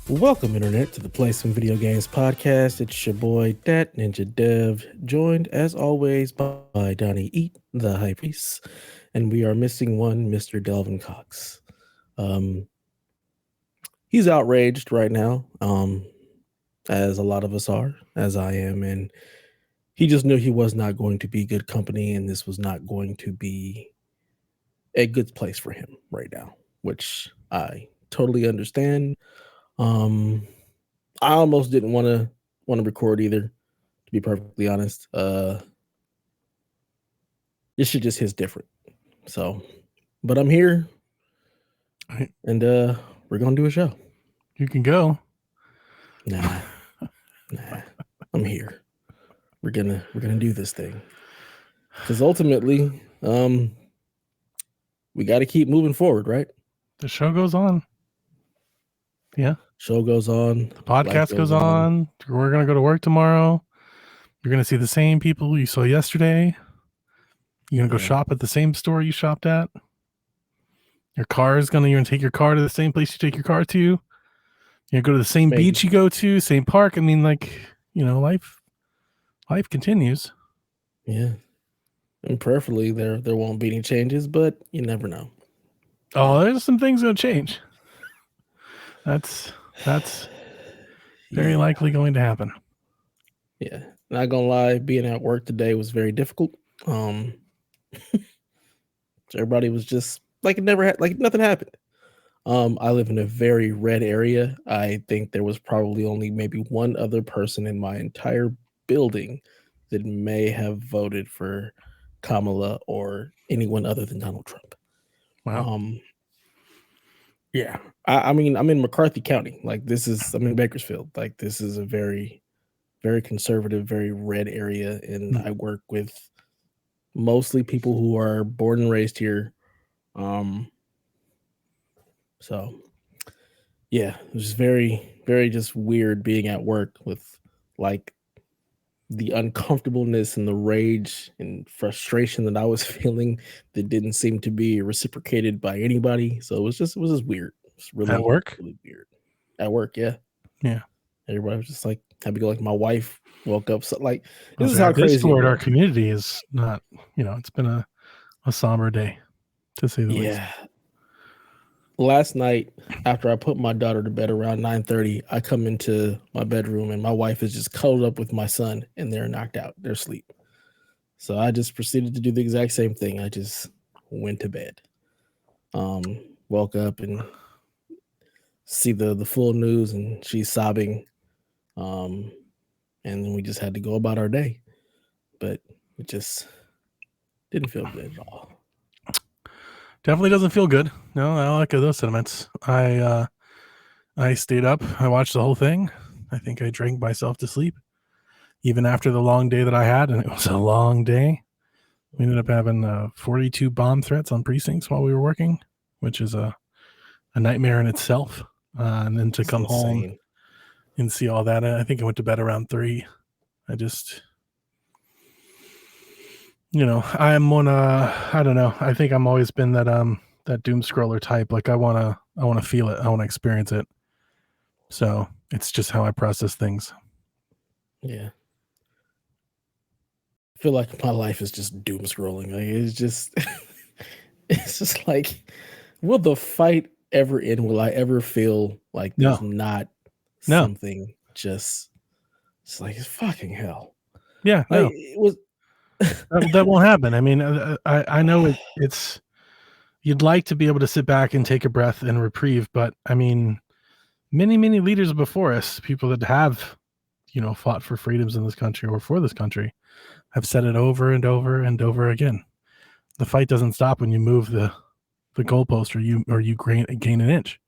Welcome, Internet, to the Play Some Video Games podcast. It's your boy, Dat Ninja Dev, joined as always by Donnie Eat, the High Priest, and we are missing one, Mr. Delvin Cox. He's outraged right now, as a lot of us are, as I am, and he just knew he was not going to be good company, and this was not going to be a good place for him right now, which I totally understand. I almost didn't want to record either, to be perfectly honest. This shit just hits different. So, but I'm here, Right. and we're gonna do a show. You can go. Nah, I'm here. We're gonna do this thing because ultimately, we got to keep moving forward, right? The show goes on. Yeah. Show goes on. The podcast goes on. We're going to go to work tomorrow. You're going to see the same people you saw yesterday. You're going to go shop at the same store you shopped at. You're going to take your car to the same place you take your car to. You're going to go to the same beach you go to, same park. I mean, life continues. Yeah. And prayerfully there won't be any changes, but you never know. Oh, there's some things going to change. That's very likely going to happen. Yeah. Not gonna lie, being at work today was very difficult. Everybody was just like it never had, like nothing happened. I live in a very red area. I think there was probably only maybe one other person in my entire building that may have voted for Kamala or anyone other than Donald Trump. Wow. Yeah. I mean, I'm in McCarthy County. I'm in Bakersfield. Like, this is a very, very conservative, very red area. And I work with mostly people who are born and raised here. So yeah, it was very, very just weird being at work with like the uncomfortableness and the rage and frustration that I was feeling that didn't seem to be reciprocated by anybody. So it was just weird. It was really at work? Really weird. At work, yeah. Yeah. Everybody was just like happy. Like my wife woke up. So like this is how crazy Discord, our community is not. It's been a somber day, to say the least. Yeah. Last night, after I put my daughter to bed around 9:30, I come into my bedroom and my wife is just cuddled up with my son and they're knocked out. They're asleep. So I just proceeded to do the exact same thing. I just went to bed. Woke up and see the full news and she's sobbing. And then we just had to go about our day. But it just didn't feel good at all. Definitely doesn't feel good. No, I don't like those sentiments. I stayed up. I watched the whole thing. I think I drank myself to sleep, even after the long day that I had, and it was a long day. We ended up having 42 bomb threats on precincts while we were working, which is a nightmare in itself. And then to come home and see all that, I think I went to bed around 3. I just, I'm one. I don't know. I think I'm always been that that doom scroller type. Like I wanna feel it. I wanna experience it. So it's just how I process things. Yeah. I feel like my life is just doom scrolling. Like it's just it's just like, will the fight ever end? Will I ever feel like there's not something just like it's fucking hell? Yeah, no. It was that won't happen. I mean, I know it's you'd like to be able to sit back and take a breath and reprieve, but I mean, many leaders before us, people that have fought for freedoms in this country or for this country, have said it over and over and over again. The fight doesn't stop when you move the goalpost or you gain an inch.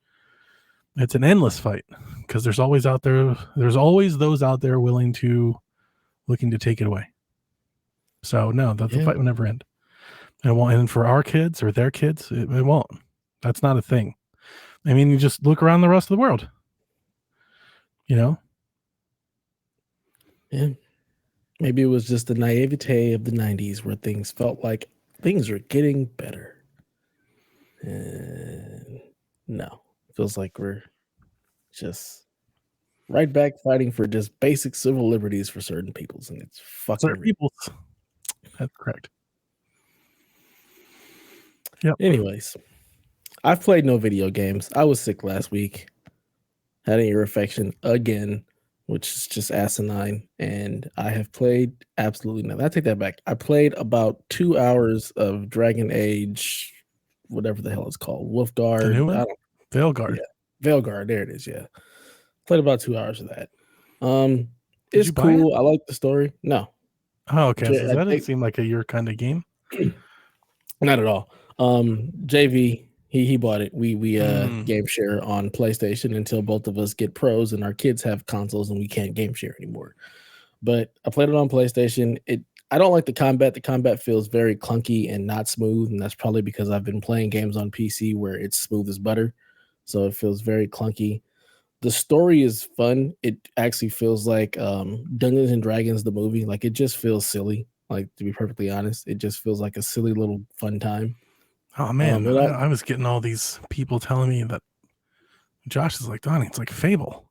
It's an endless fight because there's always those out there looking to take it away. So no, the fight will never end. It won't end for our kids or their kids. It won't. That's not a thing. I mean, you just look around the rest of the world. Yeah. Maybe it was just the naivete of the 90s where things felt like things are getting better. And no, it feels like we're just right back fighting for just basic civil liberties for certain peoples, and it's fucking Certain people. That's correct. Yep. Anyways, I've played no video games. I was sick last week. Had an ear infection again, which is just asinine. And I have played absolutely nothing. I take that back. I played about 2 hours of Dragon Age, whatever the hell it's called, Wolfguard. The new one? Veilguard. Yeah, Veilguard. There it is. Yeah, played about 2 hours of that. Did It's you buy cool. I like the story. No. Oh, okay. So that doesn't seem like a your kind of game. Not at all. JV, he bought it. We game share on PlayStation until both of us get pros and our kids have consoles and we can't game share anymore. But I played it on PlayStation. I don't like the combat. The combat feels very clunky and not smooth, and that's probably because I've been playing games on PC where it's smooth as butter. So it feels very clunky. The story is fun. It actually feels like Dungeons and Dragons, the movie. Like it just feels silly. Like to be perfectly honest, it just feels like a silly little fun time. Oh man, I was getting all these people telling me that Josh is like Donnie. It's like Fable.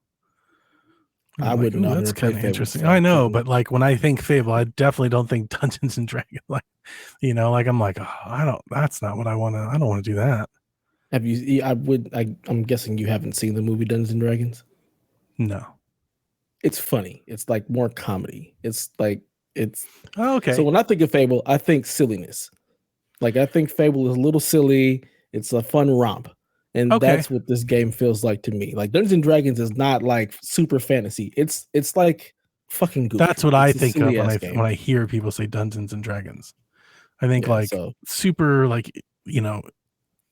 I wouldn't know. That's kind of interesting. I know, but like when I think Fable, I definitely don't think Dungeons and Dragons. Like, like I'm like, oh, that's not what I want to. I don't want to do that. Have you? I'm guessing you haven't seen the movie Dungeons and Dragons. No. It's funny. It's like more comedy. It's okay. So when I think of Fable, I think silliness. Like I think Fable is a little silly. It's a fun romp. And that's what this game feels like to me. Like Dungeons and Dragons is not like super fantasy. It's like fucking goofy. That's what I think of when I hear people say Dungeons and Dragons. I think super like,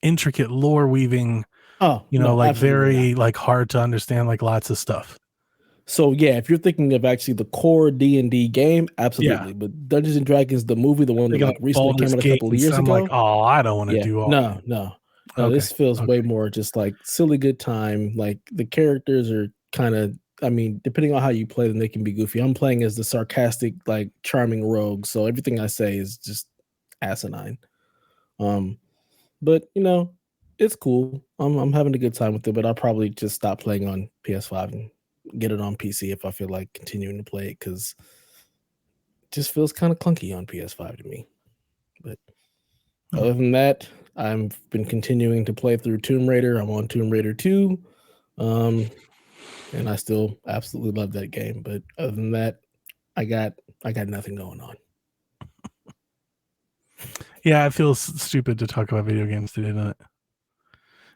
intricate lore weaving. Like very not. Like hard to understand, like lots of stuff. So yeah, if you're thinking of actually the core D&D game, absolutely. Yeah. But Dungeons and Dragons, the movie, the one that like recently came out a couple of years ago. Like, oh, I don't want to do all that. No, this feels way more just like silly good time. Like the characters are kind of, I mean, depending on how you play them, they can be goofy. I'm playing as the sarcastic, like charming rogue, so everything I say is just asinine. But it's cool. I'm having a good time with it, but I'll probably just stop playing on PS5 and get it on PC if I feel like continuing to play it, because it just feels kind of clunky on PS5 to me. But other than that, I've been continuing to play through Tomb Raider. I'm on Tomb Raider 2. And I still absolutely love that game. But other than that, I got nothing going on. Yeah, it feels stupid to talk about video games today, doesn't it?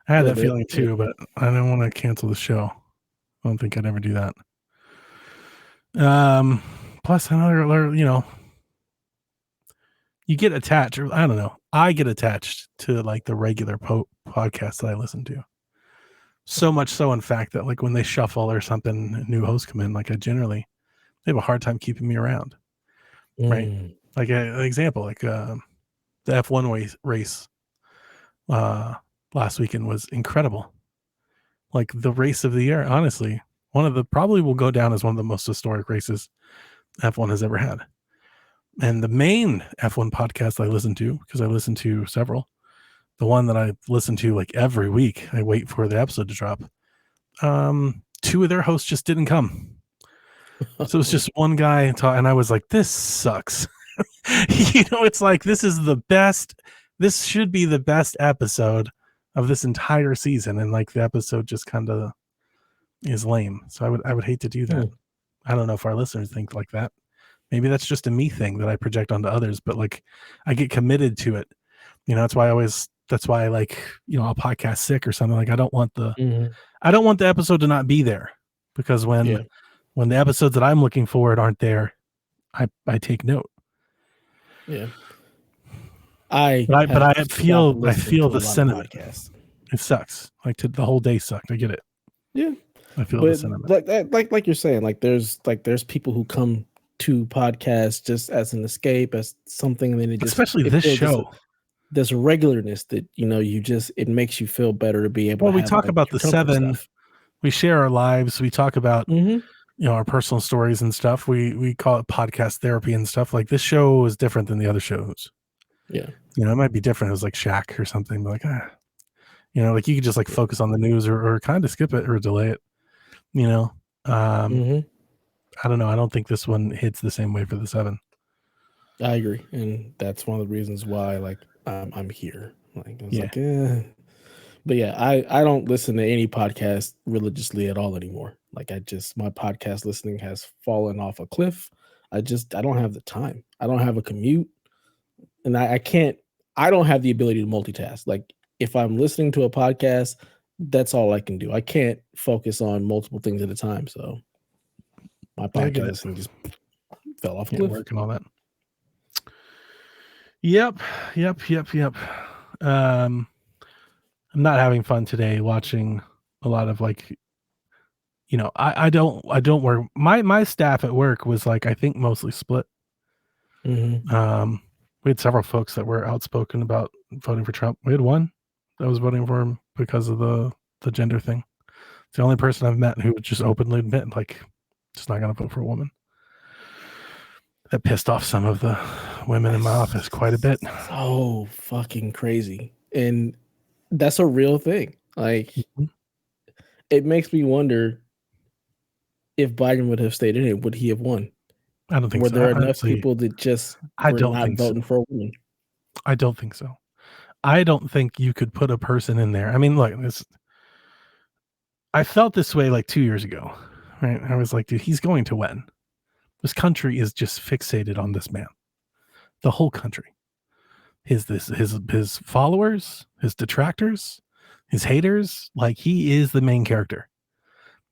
I had that feeling too, but I don't want to cancel the show. I don't think I'd ever do that. Plus another, you get attached, or I don't know. I get attached to like the regular podcast that I listen to. So much so, in fact, that like when they shuffle or something, new hosts come in, like they have a hard time keeping me around. Right? Like an example, like the F1 race last weekend was incredible. Like the race of the year, honestly, probably will go down as one of the most historic races F1 has ever had. And the main F1 podcast I listen to, because I listen to several, the one that I listen to like every week, I wait for the episode to drop. 2 of their hosts just didn't come. So it's just one guy and I was like, this sucks. It's like, this should be the best episode of this entire season, and like the episode just kind of is lame. So I would hate to do that. I don't know if our listeners think like that. Maybe that's just a me thing that I project onto others, but like I get committed to it. That's why I like, I'll podcast sick or something. Like I don't want the episode to not be there, because when the episodes that I'm looking forward aren't there, I take note. Yeah. I feel the sentiment. It sucks. Like the whole day sucked. I get it. Yeah. I feel the sentiment. Like you're saying, there's people who come to podcasts just as an escape, as something, and then especially this show. There's a regularness that it makes you feel better to be able. Well, we talk about the 7. We share our lives. We talk about our personal stories and stuff. We call it podcast therapy and stuff. Like this show is different than the other shows. Yeah. It might be different. It was like Shaq or something, but like, like you could just like focus on the news or kind of skip it or delay it, Mm-hmm. I don't know. I don't think this one hits the same way for the 7. I agree, and that's one of the reasons why, like, I'm here. Like, I was Yeah. like, but yeah, I don't listen to any podcast religiously at all anymore. Like, my podcast listening has fallen off a cliff. I don't have the time. I don't have a commute, and I can't. I don't have the ability to multitask. Like, if I'm listening to a podcast, that's all I can do. I can't focus on multiple things at a time. So my Yeah, I get podcast it. listening just fell off a Yeah, cliff. work and all that. Yep. I'm not having fun today watching a lot of like, I don't work. My staff at work was like, I think mostly split. Mm-hmm. We had several folks that were outspoken about voting for Trump. We had one that was voting for him because of the gender thing. It's the only person I've met who would just openly admit, like, just not going to vote for a woman. That pissed off some of the women in my office quite a bit. So fucking crazy. And that's a real thing. Like, it makes me wonder if Biden would have stayed in it, would he have won? I don't think Were so. there enough Honestly, people that just I were don't not think so. voting for a woman? I don't think so. I don't think you could put a person in there. I mean, look, I felt this way like 2 years ago, right? I was like, dude, he's going to win. This country is just fixated on this man. The whole country. His followers, his detractors, his haters, like he is the main character.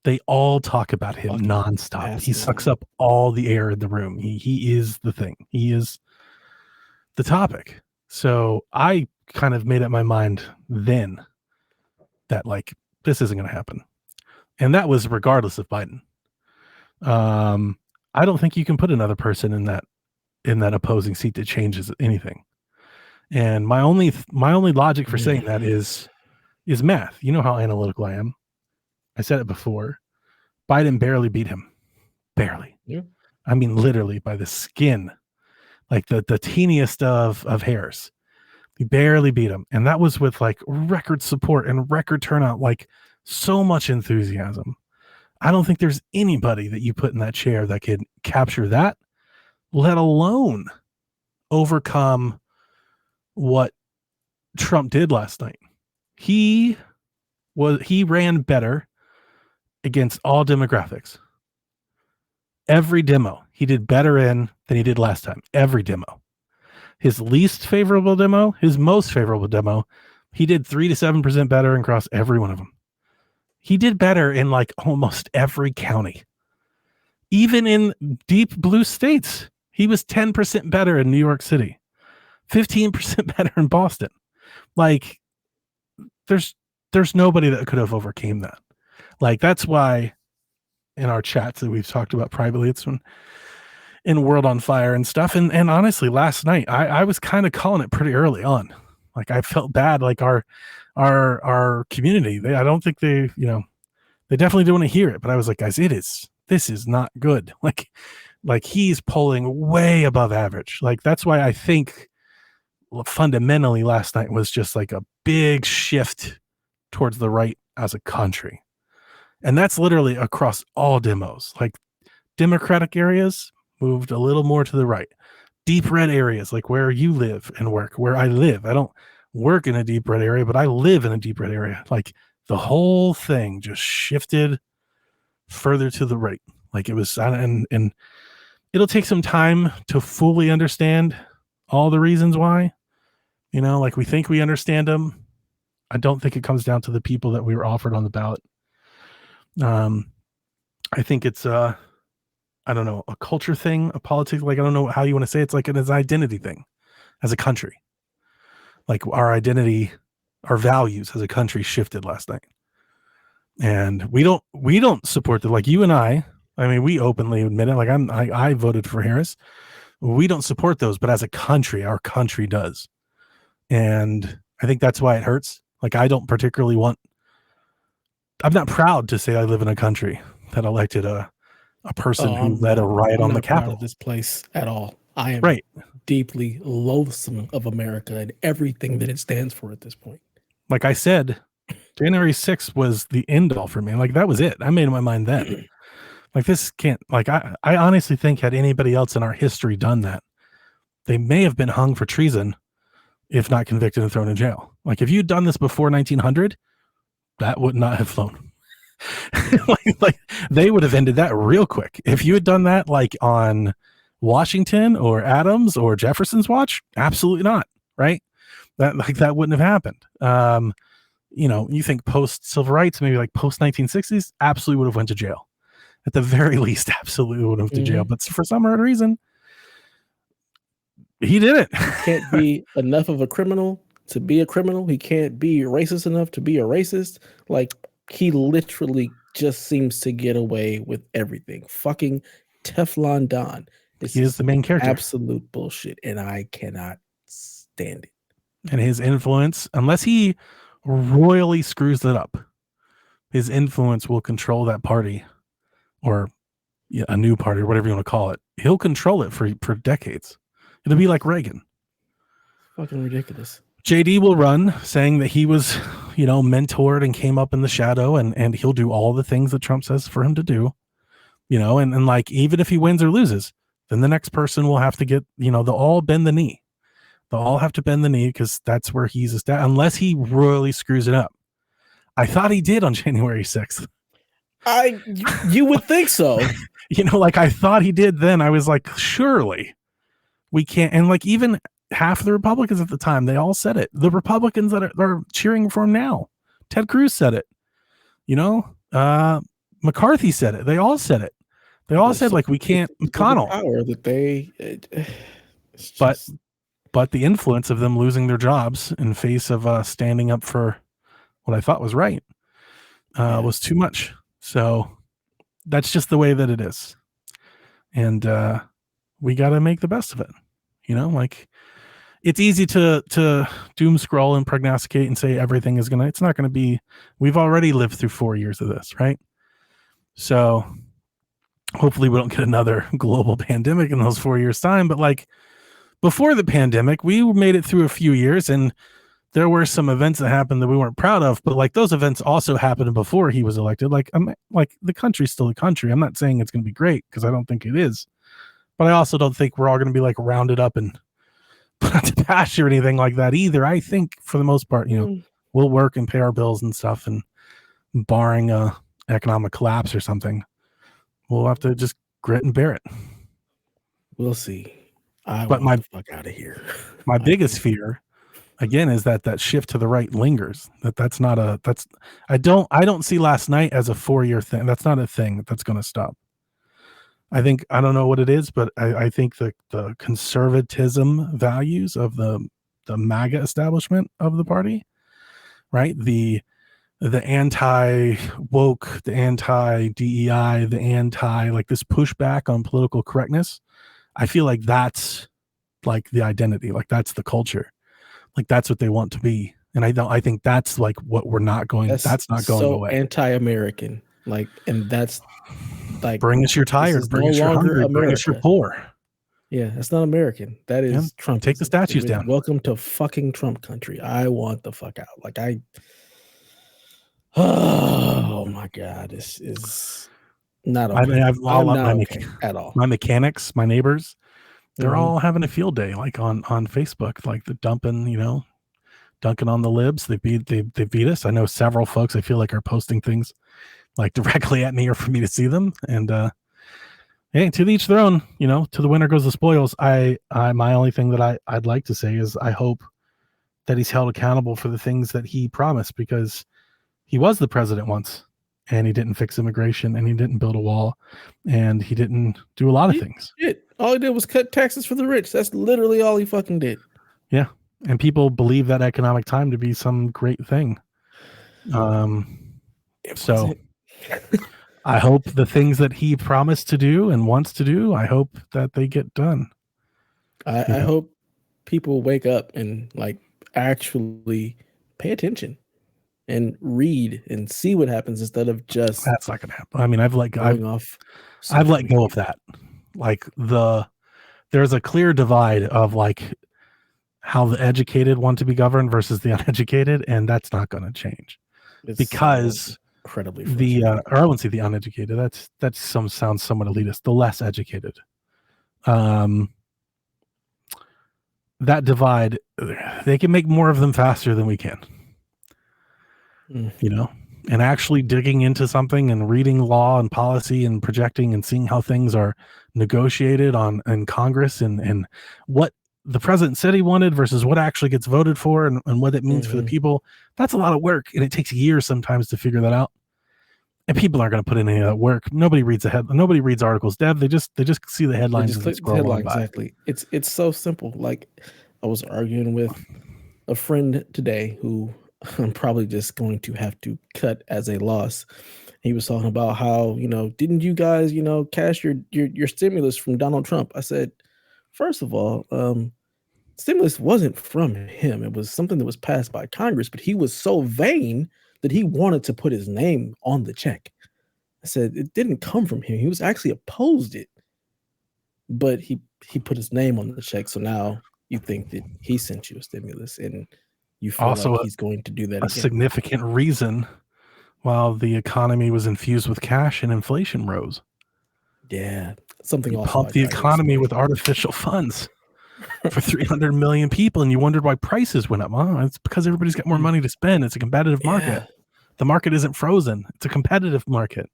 They all talk about him Fucking nonstop. He sucks fascinating. up all the air in the room. He is the thing. He is the topic. So I kind of made up my mind then that like this isn't going to happen, and that was regardless of Biden. I don't think you can put another person in that opposing seat that changes anything. And my only logic for saying that is math. You know how analytical I am. I said it before. Biden barely beat him. Barely. Yeah. I mean, literally by the skin, like the teeniest of hairs. He barely beat him. And that was with like record support and record turnout, like so much enthusiasm. I don't think there's anybody that you put in that chair that could capture that, let alone overcome what Trump did last night. He ran better against all demographics. Every demo he did better in than he did last time. Every demo. His least favorable demo, his most favorable demo, he did 3 to 7% better across every one of them. He did better in like almost every county. Even in deep blue states, he was 10% better in New York City, 15% better in Boston. Like, there's nobody that could have overcame that. Like, that's why in our chats that we've talked about privately, it's in World on Fire and stuff. And honestly, last night I was kind of calling it pretty early on. Like, I felt bad. Like our community, I don't think they definitely don't want to hear it. But I was like, guys, this is not good. Like he's polling way above average. Like, that's why I think fundamentally last night was just like a big shift towards the right as a country. And that's literally across all demos. Like, Democratic areas moved a little more to the right. Deep red areas, like where you live and work, where I live. I don't work in a deep red area, but I live in a deep red area. Like, the whole thing just shifted further to the right. Like, it was, and it'll take some time to fully understand all the reasons why. Like, we think we understand them. I don't think it comes down to the people that we were offered on the ballot. I think it's I don't know, a culture thing, a politics, like, I don't know how you want to say it. It's like an identity thing as a country. Like, our identity, our values as a country shifted last night. And we don't support the, like, you and I mean, we openly admit it. Like, I voted for Harris. We don't support those, but as a country, our country does. And I think that's why it hurts. Like, I don't particularly I'm not proud to say I live in a country that elected a person who led a riot on the Capitol. Of this place at all. I am right. Deeply loathsome of America and everything that it stands for at this point. Like I said, January 6th was the end all for me. Like, that was it. I made my mind then. Like this can't, like, I honestly think had anybody else in our history done that, they may have been hung for treason, if not convicted and thrown in jail. Like if you'd done this before 1900, that would not have flown. like they would have ended that real quick. If you had done that like on Washington or Adams or Jefferson's watch, absolutely not. Right? That wouldn't have happened. You think post civil rights, maybe like post 1960s, absolutely would have went to jail. At the very least, absolutely would have went to jail. But for some odd reason, he did it. Can't be enough of a criminal to be a criminal. He can't be racist enough to be a racist. Like he literally just seems to get away with everything. Fucking Teflon Don. He is the main character. Absolute bullshit, and I cannot stand it. And his influence, unless he royally screws it up, his influence will control that party, or a new party, or whatever you want to call it. He'll control it for decades. It'll be like Reagan. Fucking ridiculous. JD will run saying that he was, mentored and came up in the shadow, and he'll do all the things that Trump says for him to do, and like, even if he wins or loses, then the next person will have to get, they'll all bend the knee. They'll all have to bend the knee because that's where he's a stat, unless he royally screws it up. I thought he did on January 6th. You would think so. I thought he did then. I was like, surely we can't. And like, even half of the Republicans at the time, they all said it. The Republicans that are cheering for him now, Ted Cruz said it. McCarthy said it. They all said it. They all said, like, we can't. McConnell. Power that they. But the influence of them losing their jobs in face of standing up for what I thought was right was too much. So that's just the way that it is. And we got to make the best of it. It's easy to doom scroll and prognosticate and say everything is it's not going to be. We've already lived through 4 years of this, right? So hopefully we don't get another global pandemic in those 4 years' time. But like, before the pandemic, we made it through a few years, and there were some events that happened that we weren't proud of. But like, those events also happened before he was elected. Like, the country's still a country. I'm not saying it's going to be great, because I don't think it is. But I also don't think we're all going to be like rounded up and put out to pasture or anything like that either. I think for the most part, we'll work and pay our bills and stuff, and barring a economic collapse or something, we'll have to just grit and bear it. We'll see. But my fuck out of here. My biggest fear, again, is that shift to the right lingers. I don't see last night as a 4-year thing. That's not a thing that's going to stop. I don't know what it is, but I think the conservatism values of the MAGA establishment of the party, right? The anti-woke, the anti-DEI, the anti, like, this pushback on political correctness. I feel like that's like the identity, like that's the culture, like that's what they want to be. And I think that's like what we're not going. That's not going away. Anti-American, like, and that's like, bring us your tired, bring us your hungry, bring us your poor. Yeah, that's not American. That is Trump. Take the statues down. Welcome to fucking Trump country. I want the fuck out. Like oh my God, this is not okay. I've not okay at all. My mechanics, my neighbors, they're all having a field day, like on Facebook, like the dunking on the libs. They beat us. I know several folks I feel like are posting things like directly at me or for me to see them. And hey, to each their own, to the winner goes the spoils. My only thing that I'd like to say is I hope that he's held accountable for the things that he promised, because he was the president once, and he didn't fix immigration, and he didn't build a wall, and he didn't do a lot of things. All he did was cut taxes for the rich. That's literally all he fucking did. Yeah. And people believe that economic time to be some great thing. So I hope the things that he promised to do and wants to do, I hope that they get done. I hope people wake up and like actually pay attention and read and see what happens, instead of just. That's not going to happen. I mean, I've let go of that. Like there's a clear divide of like how the educated want to be governed versus the uneducated, and that's not going to change, because incredibly The frustrating. or I wouldn't say the uneducated. That's sounds somewhat elitist. The less educated. That divide, they can make more of them faster than we can. You know, and actually digging into something and reading law and policy and projecting and seeing how things are negotiated on in Congress and what the president said he wanted versus what actually gets voted for and what it means for the people. That's a lot of work, and it takes years sometimes to figure that out. And people aren't going to put in any of that work. Nobody reads Nobody reads articles. Dev, they just see the headlines and Click the scroll on headline. by. Exactly. It's so simple. Like, I was arguing with a friend today who I'm probably just going to have to cut as a loss. He was talking about how, didn't you guys, cash your stimulus from Donald Trump? I said, first of all, stimulus wasn't from him. It was something that was passed by Congress, but he was so vain that he wanted to put his name on the check. I said it didn't come from him. He was actually opposed it, but he put his name on the check. So now you think that he sent you a stimulus, and you feel Also, like he's going to do that again. Significant reason while the economy was infused with cash and inflation rose. Yeah, something you also pumped the economy with artificial funds for 300 million people, and you wondered why prices went up. Well, it's because everybody's got more money to spend. It's a competitive market. The market isn't frozen. It's a competitive market.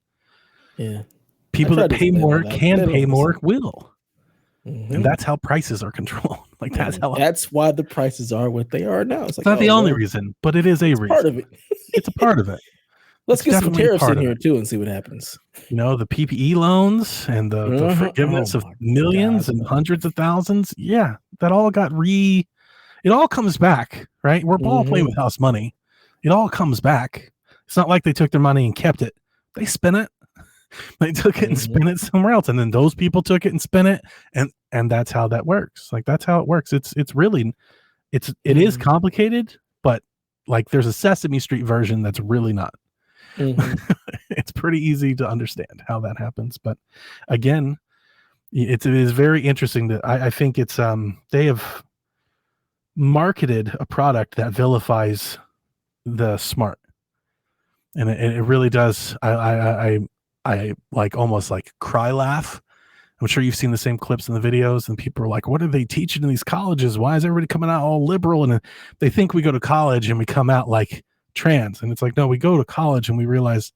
Yeah. People that pay more can pay more will. And that's how prices are controlled. Like that's why the prices are what they are now. It's like, not the only reason, but it is a reason. Part of it. It's a part of it. Let's get some tariffs in here too and see what happens. The PPE loans and the forgiveness of millions and hundreds of thousands. Yeah, that all got it all comes back, right? We're all playing with house money. It all comes back. It's not like they took their money and kept it. They spent it. They took it and spent it somewhere else, and then those people took it and spent it, and that's how that works. Like, that's how it works. It is complicated, but like, there's a Sesame Street version that's really not. It's pretty easy to understand how that happens, but again, it is very interesting that I think it's they have marketed a product that vilifies the smart, and it really does. I like almost like cry laugh. I'm sure you've seen the same clips in the videos, and people are like, what are they teaching in these colleges? Why is everybody coming out all liberal? And they think we go to college and we come out like trans. And it's like, no, we go to college and we realize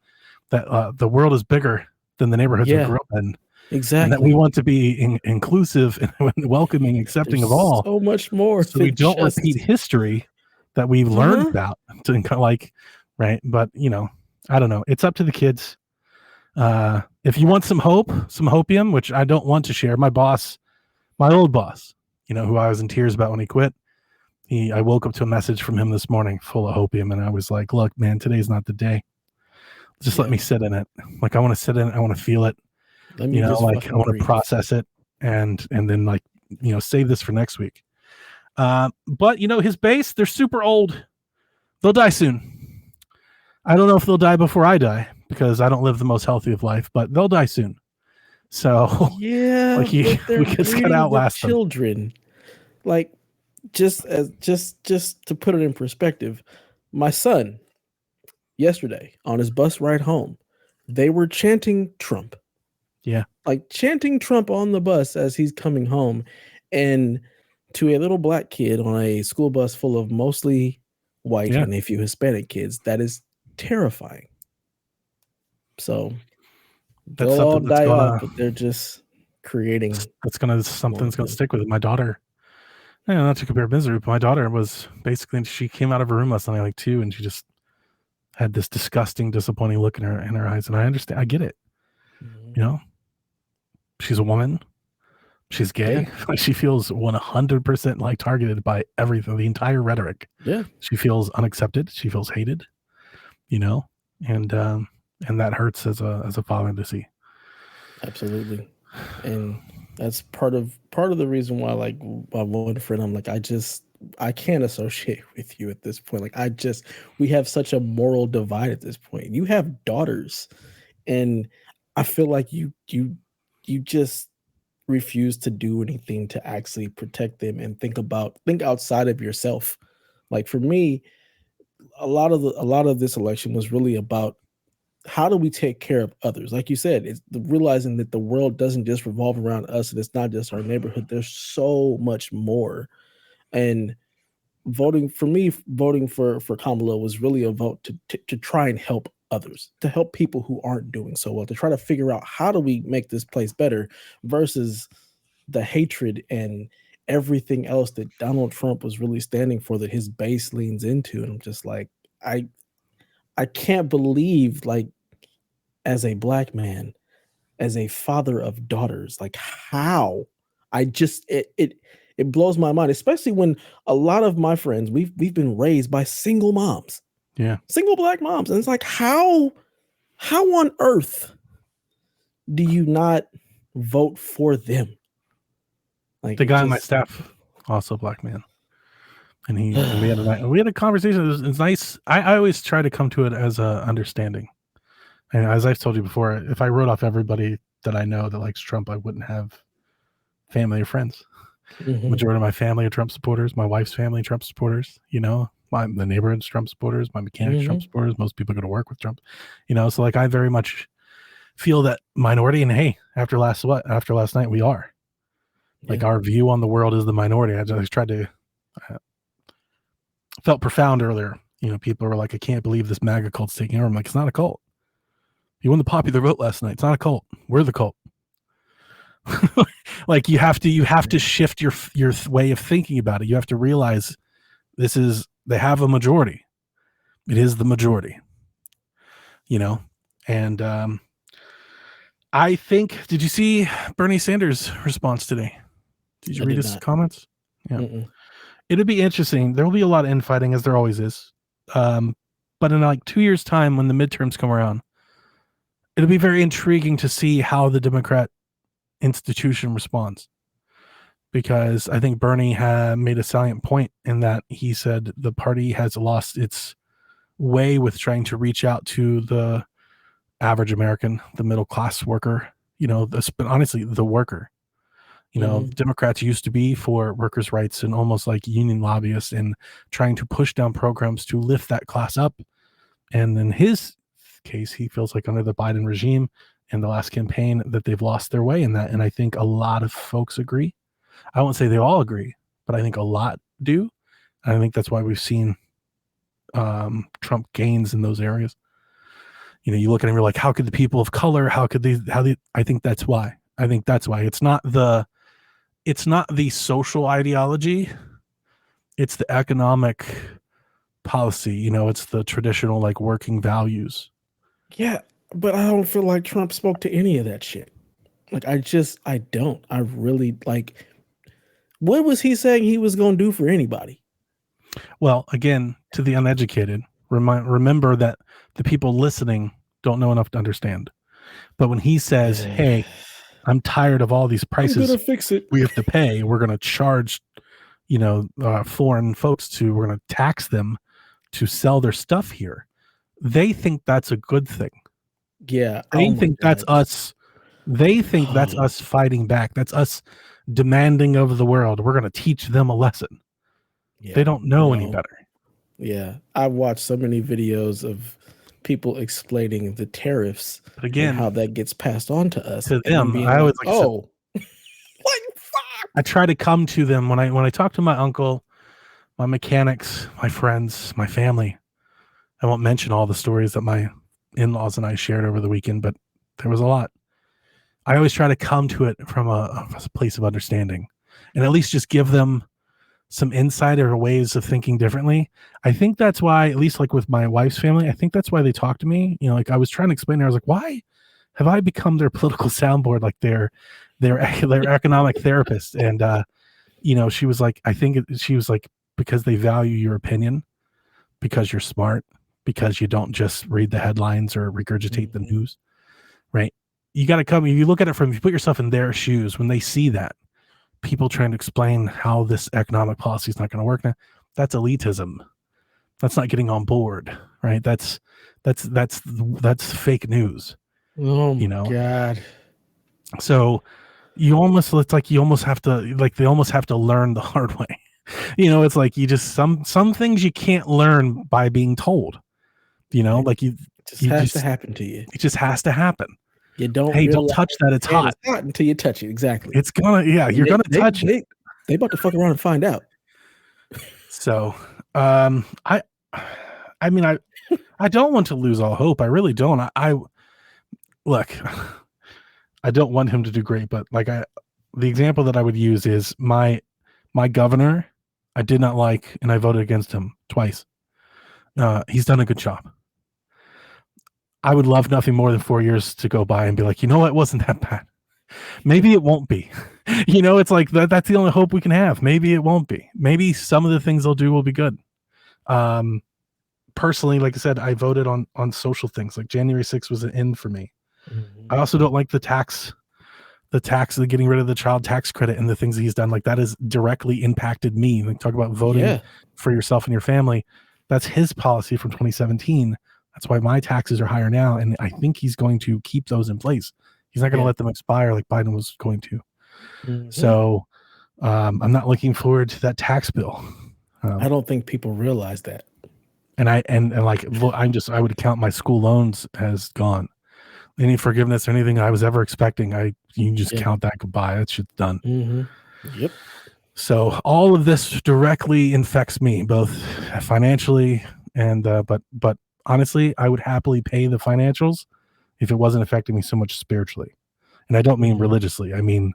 that the world is bigger than the neighborhoods we grew up in. Exactly. And that we want to be inclusive and welcoming, accepting of all. So much more. So we don't repeat history that we've learned about. Right. But, I don't know. It's up to the kids. If you want some hopium, which I don't want to share, my old boss, who I was in tears about when he quit, I woke up to a message from him this morning full of hopium, and I was like, look, man, today's not the day. Just let me sit in it. Like, I want to sit in it. I want to feel it. I want to process it and then save this for next week. But his base, they're super old. They'll die soon. I don't know if they'll die before I die, because I don't live the most healthy of life, but they'll die soon. So yeah, we just got outlast children. Like, just to put it in perspective, my son yesterday on his bus ride home, they were chanting Trump. Yeah, like chanting Trump on the bus as he's coming home, and to a little black kid on a school bus full of mostly white and a few Hispanic kids, that is terrifying. So they'll all die off, but they're just creating. Something's gonna stick with it. My daughter, not to compare misery, but my daughter was basically, she came out of her room last night like 2, and she just had this disgusting, disappointing look in her eyes. And I understand, I get it. She's a woman. She's gay. Yeah. She feels 100% like targeted by everything, the entire rhetoric. Yeah. She feels unaccepted. She feels hated, and that hurts as a father to see. Absolutely. And that's part of the reason why, like, my one friend, I'm like, I can't associate with you at this point. Like, we have such a moral divide at this point. You have daughters, and I feel like you just refuse to do anything to actually protect them and think outside of yourself. Like, for me, a lot of this election was really about how do we take care of others? Like you said, it's realizing that the world doesn't just revolve around us, and it's not just our neighborhood. There's so much more. And voting for me, voting for Kamala was really a vote to try and help others, to help people who aren't doing so well, to try to figure out how do we make this place better versus the hatred and everything else that Donald Trump was really standing for, that his base leans into. And I'm just like, I I can't believe, like, as a black man, as a father of daughters, like, how I just it blows my mind, especially when a lot of my friends, we've been raised by single moms, Yeah. single black moms, and it's like, how on earth do you not vote for them? Like, The guy on my just staff, also a black man, and we had a conversation. It's nice. I always try to come to it as a understanding. And as I've told you before, if I wrote off everybody that I know that likes Trump, I wouldn't have family or friends. Mhm, Majority of my family are Trump supporters. My wife's family Trump supporters. You know, the neighborhood's Trump supporters. My mechanics Trump mhm, supporters. Most people go to work with Trump. You know, so like I very much feel that minority. And hey, after last night, we are like yeah, our view on the world is the minority. I just tried to felt profound earlier. You know, people were like, I can't believe this MAGA cult's taking over. I'm like, it's not a cult. You won the popular vote last night. It's not a cult. We're the cult. Like you have to shift your way of thinking about it. You have to realize they have a majority. It is the majority, you know. And I think, did you see Bernie Sanders' response today? Did you I read did his not. comments? Yeah. Mm-mm. It'll be interesting. There will be a lot of infighting, as there always is. But in like 2 years' time, when the midterms come around, it'll be very intriguing to see how the Democrat institution responds. Because I think Bernie had made a salient point in that he said the party has lost its way with trying to reach out to the average American, the middle class worker, but honestly, the worker. Mhm. Democrats used to be for workers' rights and almost like union lobbyists and trying to push down programs to lift that class up. And in his case, he feels like under the Biden regime and the last campaign that they've lost their way in that. And I think a lot of folks agree. I won't say they all agree, but I think a lot do. And I think that's why we've seen Trump gains in those areas. You look at him, you're like, how could the people of color, I think that's why. It's not the social ideology. It's the economic policy. It's the traditional like working values. Yeah, but I don't feel like Trump spoke to any of that shit. Like, I don't. I really, like, what was he saying he was going to do for anybody? Well, again, to the uneducated, remember that the people listening don't know enough to understand. But when he says, hey, I'm tired of all these I'm prices gonna fix it. we have to pay, we're going to charge, foreign folks we're going to tax them to sell their stuff here. They think that's a good thing. Yeah. They Oh my think that's god. us. They think that's us fighting back. That's us demanding of the world. We're going to teach them a lesson. Yeah. They don't know any No. better. Yeah. I've watched so many videos of people explaining the tariffs But and again, how that gets passed on to us, to and them them, being I always, like, like I said, oh, what? Fuck. I try to come to them when I talk to my uncle, my mechanics, my friends, my family. I won't mention all the stories that my in-laws and I shared over the weekend, but there was a lot. I always try to come to it from a place of understanding and at least just give them some insight or ways of thinking differently. I think that's why, at least like with my wife's family, I think that's why they talk to me. Like I was trying to explain to her, I was like, why have I become their political soundboard, like their economic therapist? And she was like, she was like, because they value your opinion, because you're smart, because you don't just read the headlines or regurgitate the news, right? You got to come, if you look at it you put yourself in their shoes, when they see that people trying to explain how this economic policy is not going to work now, that's elitism. That's not getting on board, right? That's fake news. Oh my god. So you almost have to, like, they almost have to learn the hard way. It's like you just some things you can't learn by being told. You know, like It just has to happen to you. It just has to happen. You don't Hey, don't realize touch that. It's hot. it's hot until you touch it. Exactly. It's gonna, you're gonna touch it. They about to fuck around and find out. So, I mean, I don't want to lose all hope. I really don't. I look, I don't want him to do great, but like the example that I would use is my governor. I did not like, and I voted against him twice. He's done a good job. I would love nothing more than 4 years to go by and be like, you know what, it wasn't that bad. Maybe it won't be. You know, it's like that's the only hope we can have. Maybe it won't be. Maybe some of the things they'll do will be good. Personally, like I said, I voted on social things. Like January 6th was an end for me. Mm-hmm. I also don't like the getting rid of the child tax credit and the things that he's done. Like that has directly impacted me. Like talk about voting for yourself and your family. That's his policy from 2017. That's why my taxes are higher now. And I think he's going to keep those in place. He's not going to let them expire like Biden was going to. Mm-hmm. So I'm not looking forward to that tax bill. I don't think people realize that. And I would count my school loans as gone. Any forgiveness or anything I was ever expecting, you can just count that goodbye. That shit's done. Mm-hmm. Yep. So all of this directly infects me, both financially and but honestly, I would happily pay the financials if it wasn't affecting me so much spiritually. And I don't mean religiously. I mean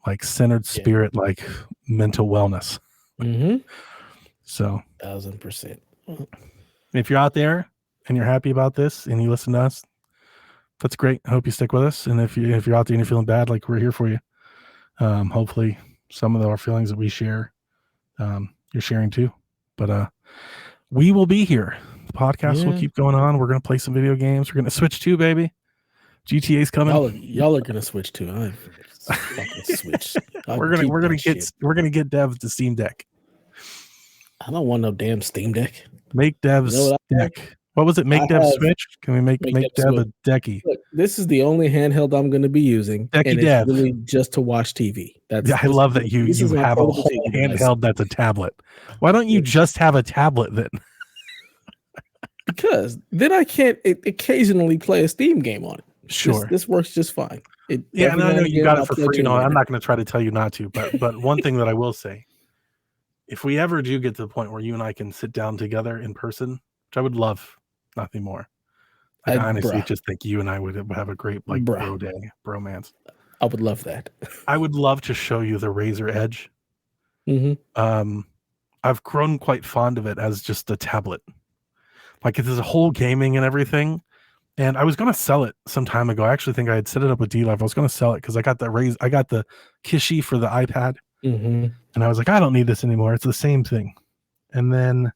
like centered spirit, like mental wellness. Mm-hmm. So 1000%. If you're out there and you're happy about this and you listen to us, that's great. I hope you stick with us. And if you're out there and you're feeling bad, like we're here for you. Hopefully some of our feelings that we share, you're sharing too. But we will be here. The podcast will keep going on. We're going to play some video games. We're going to switch too, baby. GTA's coming. Y'all are going to switch too. I'm fucking switch. We're gonna get Dev the Steam Deck. I don't want no damn Steam Deck. Make Dev's deck. What was it? Make Dev Switch? Can we make Dev a decky? Look, this is the only handheld I'm going to be using. Decky and Dev. It's really just to watch TV. I love that you have a whole handheld that's a tablet. Why don't you just have a tablet then? Because then I can't occasionally play a Steam game on it. Sure. This works just fine. And I know you got it for free. No, I'm not going to try to tell you not to. But one thing that I will say, if we ever do get to the point where you and I can sit down together in person, which I would love nothing more. I honestly just think you and I would have a great bro day, bromance. I would love that. I would love to show you the Razer Edge. Mm-hmm. I've grown quite fond of it as just a tablet. Like there's a whole gaming and everything. And I was going to sell it some time ago. I actually think I had set it up with D-Live. I was going to sell it because I got the Kishi for the iPad. Mm-hmm. And I was like, I don't need this anymore. It's the same thing. And then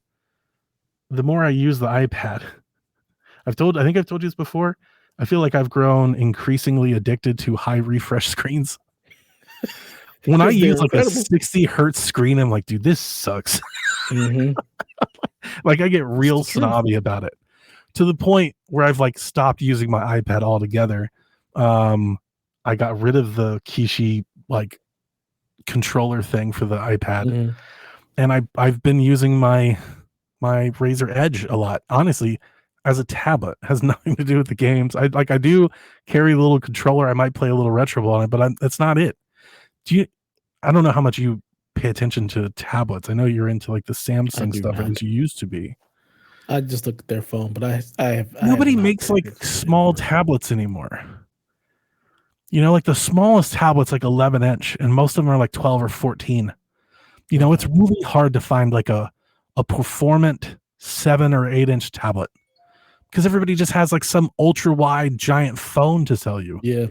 the more I use the iPad, I think I've told you this before. I feel like I've grown increasingly addicted to high refresh screens. When I use like a 60 hertz screen, I'm like, dude, this sucks. Mm-hmm. Like I get real snobby about it. To the point where I've like stopped using my iPad altogether. I got rid of the Kishi like controller thing for the iPad, and I've been using my Razer Edge a lot. Honestly, as a tablet, it has nothing to do with the games. I do carry a little controller. I might play a little Retro Ball on it, but that's not it. I don't know how much you pay attention to tablets. I know you're into like the Samsung stuff as you used to be. I just look at their phone, but nobody makes like small tablets anymore. You know, like the smallest tablet's like 11 inch, and most of them are like 12 or 14. You know, it's really hard to find like a performant 7 or 8 inch tablet because everybody just has like some ultra wide giant phone to sell you. Yeah,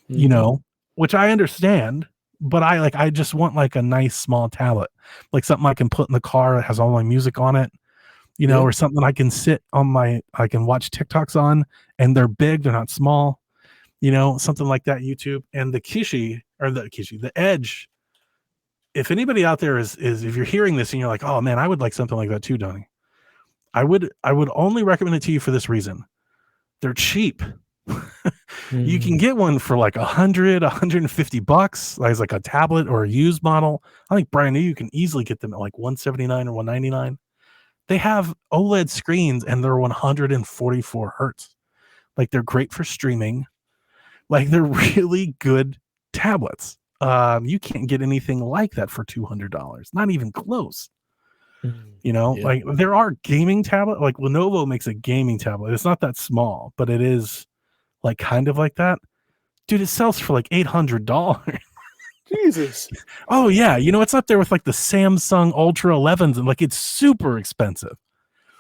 you know, which I understand, but I just want like a nice small tablet, like something I can put in the car that has all my music on it. You know, or something I can sit on I can watch TikToks on, and they're big, they're not small, you know, something like that. YouTube and the Edge. If anybody out there is if you're hearing this and you're like, oh man, I would like something like that too, Donnie. I would only recommend it to you for this reason. They're cheap. You can get one for like $150 as like a tablet or a used model. I think brand new, you can easily get them at like $179 or $199. They have OLED screens and they're 144 hertz. Like they're great for streaming. Like they're really good tablets. You can't get anything like that for $200. Not even close. You know, Yeah. like there are gaming tablet. Like Lenovo makes a gaming tablet. It's not that small, but it is like kind of like that. Dude, it sells for like $800. Jesus. Oh yeah, you know it's up there with like the Samsung Ultra 11s, and like it's super expensive.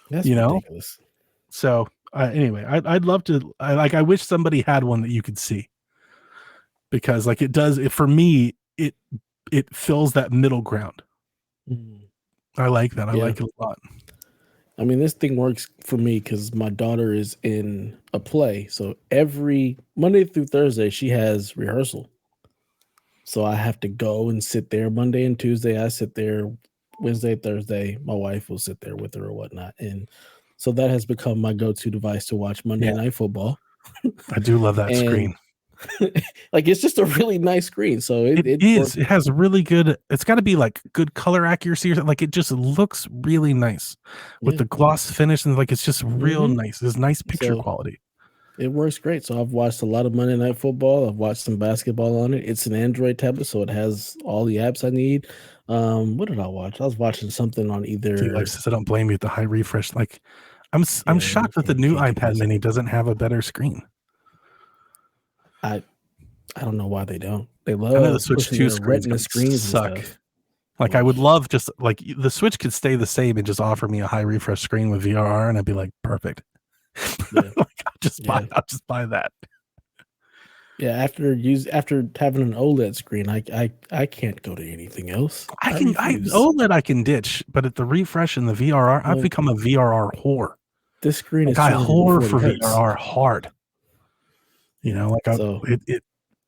That's You know, ridiculous. so anyway, I'd love to. I wish somebody had one that you could see, because like it does. For me, it fills that middle ground. I like that. I like it a lot. I mean, this thing works for me because my daughter is in a play. So every Monday through Thursday, she has rehearsal. So I have to go and sit there Monday and Tuesday. I sit there Wednesday, Thursday. My wife will sit there with her or whatnot. And so that has become my go-to device to watch Monday Night Football. I do love that And screen. like it's just a really nice screen. So it is. It has really good. It's got to be like good color accuracy or something. Like it just looks really nice with the gloss finish, and like it's just real nice. It's nice picture quality. It works great. So I've watched a lot of Monday Night Football. I've watched some basketball on it. It's an Android tablet, so it has all the apps I need. What did I watch? I was watching something on either. I don't blame you at the high refresh. Like I'm shocked that the new iPad Mini doesn't have a better screen. I don't know why they don't. They love the Switch 2 screens suck. And stuff. Like I would love just like the Switch could stay the same and just offer me a high refresh screen with VRR, and I'd be like, perfect. Yeah. Like I'll just buy that. Yeah, after having an OLED screen, I can't go to anything else. OLED I can ditch, but at the refresh and the VRR, I've become a VRR whore. This screen is I whore for hertz. VRR hard. You know, like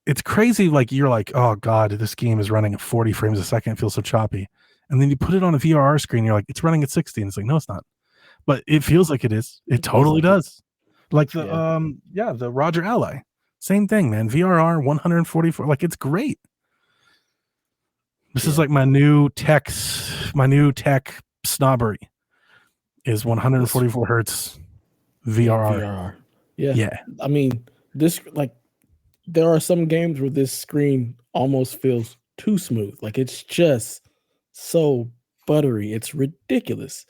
it's crazy. Like you're like, oh god, this game is running at 40 frames a second. It feels so choppy. And then you put it on a VRR screen, you're like, it's running at 60, and it's like, no, it's not. But it feels like it is. It totally does. Like the the Roger Ally. Same thing, man. VRR 144. Like it's great. This is like my new tech snobbery is 144 hertz VRR. Yeah. I mean, this like there are some games where this screen almost feels too smooth. Like it's just so buttery. It's ridiculous.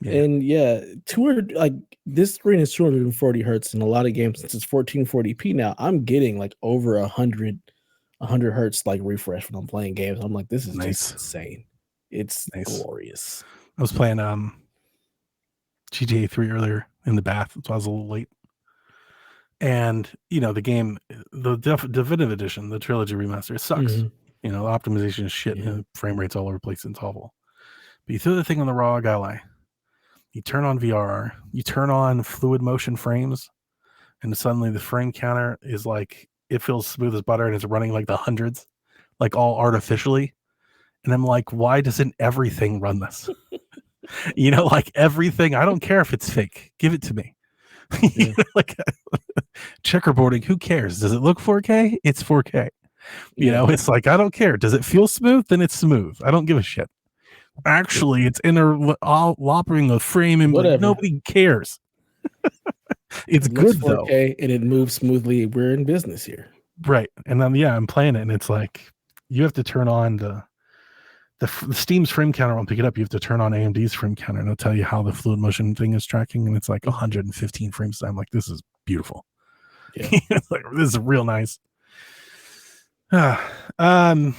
Yeah. And 200 like this screen is 240 hertz in a lot of games. Since it's 1440p now, I'm getting like over 100 hertz like refresh when I'm playing games. I'm like, this is just insane. It's glorious. I was playing GTA 3 earlier in the bath, so I was a little late. And you know, the game, the definitive edition, the trilogy remaster, it sucks. You know, the optimization is shit, and the frame rate's all over the place. It's awful. But you throw the thing on the ROG Ally, you turn on VRR, you turn on fluid motion frames, and suddenly the frame counter is like, it feels smooth as butter, and it's running like the hundreds, like all artificially. And I'm like, why doesn't everything run this? You know, like everything. I don't care if it's fake. Give it to me. You know, like checkerboarding, who cares? Does it look 4K? It's 4K. You know, it's like, I don't care. Does it feel smooth? Then it's smooth. I don't give a shit. Actually, it's interloping a frame, and like, nobody cares. It's good 4K, though, and it moves smoothly. We're in business here, right? And then I'm playing it, and it's like you have to turn on the Steam's frame counter won't pick it up. You have to turn on AMD's frame counter, and it'll tell you how the fluid motion thing is tracking, and it's like 115 frames. I'm like, this is beautiful. Yeah. It's like, this is real nice. You've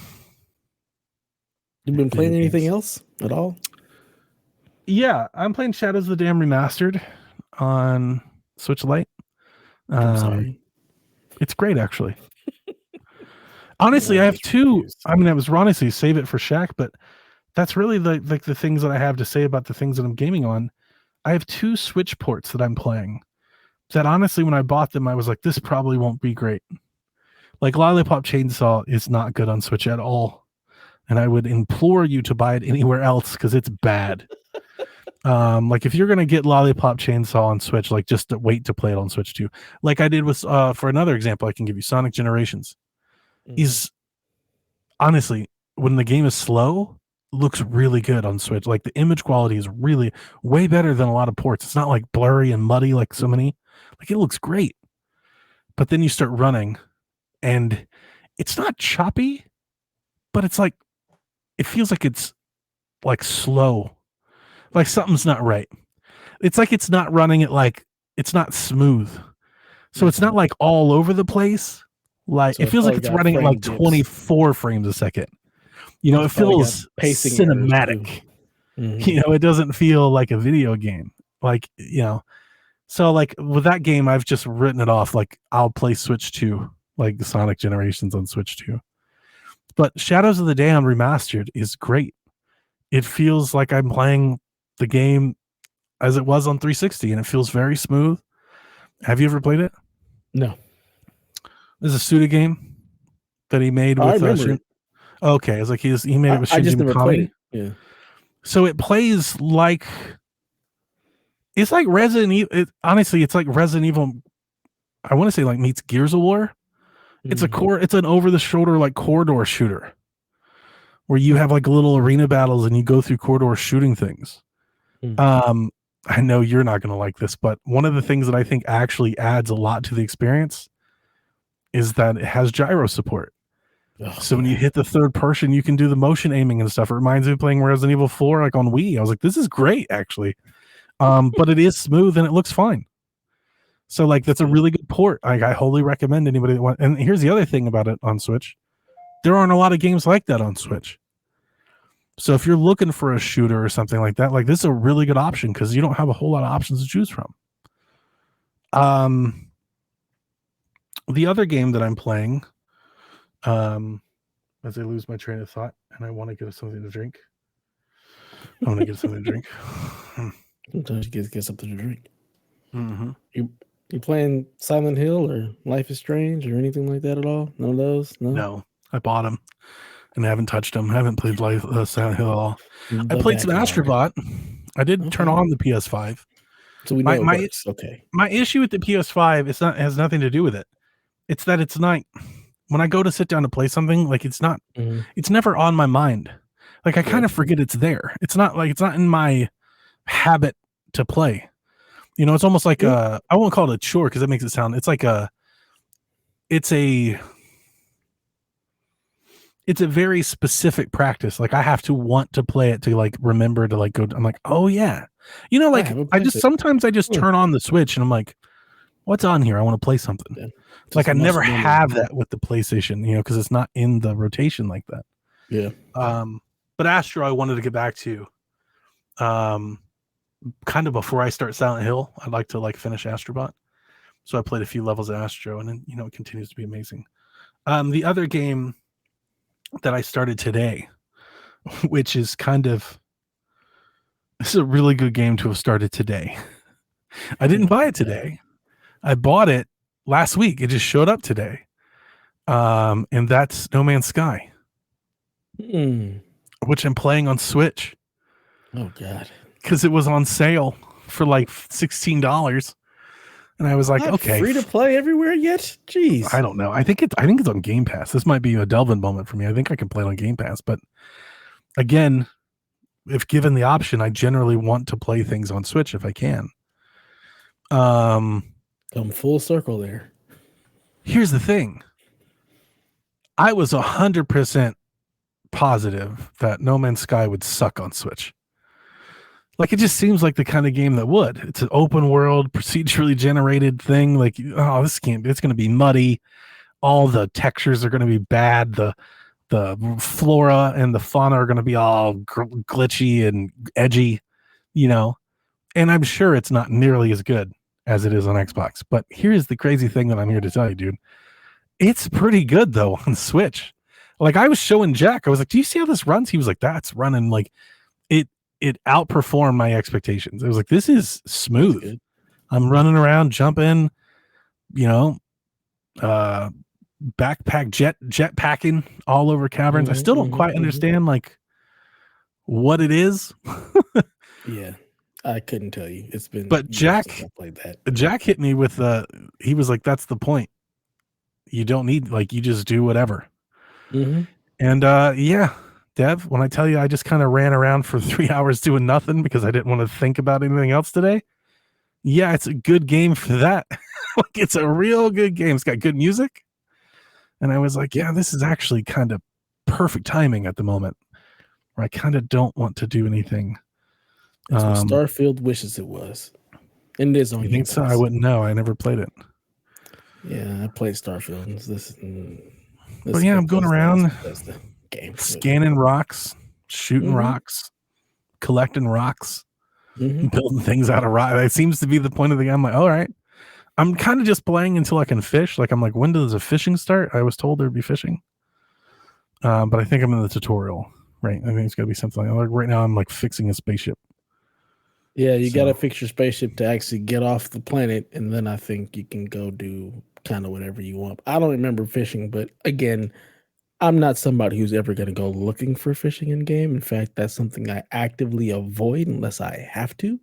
been playing anything else at all? Yeah, I'm playing Shadows of the Dam Remastered on Switch Lite. I'm sorry. It's great, actually. Honestly, I have two. I mean, I was wrong to say save it for Shaq, but that's really the things that I have to say about the things that I'm gaming on. I have two Switch ports that I'm playing that honestly, when I bought them, I was like, this probably won't be great. Like Lollipop Chainsaw is not good on Switch at all. And I would implore you to buy it anywhere else because it's bad. Like if you're going to get Lollipop Chainsaw on Switch, like just wait to play it on Switch too. Like I did with, for another example, I can give you Sonic Generations. Is honestly, when the game is slow, looks really good on Switch. Like the image quality is really way better than a lot of ports. It's not like blurry and muddy like so many. Like it looks great. But then you start running and it's not choppy, but it's like it feels like it's like slow. Like something's not right. It's like it's not running at like it's not smooth. So it's not like all over the place. Like So it feels like it's running at like 24 frames a second. You know, it feels pacing cinematic. You know, it doesn't feel like a video game. Like, you know, so like with that game, I've just written it off. Like I'll play Switch 2, like Sonic Generations on Switch 2. But Shadows of the Dam Remastered is great. It feels like I'm playing the game as it was on 360, and it feels very smooth. Have you ever played it? No. There's a Suda game that he made with. I remember it. Okay, it's like he made it with Shinji I just never Mikami. played it. Yeah. So it plays like it's like Resident Evil. Honestly, it's like Resident Evil. I want to say like meets Gears of War. It's it's an over the shoulder like corridor shooter where you have like little arena battles and you go through corridors shooting things. I know you're not going to like this, but one of the things that I think actually adds a lot to the experience is that it has gyro support. So when you hit the third person, you can do the motion aiming and stuff. It reminds me of playing Resident Evil 4 like on Wii. I was like, this is great, actually. But it is smooth and it looks fine. So like that's a really good port. I wholly recommend anybody that wants. And here's the other thing about it on Switch. There aren't a lot of games like that on Switch. So if you're looking for a shooter or something like that, like this is a really good option because you don't have a whole lot of options to choose from. The other game that I'm playing, as I lose my train of thought and I want to get something to drink. I want to get something to drink. Sometimes you get something to drink. Mm-hmm. You playing Silent Hill or Life is Strange or anything like that at all? None of those? No, I bought them and I haven't touched them. I haven't played Silent Hill at all. I played some Astrobot. I did turn on the PS5. So we know it works. Okay. My issue with the PS5 has nothing to do with it. It's that it's not when I go to sit down to play something, like it's not it's never on my mind. Like I kind of forget it's there. It's not in my habit to play. You know, it's almost like I won't call it a chore because that makes it sound it's a very specific practice. Like I have to want to play it to like remember to like go. I'm like, oh yeah, you know, like sometimes I just turn on the Switch and I'm like, what's on here? I want to play something. Yeah. Like I never have that with the PlayStation, you know, because it's not in the rotation like that. Yeah. But Astro, I wanted to get back to. Kind of before I start Silent Hill, I'd like to like finish Astrobot. So I played a few levels of Astro, and then, you know, it continues to be amazing. The other game that I started today, which is this is a really good game to have started today. I didn't buy it today. I bought it last week. It just showed up today. And that's No Man's Sky, which I'm playing on Switch. Oh God. Because it was on sale for like $16. And I was like, okay. Free to play everywhere yet? Jeez. I don't know. I think it's on Game Pass. This might be a Delvin moment for me. I think I can play it on Game Pass. But again, if given the option, I generally want to play things on Switch if I can. Come full circle there. Here's the thing. I was 100% positive that No Man's Sky would suck on Switch. Like, it just seems like the kind of game that would. It's an open world, procedurally generated thing. Like, oh, it's going to be muddy. All the textures are going to be bad. The flora and the fauna are going to be all glitchy and edgy, you know. And I'm sure it's not nearly as good as it is on Xbox. But here's the crazy thing that I'm here to tell you, dude. It's pretty good, though, on Switch. Like, I was showing Jack. I was like, do you see how this runs? He was like, that's running like it outperformed my expectations. It was like, this is smooth. I'm running around, jumping, you know, jet packing all over caverns. I still don't quite understand like what it is. Yeah, I couldn't tell you. It's been but Jack played that. Jack hit me with he was like, that's the point. You don't need, like, you just do whatever. And yeah, Dev, when I tell you I just kind of ran around for 3 hours doing nothing because I didn't want to think about anything else today. Yeah, it's a good game for that. Like, it's a real good game. It's got good music. And I was like, yeah, this is actually kind of perfect timing at the moment where I kind of don't want to do anything. That's what Starfield wishes it was. And it is on You think so? I wouldn't know. I never played it. Yeah, I played Starfield. But yeah, I'm going around that's the game. Scanning rocks, shooting rocks, collecting rocks, building things out of rock. That seems to be the point of the game. I'm like, all right. I'm kind of just playing until I can fish. Like, I'm like, when does the fishing start? I was told there'd be fishing. But I think I'm in the tutorial, right? I think it's got to be something like right now I'm like fixing a spaceship. Yeah, you got to fix your spaceship to actually get off the planet, and then I think you can go do kind of whatever you want. I don't remember fishing, but again, I'm not somebody who's ever going to go looking for fishing in game. In fact, that's something I actively avoid unless I have to.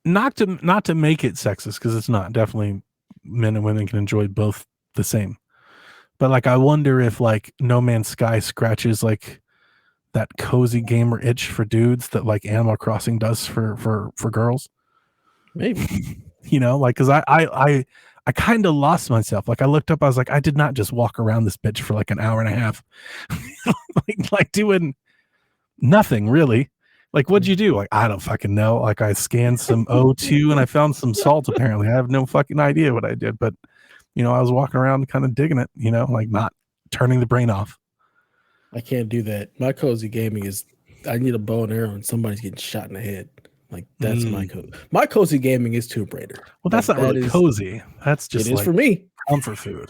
Not to make it sexist, because it's not. Definitely men and women can enjoy both the same. But like, I wonder if like No Man's Sky scratches like that cozy gamer itch for dudes that like Animal Crossing does for girls. Maybe. You know, like, because I kind of lost myself. Like, I looked up, I was like, I did not just walk around this bitch for like an hour and a half, like doing nothing really. Like, what'd you do? Like, I don't fucking know. Like, I scanned some O2 and I found some salt. Apparently, I have no fucking idea what I did, but you know, I was walking around kind of digging it. You know, like not turning the brain off. I can't do that. My cozy gaming is I need a bow and arrow and somebody's getting shot in the head. Like, that's my cozy gaming is Tomb Raider. Well, that's not really cozy. That's just it is like for me. Comfort food.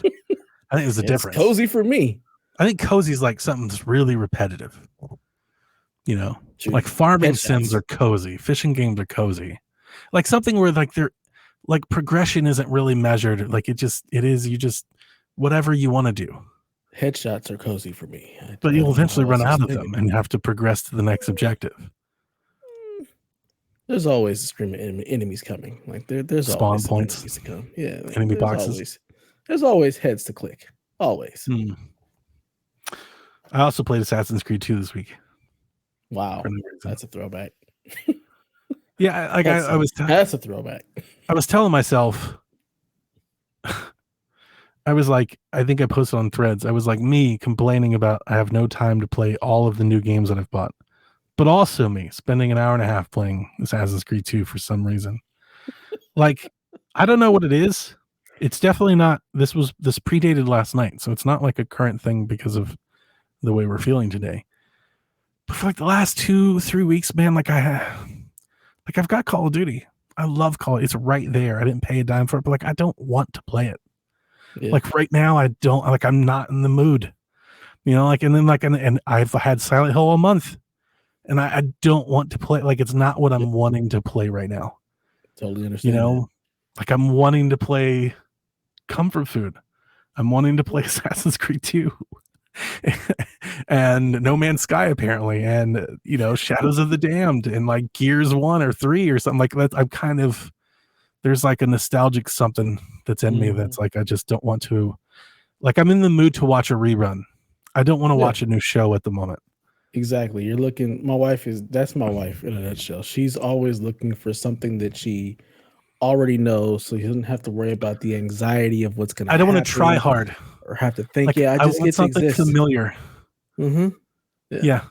I think there's a difference. Cozy for me. I think cozy is like something that's really repetitive. You know, like farming sims are cozy, fishing games are cozy. Like something where like they're like progression isn't really measured. Like it is you just whatever you want to do. Headshots are cozy for me. But you'll eventually run out of them and have to progress to the next objective. There's always a stream of enemies coming. Like there's spawn always points enemies to come. Yeah, like, enemy boxes. There's always heads to click. Always. I also played Assassin's Creed 2 this week. Wow, that's a throwback. Yeah, like that's a throwback. I was telling myself, I was like, I think I posted on Threads. I was like me complaining about I have no time to play all of the new games that I've bought, but also me spending an hour and a half playing Assassin's Creed 2 for some reason. Like, I don't know what it is. It's definitely not. This predated last night, so it's not like a current thing because of the way we're feeling today. But for like the last 2-3 weeks, man, I've got Call of Duty. I love Call of Duty. It's right there. I didn't pay a dime for it, but like I don't want to play it. Yeah. Like right now, I don't like. I'm not in the mood. You know, like, and then like, and I've had Silent Hill a month, and I don't want to play. Like, it's not what I'm wanting to play right now. Totally understand. You know, like I'm wanting to play comfort food. I'm wanting to play Assassin's Creed 2 and No Man's Sky apparently, and you know, Shadows of the Damned and like Gears 1 or 3 or something like that. I'm kind of, there's like a nostalgic something that's in me that's like, I just don't want to, like, I'm in the mood to watch a rerun. I don't want to watch a new show at the moment. Exactly. That's my wife in a nutshell. She's always looking for something that she already knows, so he doesn't have to worry about the anxiety of what's going to happen. I don't want to try hard or have to think. Like, I just want something familiar. Yeah.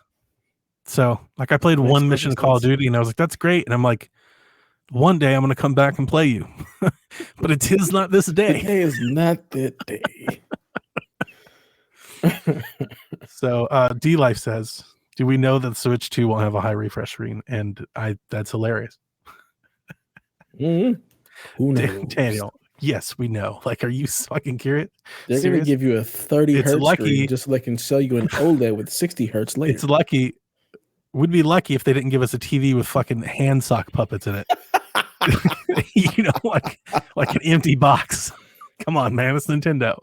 So like I played one mission of Call of Duty and I was like, that's great. And I'm like, one day I'm going to come back and play you, but it is not this day. Today is not that day. So D-Life says, do we know that Switch 2 won't have a high refresh screen? And that's hilarious. Who knows? Daniel, yes, we know. Like, are you fucking curious? They're going to give you a 30 hertz screen just so they can sell you an OLED with 60 hertz later. It's lucky. We'd be lucky if they didn't give us a TV with fucking hand sock puppets in it. You know, like an empty box. Come on, man, it's Nintendo.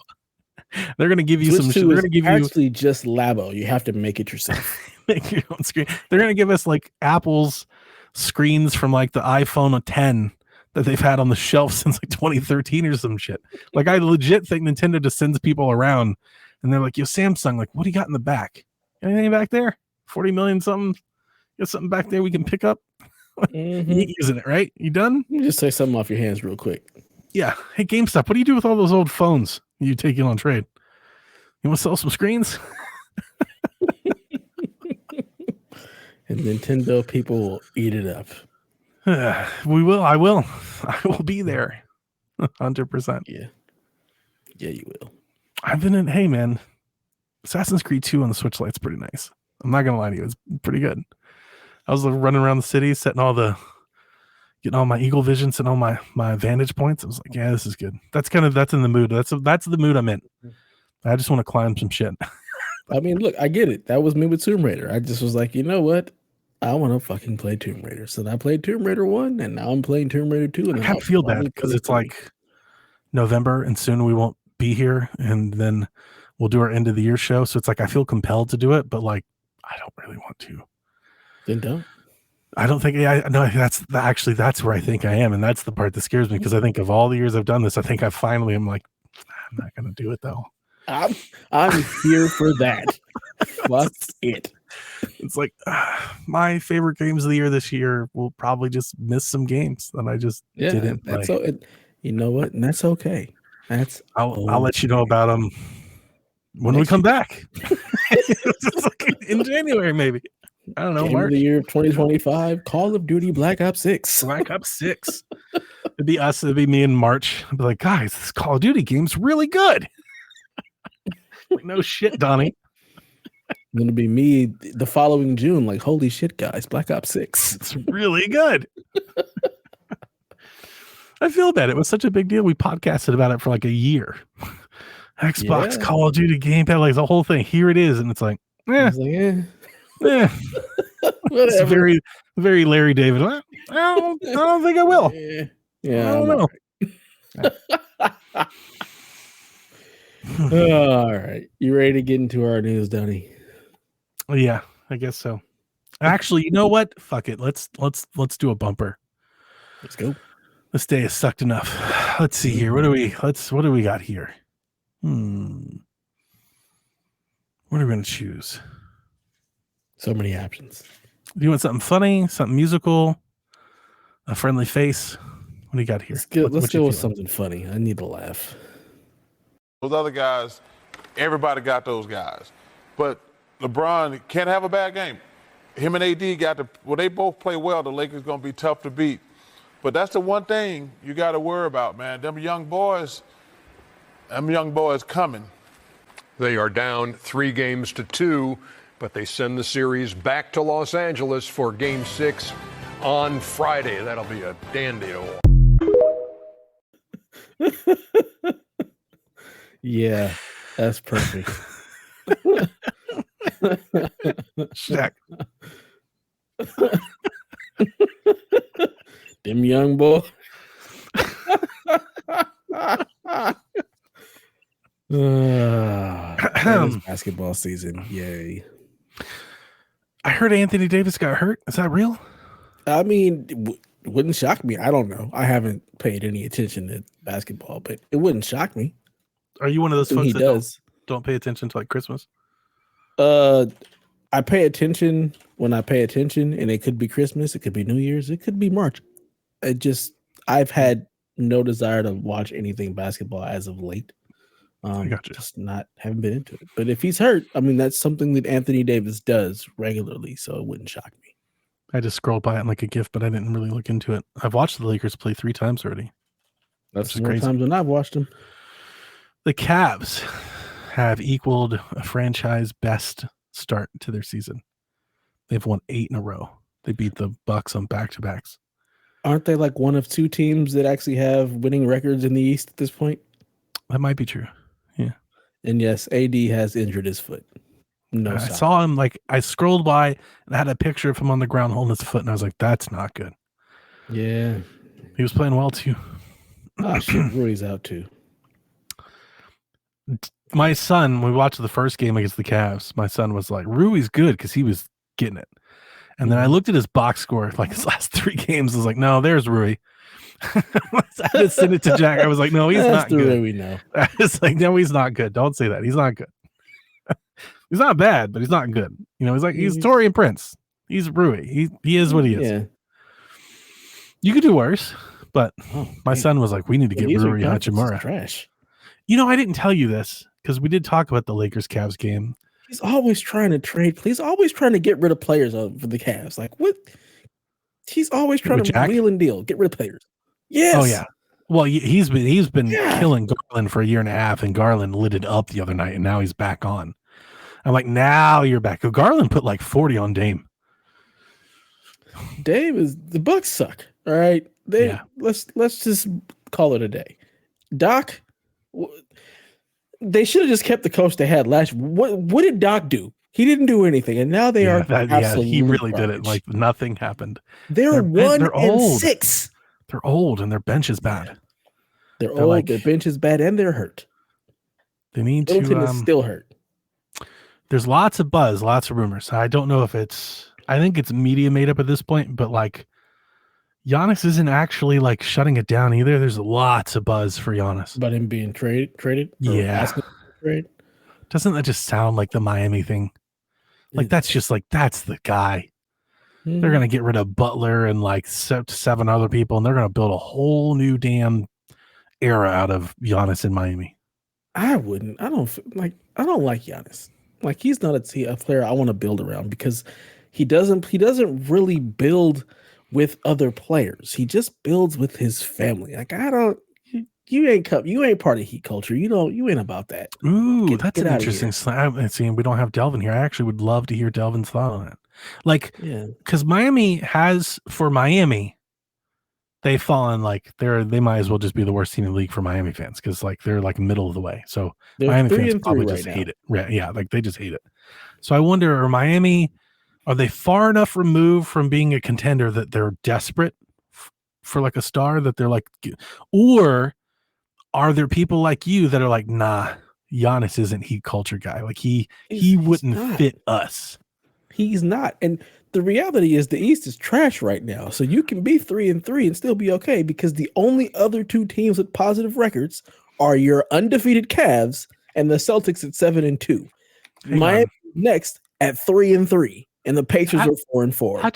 They're gonna give you Switch some. They're gonna give you just Labo. You have to make it yourself. Make your own screen. They're gonna give us like Apple's screens from like the iPhone 10 that they've had on the shelf since like 2013 or some shit. Like I legit think Nintendo just sends people around and they're like, yo, Samsung, like, what do you got in the back? Anything back there? 40 million something? Got something back there we can pick up? You ain't using it, right? You done? Let me just take something off your hands real quick. Yeah. Hey, GameStop, what do you do with all those old phones you take in on trade? You want to sell some screens? And Nintendo people will eat it up. We will. I will be there. 100%. Yeah, you will. I've been in. Hey, man, Assassin's Creed 2 on the Switch Lite's pretty nice. I'm not gonna lie to you, it's pretty good. I was running around the city, getting all my eagle vision, setting all my vantage points. I was like, yeah, this is good. That's in the mood. That's the mood I'm in. I just want to climb some shit. I mean, look, I get it. That was me with Tomb Raider. I just was like, you know what? I want to fucking play Tomb Raider. So I played Tomb Raider 1, and now I'm playing Tomb Raider 2. And I kind of feel bad because it's like November, and soon we won't be here, and then we'll do our end of the year show. So it's like I feel compelled to do it, but like I don't really want to. Then don't. I don't think. No, that's where I think I am, and that's the part that scares me because I think of all the years I've done this, I think I finally am like, I'm not going to do it though. I'm here for that. Fuck it. It's like my favorite games of the year this year will probably just miss some games that I just didn't play. So you know what? And that's okay. I'll let you know about them when we come back. Like in January, maybe. I don't know. Game of the year of 2025, Call of Duty Black Ops 6. Black Ops 6. It'd be us. It'd be me in March. I'd be like, guys, this Call of Duty game's really good. Like, no shit, Donnie. It'll be me the following June. Like, holy shit, guys, Black Ops 6. It's really good. I feel bad. It was such a big deal. We podcasted about it for like a year. Xbox, Call of Duty, Gamepad, like the whole thing. Here it is. And it's like, Whatever. It's very, very Larry David. I don't think I will. Yeah. I don't know. All right. You ready to get into our news, Donnie? Yeah, I guess so. Actually, you know what? Fuck it. Let's do a bumper. Let's go. This day has sucked enough. Let's see here. What do we got here? What are we going to choose? So many options. Do you want something funny, something musical, a friendly face? What do you got here? Let's go with something funny. I need to laugh. Those other guys, everybody got those guys. But LeBron can't have a bad game. Him and AD they both play well, the Lakers going to be tough to beat. But that's the one thing you got to worry about, man. Them young boys coming. They are down 3-2, but they send the series back to Los Angeles for Game 6 on Friday. That'll be a dandy to watch. Yeah, that's perfect. Shaq. Them young boy. Basketball season. Yay. I heard Anthony Davis got hurt. Is that real? I mean, it wouldn't shock me. I don't know. I haven't paid any attention to basketball, but it wouldn't shock me. Are you one of those folks that don't pay attention to like Christmas? I pay attention when I pay attention, and it could be Christmas, it could be New Year's, it could be March. I've had no desire to watch anything basketball as of late. Just haven't been into it. But if he's hurt, I mean, that's something that Anthony Davis does regularly, so it wouldn't shock me. I just scrolled by it like a gift, but I didn't really look into it. I've watched the Lakers play 3 times already. That's more times than I've watched them. The Cavs have equaled a franchise best start to their season. They've won 8 in a row. They beat the Bucks on back-to-backs. Aren't they like one of 2 teams that actually have winning records in the East at this point? That might be true. Yeah. And yes, AD has injured his foot. I saw him, like, I scrolled by and I had a picture of him on the ground holding his foot, and I was like, that's not good. Yeah. He was playing well too. Oh shit, Rui's out too. My son, when we watched the first game against the Cavs, my son was like, Rui's good because he was getting it. And then I looked at his box score, like his last 3 games. I was like, no, there's Rui. I just sent it to Jack. I was like, no, he's not good. We know. I was like, no, he's not good. Don't say that. He's not good. He's not bad, but he's not good. He's Torian Prince. He's Rui. He is what he is. Yeah. You could do worse, but my son was like, we need to get Rui Hachimura. Trash. I didn't tell you this because we did talk about the Lakers-Cavs game. He's always trying to trade. He's always trying to get rid of players for the Cavs. Like what? He's always trying to wheel and deal, get rid of players. Yes. Oh yeah. Well, he's been killing Garland for a year and a half, and Garland lit it up the other night, and now he's back on. I'm like, now you're back. Garland put like 40 on Dame. The Bucks suck. All right, let's just call it a day. Doc, they should have just kept the coach they had last. What did Doc do? He didn't do anything, and now they are. He really did it. Like nothing happened. They're 1-6. They're old, and their bench is bad. They're old. Their bench is bad, and they're hurt. They need Middleton is still hurt. There's lots of buzz, lots of rumors. I don't know if I think it's media made up at this point, but like Giannis isn't actually like shutting it down either. There's lots of buzz for Giannis. About him being traded? Yeah. Trade? Doesn't that just sound like the Miami thing? Like that's just like, that's the guy. They're going to get rid of Butler and like 7 other people, and they're going to build a whole new damn era out of Giannis in Miami. I wouldn't. I don't like Giannis. Like he's not a player I want to build around because he doesn't really build with other players. He just builds with his family. Like you ain't part of Heat culture. You ain't about that. Ooh, that's an interesting slant. See, we don't have Delvin here. I actually would love to hear Delvin's thought on it. Like, because Miami they've fallen like they might as well just be the worst team in the league for Miami fans because like they're like middle of the way. So Miami fans probably just hate it. Yeah, like they just hate it. So I wonder, are they far enough removed from being a contender that they're desperate for like a star that they're like, or are there people like you that are like, nah, Giannis isn't Heat culture guy. Like he wouldn't fit us. He's not. And the reality is the East is trash right now. So you can be 3-3 and still be okay because the only other 2 teams with positive records are your undefeated Cavs and the Celtics at 7-2. Miami next at 3-3, and the Pacers are 4-4. I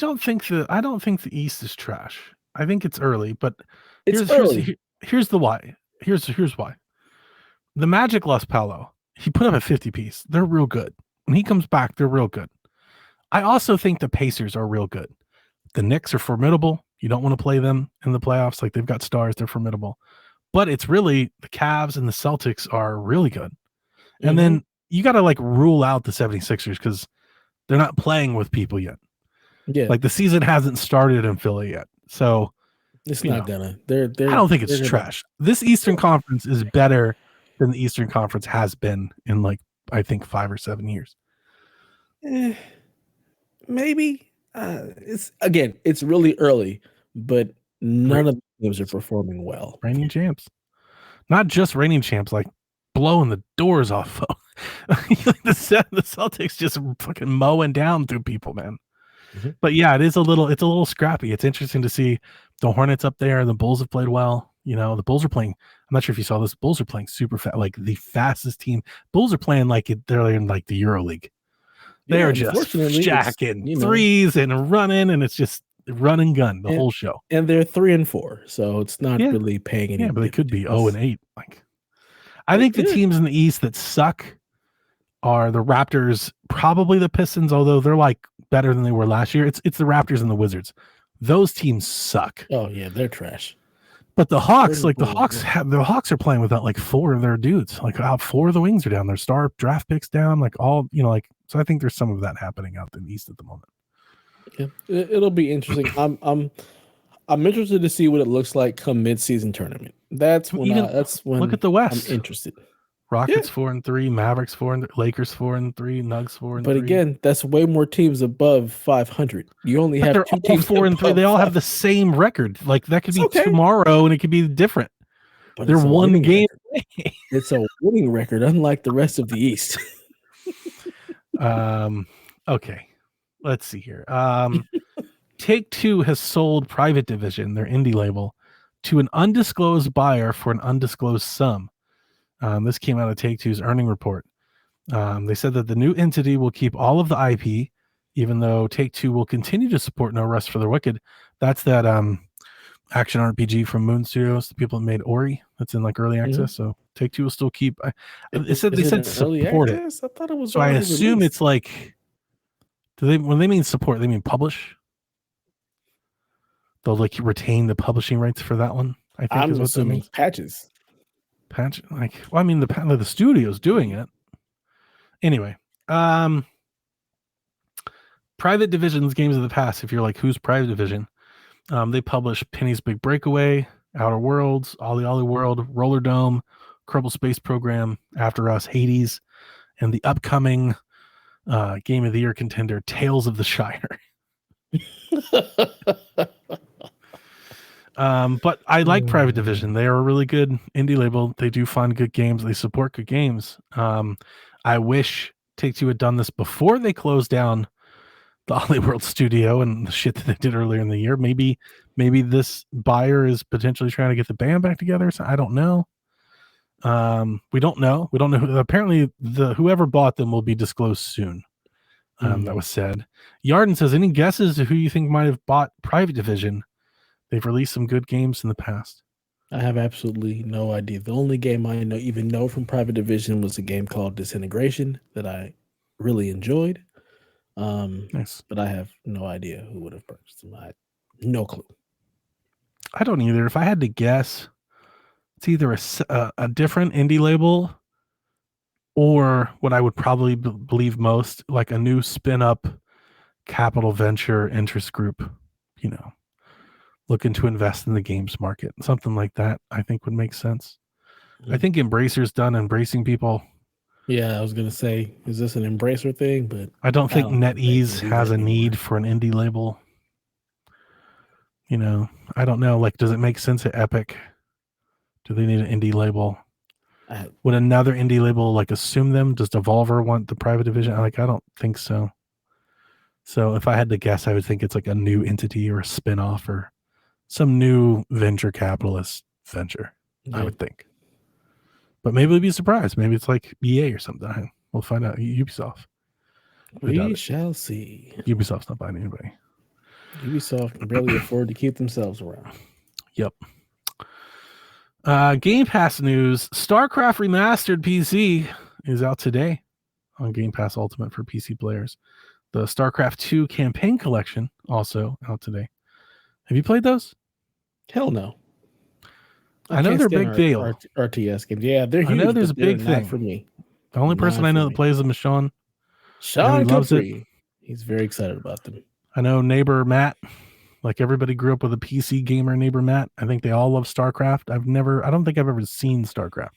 don't think the East is trash. I think it's early, but it's early. Here's the why. Here's why. The Magic lost Paolo. He put up a 50 piece. They're real good. When he comes back, they're real good. I also think the Pacers are real good. The Knicks are formidable. You don't want to play them in the playoffs. Like they've got stars. They're formidable. But it's really the Cavs and the Celtics are really good. And then you got to like rule out the 76ers because they're not playing with people yet. Yeah. Like the season hasn't started in Philly yet. So it's not gonna. I don't think it's trash. This Eastern Conference is better than the Eastern Conference has been in like, I think 5 or 7 years. Maybe it's really early, but none of the teams are performing well. Reigning champs, not just reigning champs, like blowing the doors off. the Celtics just fucking mowing down through people, man. But yeah, it's a little scrappy. It's interesting to see the Hornets up there. The Bulls have played well. The Bulls are playing. I'm not sure if you saw this. Bulls are playing super fast, like the fastest team. Bulls are playing like they're in like the EuroLeague. They are just jacking threes and running, and it's just run and gun the whole show. And they're 3-4, so it's not really paying any. Yeah, but they could be 0-8. Like, I think the teams in the East that suck are the Raptors, probably the Pistons, although they're like better than they were last year. It's the Raptors and the Wizards. Those teams suck. Oh yeah, they're trash. But the Hawks, the Hawks are playing without like 4 of their dudes. Like 4 of the wings are down. Their star draft picks down. Like all, so I think there's some of that happening out in the East at the moment. Yeah, it'll be interesting. I'm interested to see what it looks like come mid-season tournament. That's when look at the West. I'm interested. Rockets 4-3, Mavericks 4-3, Lakers 4-3, Nugs 4-3. But again, that's way more teams above 500. You only have 2 teams 4-3. They all have the same record. Like that could be tomorrow, and it could be different. But they're one game. It's a winning record, unlike the rest of the East. Okay, let's see here. Take-Two has sold Private Division, their indie label, to an undisclosed buyer for an undisclosed sum. This came out of Take-Two's earning report. They said that the new entity will keep all of the IP, even though Take-Two will continue to support No Rest for the Wicked. That's that action RPG from Moon Studios, the people that made Ori. That's in like early access. So Take-Two will still keep. They said support it. I thought it was. So I assume released. it's like. When they mean support, they mean publish. They'll like retain the publishing rights for that one. I think I'm is what that assuming means. patches. Like, well, I mean the studio's doing it. Anyway, Private Division's games of the past. If you're like, who's Private Division? They publish Penny's Big Breakaway, Outer Worlds, Ollie Ollie World, Roller Dome, Kerbal Space Program, After Us, Hades, and the upcoming Game of the Year contender, Tales of the Shire. But I like Private Division. They are a really good indie label. They do fund good games. They support good games. I wish Take-Two had done this before they closed down the Ollie World studio and the shit that they did earlier in the year. Maybe this buyer is potentially trying to get the band back together. So I don't know. We don't know. Apparently whoever bought them will be disclosed soon. That was said. Yarden says, any guesses to who you think might have bought Private Division? They've released some good games in the past. I have absolutely no idea. The only game I know from Private Division was a game called Disintegration that I really enjoyed. Nice. But I have no idea who would have purchased them. No clue. I don't either. If I had to guess, it's either a different indie label or what I would probably believe most, like a new spin-up capital venture interest group, looking to invest in the games market. Something like that, I think, would make sense. I think Embracer's done embracing people. Yeah, I was going to say, is this an Embracer thing? But I don't think NetEase has a need for an indie label. I don't know. Like, does it make sense at Epic? Do they need an indie label? Would another indie label like assume them? Does Devolver want the Private Division? I don't think so. So if I had to guess, I would think it's like a new entity or a spin-off or some new venture capitalist venture. Yeah. I would think. But maybe we'll be surprised. Maybe it's like EA or something. We'll find out. Ubisoft. We shall see. Ubisoft's not buying anybody. Ubisoft can barely afford to keep themselves around. Yep. Game Pass news. StarCraft Remastered PC is out today on Game Pass Ultimate for PC players. The StarCraft 2 campaign collection also out today. Have you played those? Hell no. I know they're a big deal. RTS games. Yeah, they're huge. I know there's a big thing for me. The only person I know that plays them is Sean. Sean loves it. He's very excited about them. I know neighbor Matt. Like everybody grew up with a PC gamer neighbor Matt. I think they all love StarCraft. I don't think I've ever seen StarCraft.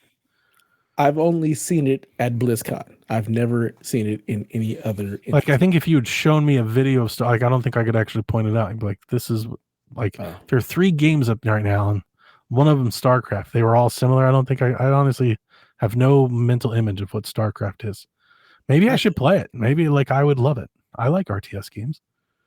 I've only seen it at BlizzCon. I've never seen it in any other. Like, I think if you had shown me a video of I don't think I could actually point it out. I'd be like, this is like, there are 3 games up right now, and one of them StarCraft. They were all similar. I don't think I honestly have no mental image of what StarCraft is. Maybe I should play it. Maybe like I would love it. I like RTS games.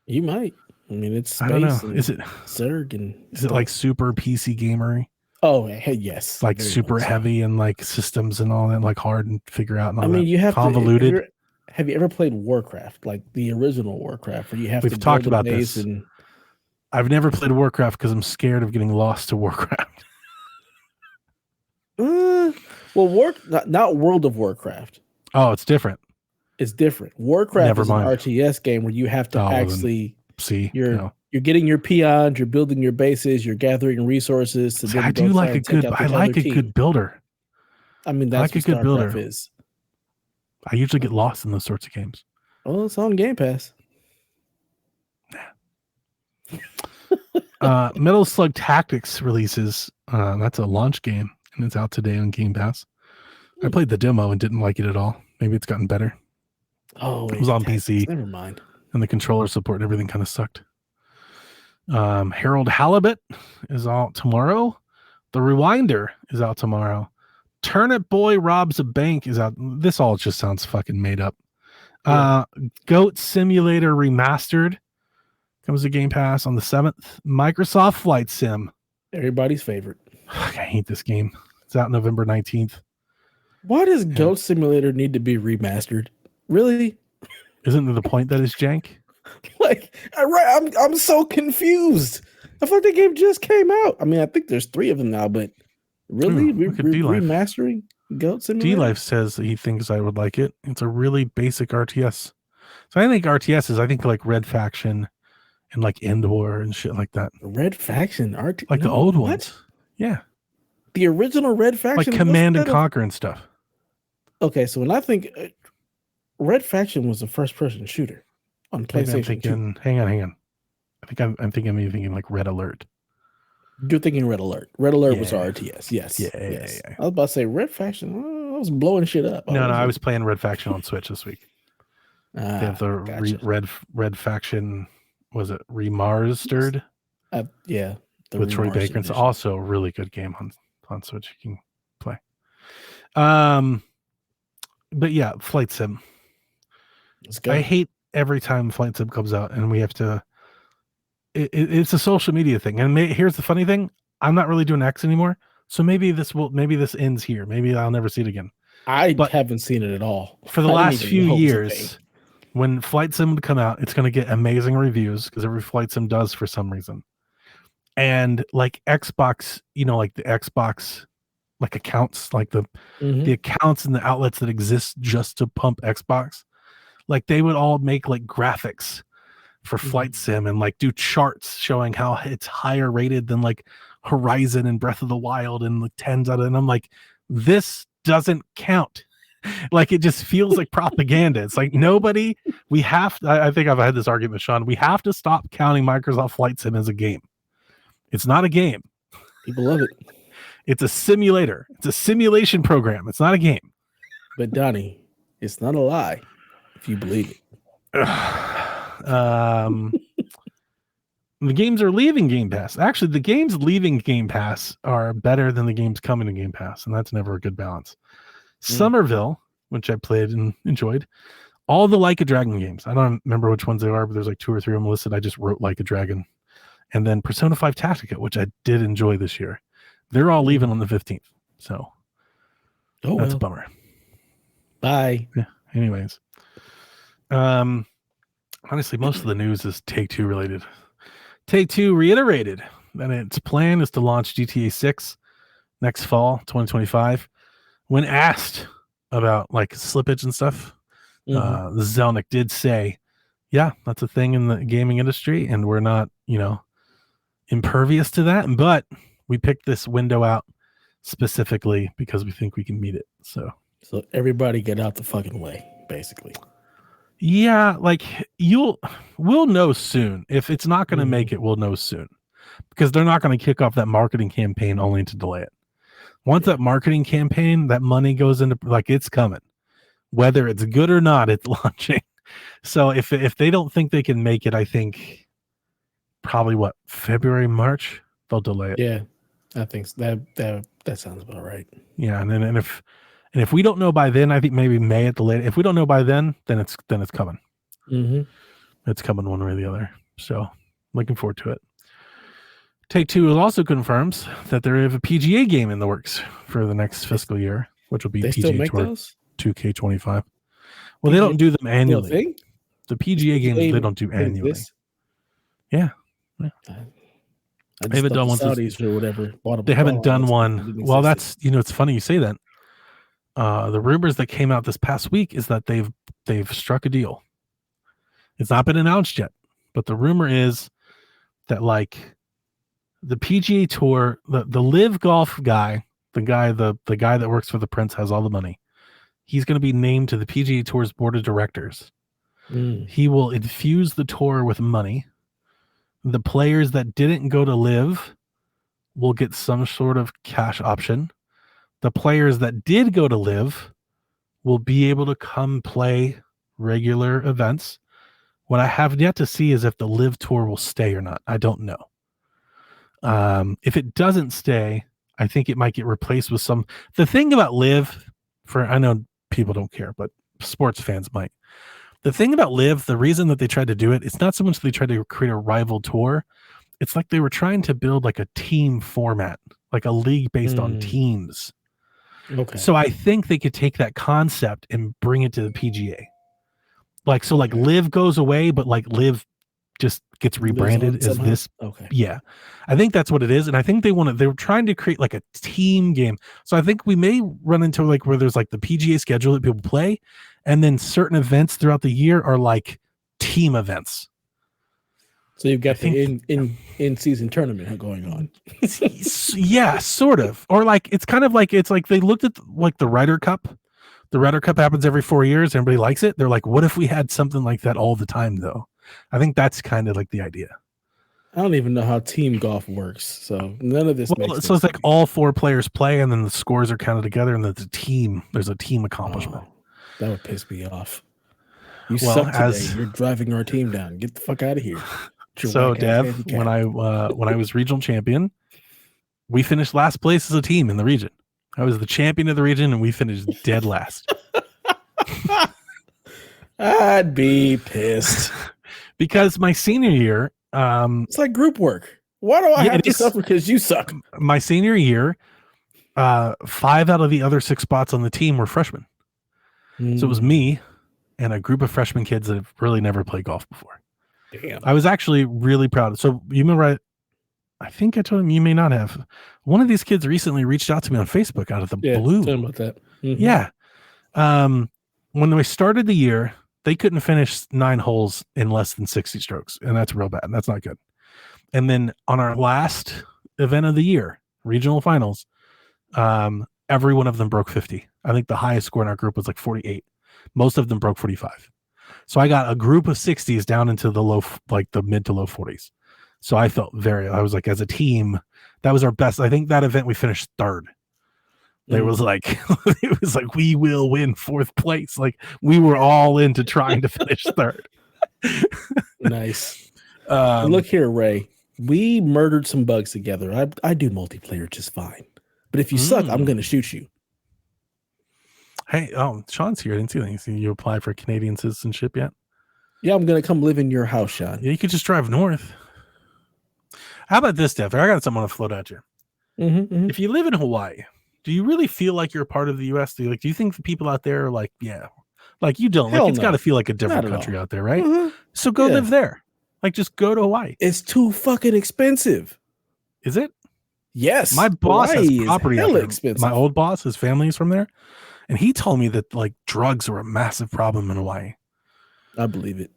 You might. I mean, it's space. I don't know. Is it Zerg and is it like super PC gamery? Oh, hey, yes. Like super heavy and like systems and all that, like hard and figure out. And all you have convoluted. Have you ever played Warcraft, like the original Warcraft, where you have We've talked about this. And I've never played Warcraft because I'm scared of getting lost to Warcraft. Well, not World of Warcraft. Oh, it's different. It's different. Warcraft is an RTS game where you have to actually see. You're getting your peons, you're building your bases, you're gathering resources. To I do like a good builder. I mean, that's what StarCraft is. I usually get lost in those sorts of games. Well, it's on Game Pass. Metal Slug Tactics releases. That's a launch game, and it's out today on Game Pass. I played the demo and didn't like it at all. Maybe it's gotten better. Oh, it was on PC. Never mind. And the controller support and everything kind of sucked. Harold Halibut is out tomorrow. The Rewinder is out tomorrow. Turnip Boy Robs a Bank is out. This all just sounds fucking made up. Goat Simulator Remastered comes to Game Pass on the 7th. Microsoft Flight Sim. Everybody's favorite. I hate this game. It's out November 19th. Why does Goat Simulator need to be remastered? Really? Isn't it the point that it's jank? Like, I'm so confused. I thought the game just came out. I mean, I think there's 3 of them now, but really, look at D-Life. remastering Goat Simulator? D-Life says that he thinks I would like it. It's a really basic RTS. So I think RTS is, like Red Faction and like End War and shit like that. Red Faction like the old ones. Yeah. The original Red Faction, like Command and Conquer and stuff. Okay, so when I think Red Faction was a first-person shooter on PlayStation. Hang on. I think I'm thinking like Red Alert. You're thinking Red Alert. Red Alert was RTS. Yes. Yeah. I was about to say Red Faction. I was blowing shit up. I was playing Red Faction on Switch this week. They have the gotcha. Red Faction. Was it remastered? Yeah. With Troy Baker. It's also a really good game on Switch you can play. But yeah, Flight Sim. I hate every time Flight Sim comes out and we have to. It's a social media thing, and here's the funny thing: I'm not really doing X anymore, so maybe this ends here. Maybe I'll never see it again. I haven't seen it at all for the last few years. When Flight Sim would come out, it's going to get amazing reviews because every Flight Sim does for some reason. And like Xbox, like the Xbox, like accounts, like the accounts and the outlets that exist just to pump Xbox, like they would all make like graphics for Flight Sim and like do charts showing how it's higher rated than like Horizon and Breath of the Wild and like 10s out of it. And I'm like, this doesn't count. Like it just feels like propaganda. It's like I think I've had this argument with Sean. We have to stop counting Microsoft Flight Sim as a game. It's not a game. People love it. It's a simulator. It's a simulation program. It's not a game. But Donnie, it's not a lie if you believe it. The games are leaving Game Pass. Actually, the games leaving Game Pass are better than the games coming to Game Pass, and that's never a good balance. Somerville, which I played and enjoyed, all the Like a Dragon games. I don't remember which ones they are, but there's like 2 or 3 of them listed. I just wrote Like a Dragon. And then Persona 5 Tactica, which I did enjoy this year. They're all leaving on the 15th. So that's a bummer. Bye. Yeah. Anyways. Honestly, most of the news is Take-Two related. Take-Two reiterated that its plan is to launch GTA 6 next fall, 2025. When asked about like slippage and stuff, Zelnick did say, yeah, that's a thing in the gaming industry, and we're not, impervious to that, but we picked this window out specifically because we think we can meet it. So everybody get out the fucking way, basically. Yeah, like we'll know soon. If it's not going to make it, we'll know soon, because they're not going to kick off that marketing campaign only to delay it. Once that marketing campaign, that money goes into, like, it's coming, whether it's good or not, it's launching. So if they don't think they can make it, I think probably February, March, they'll delay it. Yeah, I think that sounds about right. Yeah, and if we don't know by then, I think maybe May at the latest. If we don't know by then it's coming. It's coming one way or the other. So looking forward to it. Take-Two also confirms that they have a PGA game in the works for the next fiscal year, which will be PGA Tour 2K25. Well, they don't do them annually. The PGA games they don't do annually. Yeah. They haven't done one Saudis or whatever. They haven't done one. Well, that's, it's funny you say that. The rumors that came out this past week is that they've struck a deal. It's not been announced yet, but the rumor is that like the PGA Tour, the Live Golf guy, the guy that works for the Prince, has all the money. He's going to be named to the PGA Tour's board of directors. He will infuse the tour with money. The players that didn't go to Live will get some sort of cash option. The players that did go to Live will be able to come play regular events. What I have yet to see is if the Live tour will stay or not. I don't know. If it doesn't stay, I think it might get replaced with some. The thing about Live, I know people don't care, but sports fans might. The thing about Live, the reason that they tried to do it, it's not so much they tried to create a rival tour. It's like they were trying to build like a team format, like a league based on teams. Okay. So I think they could take that concept and bring it to the PGA. Like, so like Live goes away, but like Live just gets rebranded as somehow? this. Okay. Yeah. I think that's what it is. And I think they were trying to create like a team game. So I think we may run into like where there's like the PGA schedule that people play, and then certain events throughout the year are like team events. So you've got the in season tournament going on. Yeah, sort of. Or like it's kind of like they looked at like the Ryder Cup. The Ryder Cup happens every 4 years. Everybody likes it. They're like, what if we had something like that all the time, though? I think that's kind of like the idea. I don't even know how team golf works, so none of this makes sense. So it's like all 4 players play, and then the scores are counted together, and there's a team accomplishment. Oh, that would piss me off. You suck today. You're driving our team down. Get the fuck out of here. So, Dev, when I was regional champion, we finished last place as a team in the region. I was the champion of the region, and we finished dead last. I'd be pissed. Because my senior year, it's like group work. Why do I have to suffer because you suck? My senior year, 5 out of the other 6 spots on the team were freshmen. So it was me and a group of freshman kids that have really never played golf before. Damn. I was actually really proud. So you remember, I think I told him, you may not have. One of these kids recently reached out to me on Facebook out of the blue. Tell me about that. Mm-hmm. Yeah. When we started the year, they couldn't finish 9 holes in less than 60 strokes, and that's real bad. That's not good. And then on our last event of the year, regional finals, every one of them broke 50. I think the highest score in our group was like 48. Most of them broke 45. So I got a group of 60s down into the mid to low 40s. So I felt I was like, as a team, that was our best. I think that event we finished 3rd. It was like, we will win 4th place. Like we were all into trying to finish 3rd. Nice. Look here, Ray. We murdered some bugs together. I do multiplayer just fine. But if you suck, I'm going to shoot you. Hey, Sean's here. I didn't see anything. You apply for Canadian citizenship yet? Yeah, I'm going to come live in your house, Sean. Yeah, you could just drive north. How about this, Dev? I got something to float at you. Mm-hmm. If you live in Hawaii, do you really feel like you're a part of the U.S.? Do you think the people out there are like, yeah, like you don't? Hell like it's no. got to feel like a different country out there, right? Mm-hmm. So go live there. Like just go to Hawaii. It's too fucking expensive. Is it? Yes. My boss Hawaii has property out there. Expensive. My old boss, his family is from there. And he told me that like drugs are a massive problem in Hawaii. I believe it.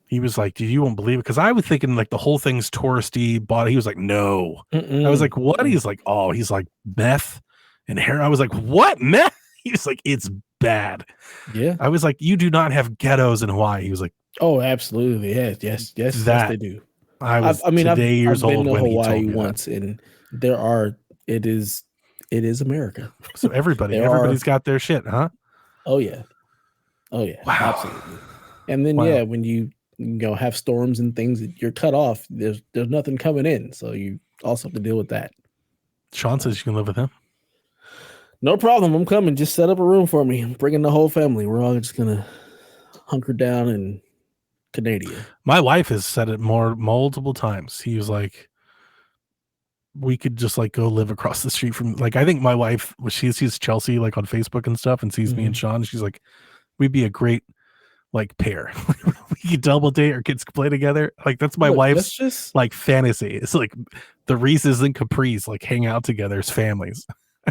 He was like, "You won't believe it." Because I was thinking like the whole thing's touristy, but he was like, "No." I was like, "What?" He's like, "Oh, he's like meth and hair." I was like, "What meth?" He was like, "It's bad." Yeah. I was like, "You do not have ghettos in Hawaii." He was like, "Oh, absolutely. Yes, they do." I've been to Hawaii once, and it is America. So everybody's got their shit, huh? Oh yeah. Wow. Absolutely. And then when you have storms and things, you're cut off. There's nothing coming in, so you also have to deal with that. Sean says you can live with him. No problem. I'm coming. Just set up a room for me. I'm bringing the whole family. We're all just gonna hunker down in Canada. My wife has said it multiple times. He was like, we could just like go live across the street from, like, I think my wife, she sees Chelsea like on Facebook and stuff and sees me and Sean. She's like, we'd be a great like pair. We could double date, our kids could play together. Like that's my wife's just like fantasy. It's like the Reese's and Capri's like hang out together as families.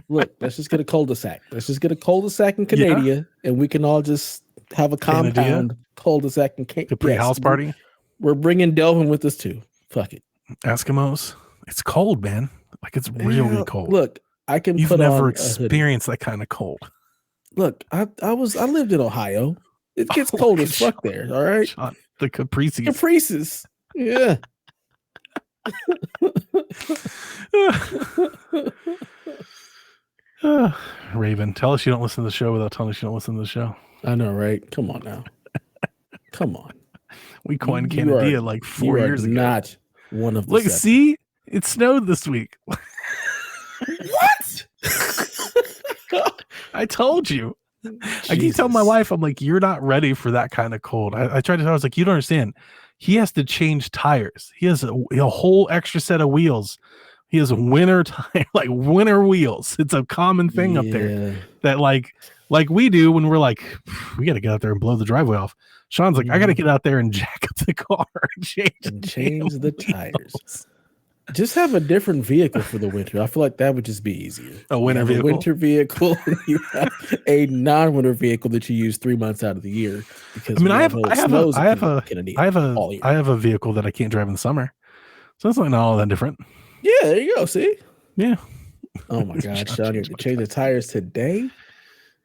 Look, let's just get a cul-de-sac. Let's just get a cul-de-sac in Canada, and we can all just have a compound cul-de-sac in Capri house party. We're bringing Delvin with us too. Fuck it. Eskimos. It's cold, man. Like it's really cold. Look, I can. You've never experienced that kind of cold. Look, I lived in Ohio. It gets cold as fuck there. All right, Sean, the Caprices. Caprices. Yeah. Raven, tell us you don't listen to the show without telling us you don't listen to the show. I know, right? Come on now. Come on. We coined Canada like 4 years ago. Not one of the. Look, see, it snowed this week. What? I told you. I keep telling my wife, I'm like, you're not ready for that kind of cold. I tried to tell her, I was like, you don't understand. He has to change tires. He has a whole extra set of wheels He has winter tire, like winter wheels. It's a common thing up there that like we do when we're like, we got to get out there and blow the driveway off. Sean's like, I got to get out there and jack up the car and change the tires. Just have a different vehicle for the winter. I feel like that would just be easier. A winter vehicle. A winter vehicle. You have a non-winter vehicle that you use 3 months out of the year. Because I mean, I have a vehicle that I can't drive in the summer, so it's not all that different. Yeah, there you go. See? Yeah. Oh my God, Sean, you have to change the tires today.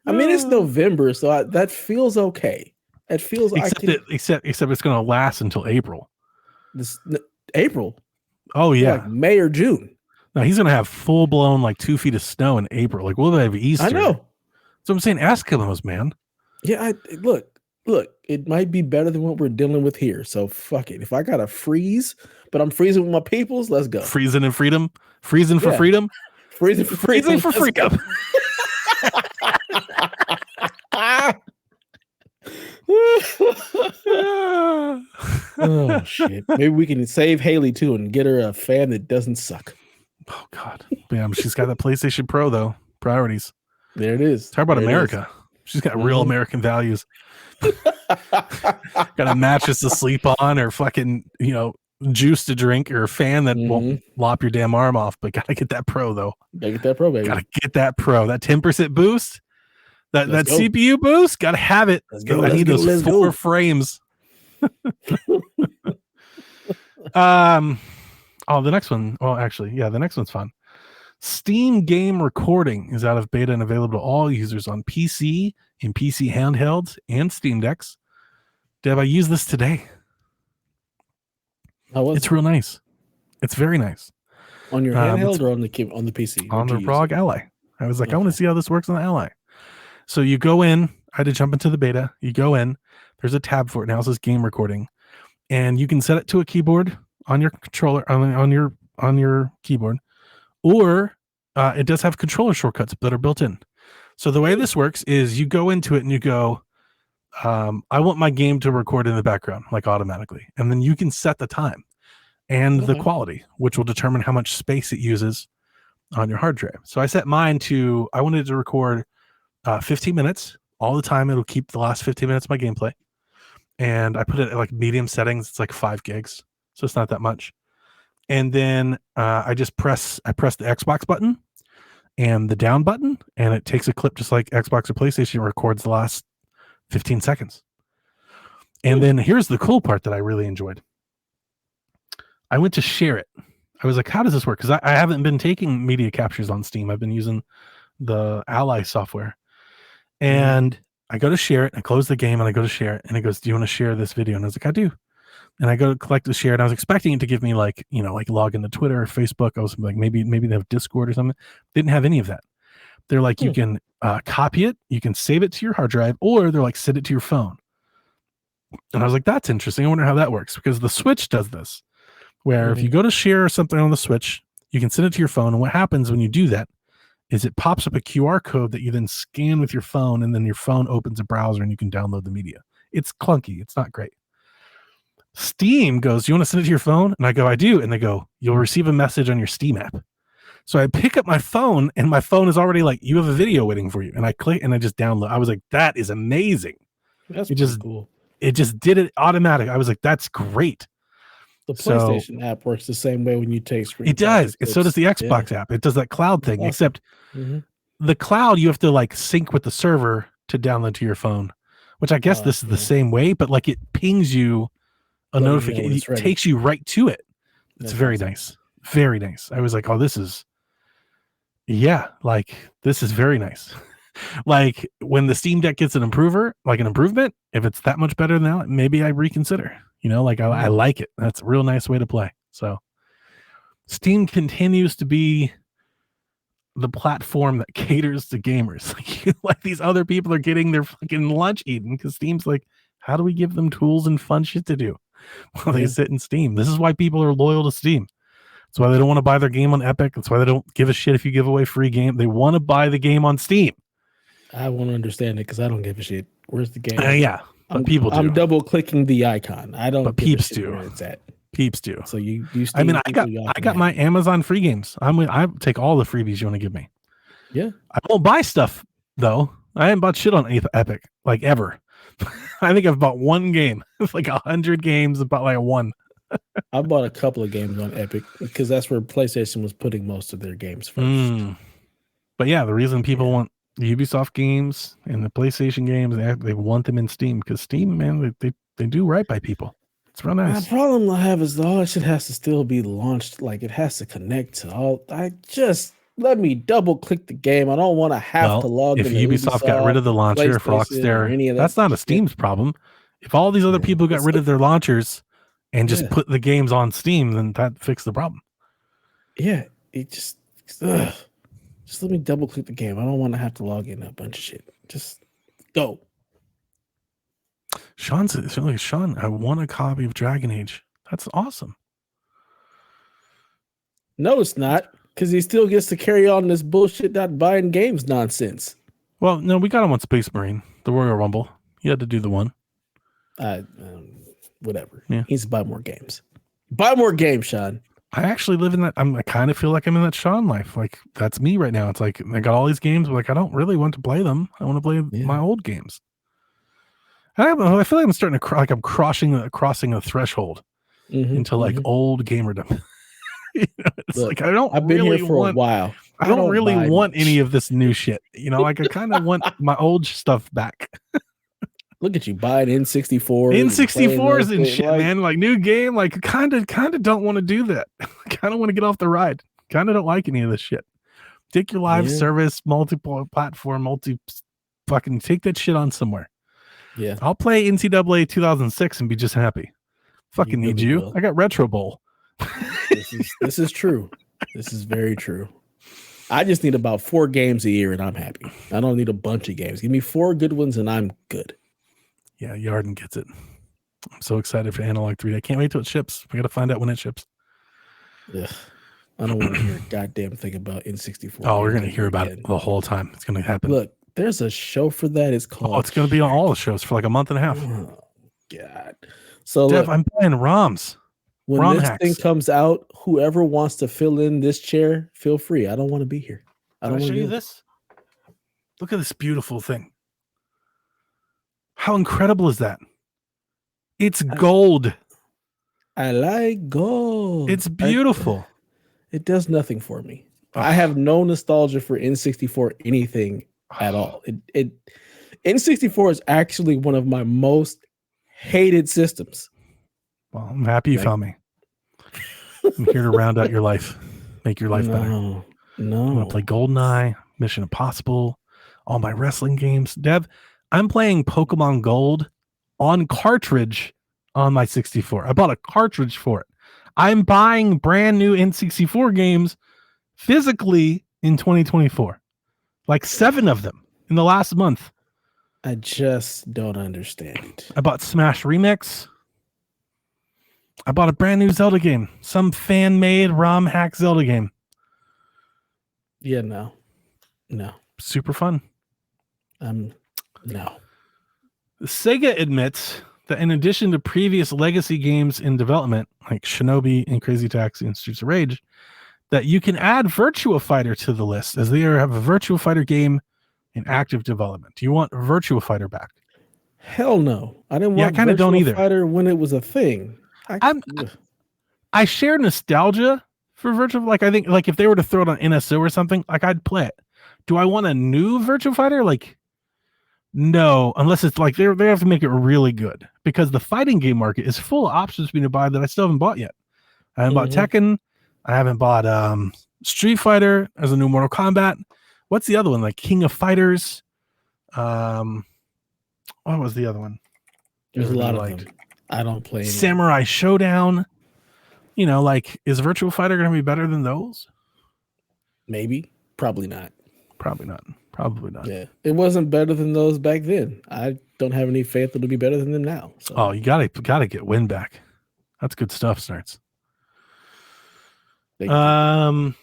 I mean, it's November, so that feels okay. It feels except it's going to last until April. April. Oh yeah, like May or June. No, he's going to have full blown like 2 feet of snow in April. Like we'll have Easter. I know. So I'm saying Eskimos, man. Yeah, look. It might be better than what we're dealing with here. So fuck it. If I gotta freeze, but I'm freezing with my peoples, let's go. Freezing in freedom. Freezing for freedom. Freezing for freedom. Freezing for freedom. Oh shit! Maybe we can save Haley too and get her a fan that doesn't suck. Oh God, damn! She's got that PlayStation Pro though. Priorities. There it is. Talk about America. She's got real American values. Got a mattress to sleep on, or fucking juice to drink, or a fan that won't lop your damn arm off. But gotta get that Pro though. Gotta get that Pro, baby. Gotta get that Pro. That 10% boost. That CPU boost, gotta have it. I need those 4 frames. The next one. Well, actually, yeah, the next one's fun. Steam game recording is out of beta and available to all users on PC, in PC handhelds, and Steam Decks. Dev, I used this today. It's real nice. It's very nice. On your handheld or on the PC? On the ROG Ally. I was like, I want to see how this works on the Ally. So you go in. I had to jump into the beta. You go in. There's a tab for it now. It says game recording, and you can set it to a keyboard on your controller on your keyboard, or it does have controller shortcuts that are built in. So the way this works is you go into it and you go, I want my game to record in the background, like automatically, and then you can set the time and the quality, which will determine how much space it uses on your hard drive. So I set mine to, I wanted to record 15 minutes all the time. It'll keep the last 15 minutes of my gameplay, and I put it at like medium settings. It's like 5 gigs, so it's not that much. And then I press the Xbox button and the down button, and it takes a clip just like Xbox or PlayStation, and records the last 15 seconds. And then here's the cool part that I really enjoyed. I went to share it. I was like, how does this work? Because I haven't been taking media captures on Steam. I've been using the Ally software. And I go to share it, and I close the game, and I go to share it, and it goes, do you want to share this video? And I was like, I do. And I go to collect the share, and I was expecting it to give me like log into Twitter or Facebook. I was like, maybe they have Discord or something. Didn't have any of that. They're like, you can copy it, you can save it to your hard drive, or they're like, send it to your phone. And I was like, that's interesting. I wonder how that works, because the Switch does this, where if you go to share something on the Switch, you can send it to your phone. And what happens when you do that is it pops up a QR code that you then scan with your phone, and then your phone opens a browser and you can download the media. It's clunky. It's not great. Steam goes, you want to send it to your phone? And I go, I do. And they go, you'll receive a message on your Steam app. So I pick up my phone, and my phone is already like, you have a video waiting for you. And I click and I just download. I was like, that is amazing. That's cool. It just did it automatic. I was like, that's great. The PlayStation app works the same way when you take screenshots. It does. So does the Xbox app. It does that cloud thing, except the cloud, you have to like sync with the server to download to your phone, which I guess this is the same way, but like it pings you a notification. It takes you right to it. It's very nice. Very nice. I was like, oh, this is very nice. Like when the Steam Deck gets an improvement, if it's that much better than that, maybe I reconsider. I like it. That's a real nice way to play. So Steam continues to be the platform that caters to gamers. Like these other people are getting their fucking lunch eaten because Steam's like, how do we give them tools and fun shit to do while they sit in Steam? This is why people are loyal to Steam. That's why they don't want to buy their game on Epic. That's why they don't give a shit if you give away free game. They want to buy the game on Steam. I want to understand it because I don't give a shit. Where's the game? Yeah. But people do. I'm double clicking the icon. I don't. But peeps do. Where it's at. Peeps do. So you I mean, Steam I people, got my Amazon free games. I take all the freebies you want to give me. Yeah. I won't buy stuff though. I haven't bought shit on Epic like ever. I think I've bought one game. It's like 100 games, about like one. I bought a couple of games on Epic because that's where PlayStation was putting most of their games first. But yeah, the reason people want the Ubisoft games and the PlayStation games, they want them in Steam because Steam, man, they do right by people. It's real nice. The problem I have is all that shit has to still be launched. Like it has to connect to all. Let me double click the game. I don't want to have to log. If Ubisoft got rid of the launcher for Rockstar, that's not a Steam's problem. If all these other people got rid of their launchers and just put the games on Steam, then that fixed the problem. Yeah, it just let me double click the game. I don't want to have to log in a bunch of shit. Just go. Sean, I want a copy of Dragon Age. That's awesome. No, it's not, because he still gets to carry on this bullshit not buying games nonsense. Well, no, we got him on Space Marine, the Royal Rumble. You had to do the one. Whatever. Yeah. He needs to buy more games. Buy more games, Sean. I actually live in that. I kind of feel like I'm in that Sean life. Like that's me right now. It's like I got all these games, but like I don't really want to play them. I want to play my old games. I don't know. I feel like I'm starting to I'm crossing a threshold into like old gamerdom. It's like I've been here for a while. I don't really want any of this new shit. Like I kind of want my old stuff back. Look at you buying N64. N64s and shit, man. Like new game. Like kind of don't want to do that. Kind of want to get off the ride. Kind of don't like any of this shit. Take your live service, multiple platform, fucking take that shit on somewhere. Yeah. I'll play NCAA 2006 and be just happy. Fucking need you. Will. I got Retro Bowl. This is true. This is very true. I just need about 4 games a year and I'm happy. I don't need a bunch of games. Give me 4 good ones and I'm good. Yeah, Yarden gets it. I'm so excited for Analog 3. I can't wait till it ships. We got to find out when it ships. Ugh. I don't want to hear a goddamn thing about N64. Oh, we're going to hear about it the whole time. It's going to happen. Look, there's a show for that. It's called... Oh, it's going to be on all the shows for like a month and a half. Oh, God. So Dev, I'm playing ROMs. When ROM this hacks. thing comes out, whoever wants to fill in this chair, feel free. I don't want to be here. Can I show you this? Look at this beautiful thing. How incredible is that? It's gold. I like gold. It's beautiful. It does nothing for me. I have no nostalgia for N64 anything at all. N64 is actually one of my most hated systems. Well, I'm happy you found me. I'm here to round out your life, make your life better. No. I'm gonna play GoldenEye, Mission Impossible, all my wrestling games. Dev, I'm playing Pokemon Gold on cartridge on my 64. I bought a cartridge for it. I'm buying brand new N64 games physically in 2024. Like 7 of them in the last month. I just don't understand. I bought Smash Remix. I bought a brand new Zelda game. Some fan-made ROM hack Zelda game. Yeah, no. Super fun. No. Sega admits that in addition to previous legacy games in development, like Shinobi and Crazy Taxi and Streets of Rage, that you can add Virtua Fighter to the list, as they have a Virtua Fighter game in active development. Do you want Virtua Fighter back? Hell no. I didn't want Virtua don't either. Fighter when it was a thing. I share nostalgia for Virtua. Like I think, like if they were to throw it on NSO or something, like I'd play it. Do I want a new Virtua Fighter? Like, no, unless it's like they have to make it really good, because the fighting game market is full of options for me to buy that I still haven't bought yet. I haven't bought Tekken. I haven't bought Street Fighter as a new Mortal Kombat. What's the other one? Like King of Fighters. What was the other one? There's a lot of them. I don't play any. Samurai Showdown. Like, is Virtua Fighter going to be better than those? Maybe. Probably not. Probably not. Yeah, it wasn't better than those back then. I don't have any faith it'll be better than them now. So. Oh, you gotta get Win back. That's good stuff, Snarts. It can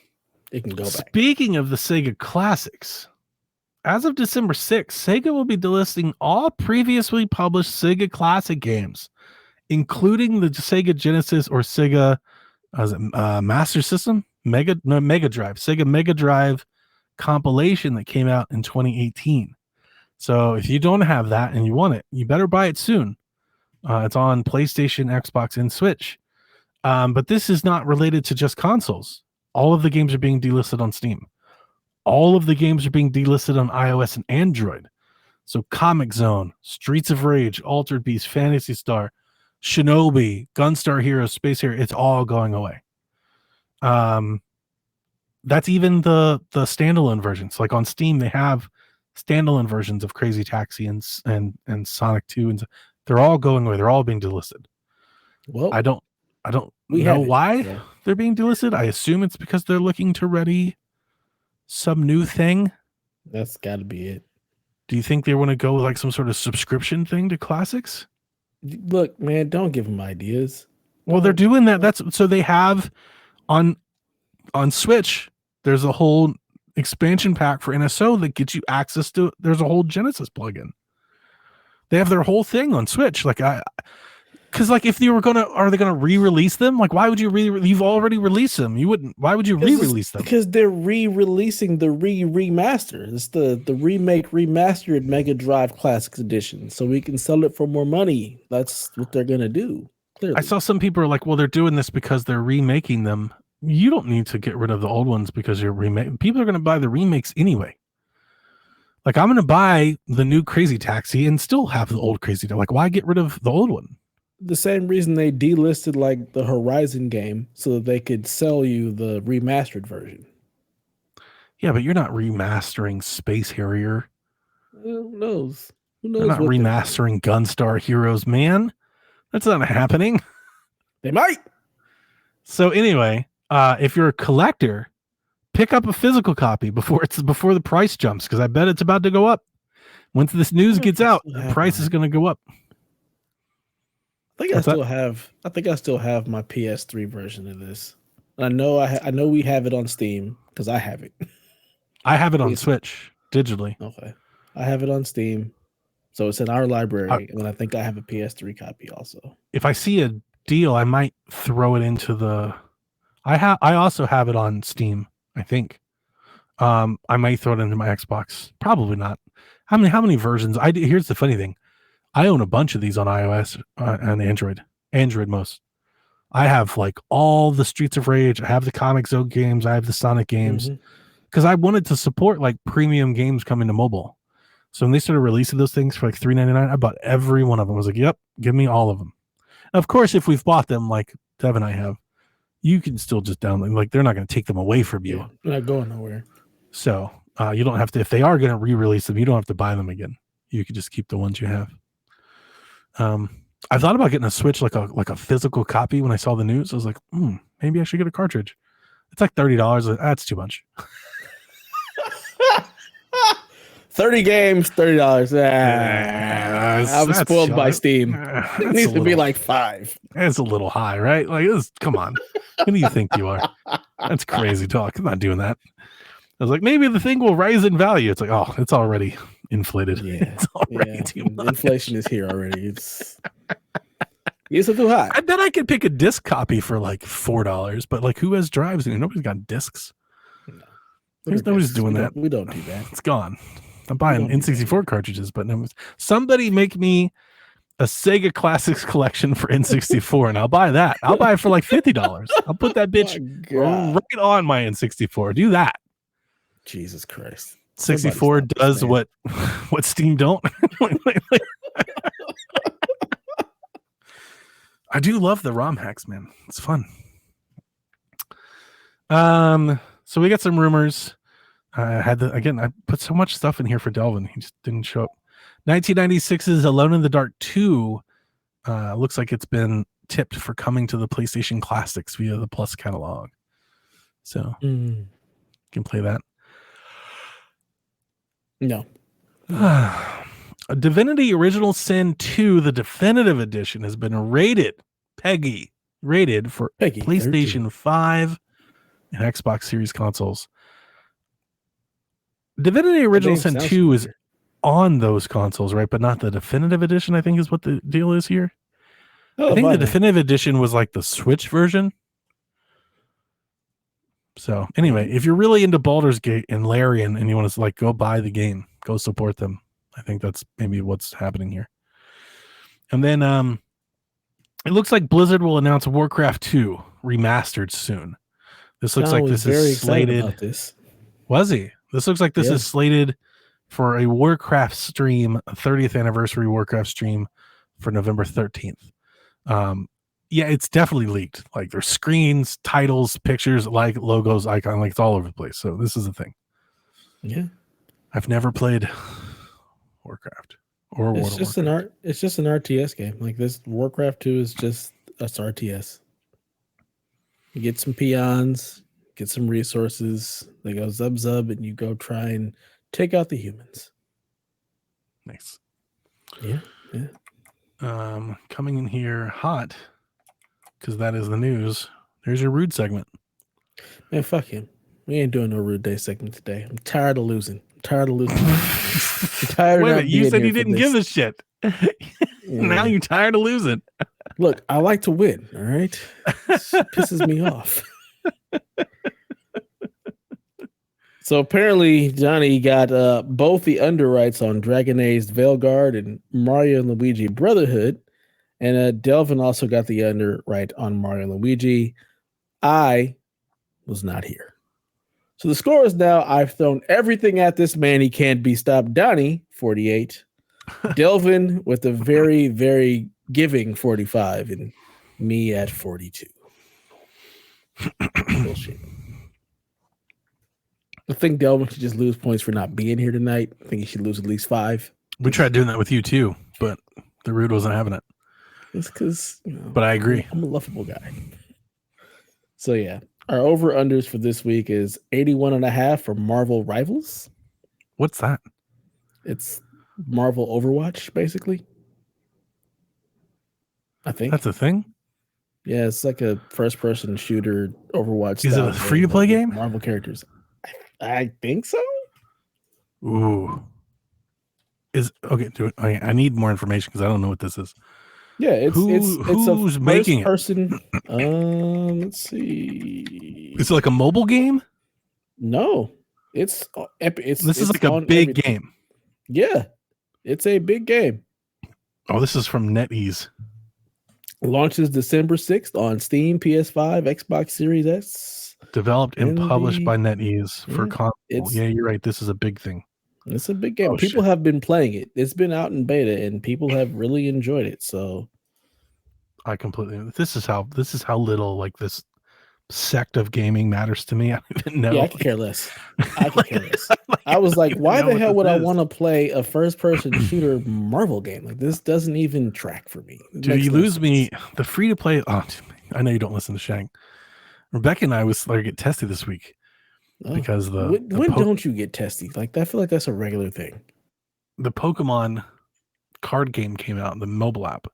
go back. Speaking of the Sega Classics, as of December 6th, Sega will be delisting all previously published Sega Classic games including the Sega Genesis or Sega Master System, Mega Drive, Sega Mega Drive compilation that came out in 2018. So if you don't have that and you want it, you better buy it soon. It's on PlayStation, Xbox, and Switch. But this is not related to just consoles. All of the games are being delisted on Steam. All of the games are being delisted on iOS and Android. So Comic Zone, Streets of Rage, Altered Beast, Phantasy Star, Shinobi, Gunstar Heroes, Space Hero, it's all going away. That's even the standalone versions. Like on Steam, they have standalone versions of Crazy Taxi and Sonic 2, and they're all going away. They're all being delisted. Well, I don't know why they're being delisted. I assume it's because they're looking to ready some new thing. That's got to be it. Do you think they want to go with like some sort of subscription thing to classics? Look, man, don't give them ideas. Well, they're doing that. That's so they have on Switch. There's a whole expansion pack for NSO that gets you access to. There's a whole Genesis plugin. They have their whole thing on Switch. Because if you were are they gonna re-release them? Like, why would you you've already released them? You wouldn't. Why would you re-release them? Because they're re-releasing the remaster. It's the remake remastered Mega Drive Classics Edition, so we can sell it for more money. That's what they're gonna do. Clearly, I saw some people are like, well, they're doing this because they're remaking them. You don't need to get rid of the old ones because you're remaking. People are gonna buy the remakes anyway. Like, I'm gonna buy the new Crazy Taxi and still have the old Crazy Taxi. Like, why get rid of the old one? The same reason they delisted like the Horizon game so that they could sell you the remastered version. Yeah, but you're not remastering Space Harrier. Who knows? They're not remastering Gunstar Heroes, man. That's not happening. They might. So anyway, if you're a collector, pick up a physical copy before the price jumps, because I bet it's about to go up. Once this news gets out, the price is going to go up. I think I still have my PS3 version of this. I know we have it on Steam because I have it. I have it on Switch digitally. Okay, I have it on Steam, so it's in our library, and I think I have a PS3 copy also. If I see a deal, I might throw it into the. I also have it on Steam. I think. I might throw it into my Xbox. Probably not. How many versions? Here's the funny thing. I own a bunch of these on iOS and Android most. I have like all the Streets of Rage. I have the Comic Zone games. I have the Sonic games because I wanted to support like premium games coming to mobile. So when they started releasing those things for like $3.99, I bought every one of them. I was like, yep, give me all of them. Of course, if we've bought them like Dev and I have, you can still just download. Like, they're not going to take them away from you. Yeah, they're not going nowhere. So you don't have to. If they are going to re-release them, you don't have to buy them again. You can just keep the ones you have. I thought about getting a Switch, like a physical copy. When I saw the news, I was like, maybe I should get a cartridge. It's like $30. That's too much. 30 games, $30. I'm spoiled by Steam. It needs to be like 5. It's a little high, right? Like, come on. Who do you think you are? That's crazy talk. I'm not doing that. I was like, maybe the thing will rise in value. It's like, oh, it's already inflated. Yeah, it's already too much. Inflation is here already. It's too high. I bet I could pick a disc copy for like $4, but like, who has drives? Nobody's got discs. No. Nobody's doing that. We don't do that. It's gone. I'm buying N64 cartridges, but somebody make me a Sega Classics collection for N64, and I'll buy that. I'll buy it for like $50. I'll put that bitch right on my N64. Do that. Jesus Christ. 64 does what Steam don't. I do love the ROM hacks, man. It's fun. So we got some rumors. I put so much stuff in here for Delvin. He just didn't show up. 1996's Alone in the Dark 2 looks like it's been tipped for coming to the PlayStation Classics via the Plus catalog. So you can play that. No. Divinity Original Sin 2, the definitive edition, has been rated for PlayStation 5 and Xbox Series consoles. Divinity Original Sin 2 is on those consoles, right? But not the definitive edition, I think is what the deal is here. I think the definitive edition was like the Switch version. So anyway, if you're really into Baldur's Gate and Larian and you want to like go buy the game, go support them. I think that's maybe what's happening here. And then it looks like Blizzard will announce Warcraft 2 remastered soon. This looks like this is slated. About this. Was he? This looks like this is slated for a Warcraft stream, a 30th anniversary Warcraft stream for November 13th. Yeah, it's definitely leaked. Like there's screens, titles, pictures, like logos, icon, like it's all over the place. So this is a thing. Yeah. I've never played Warcraft or World of Warcraft. It's just an RTS game. Like this Warcraft 2 is just us RTS. You get some peons, get some resources, they go zub, and you go try and take out the humans. Nice. Yeah. Coming in here hot, because that is the news. There's your rude segment. Man, fuck him. We ain't doing no rude day segment today. I'm tired of losing. I'm tired Wait a of minute, you said you didn't give a shit. Now you're tired of losing. Look, I like to win, all right? This pisses me off. So apparently Johnny got both the underwrites on Dragon Age Veilguard and Mario and Luigi Brotherhood. And Delvin also got the underwrite on Mario and Luigi. I was not here. So the score is now, I've thrown everything at this man. He can't be stopped. Donnie, 48. Delvin with a very, very giving 45. And me at 42. Bullshit. I think Delvin should just lose points for not being here tonight. I think he should lose at least 5. We tried doing that with you too, but the Rude wasn't having it. It's because, but I agree. I'm a lovable guy. So yeah, our over-unders for this week is 81.5 for Marvel Rivals. What's that? It's Marvel Overwatch, basically. I think that's a thing. Yeah, it's like a first-person shooter Overwatch. Is it a free-to-play game? Marvel characters. I think so. Ooh. I need more information because I don't know what this is. Yeah, it's who's making person. Let's see. Is it like a mobile game? No, this is like a big game. Yeah, it's a big game. Oh, this is from NetEase. Launches December 6th on Steam, PS5, Xbox Series X. Developed and published by NetEase for console. Yeah, you're right. This is a big thing. It's a big game. People have been playing it. It's been out in beta, and people have really enjoyed it. So, I completely. This is how little like this sect of gaming matters to me. I don't even know. Yeah, I could care less. I could care less. I was like, why the hell would I want to play a first-person shooter Marvel game? Like this doesn't even track for me. Dude, you lose me. The free-to-play. Oh, I know you don't listen to Shank. Rebecca and I was like get tested this week. Because when don't you get testy? Like I feel like that's a regular thing. The Pokemon card game came out in the mobile app,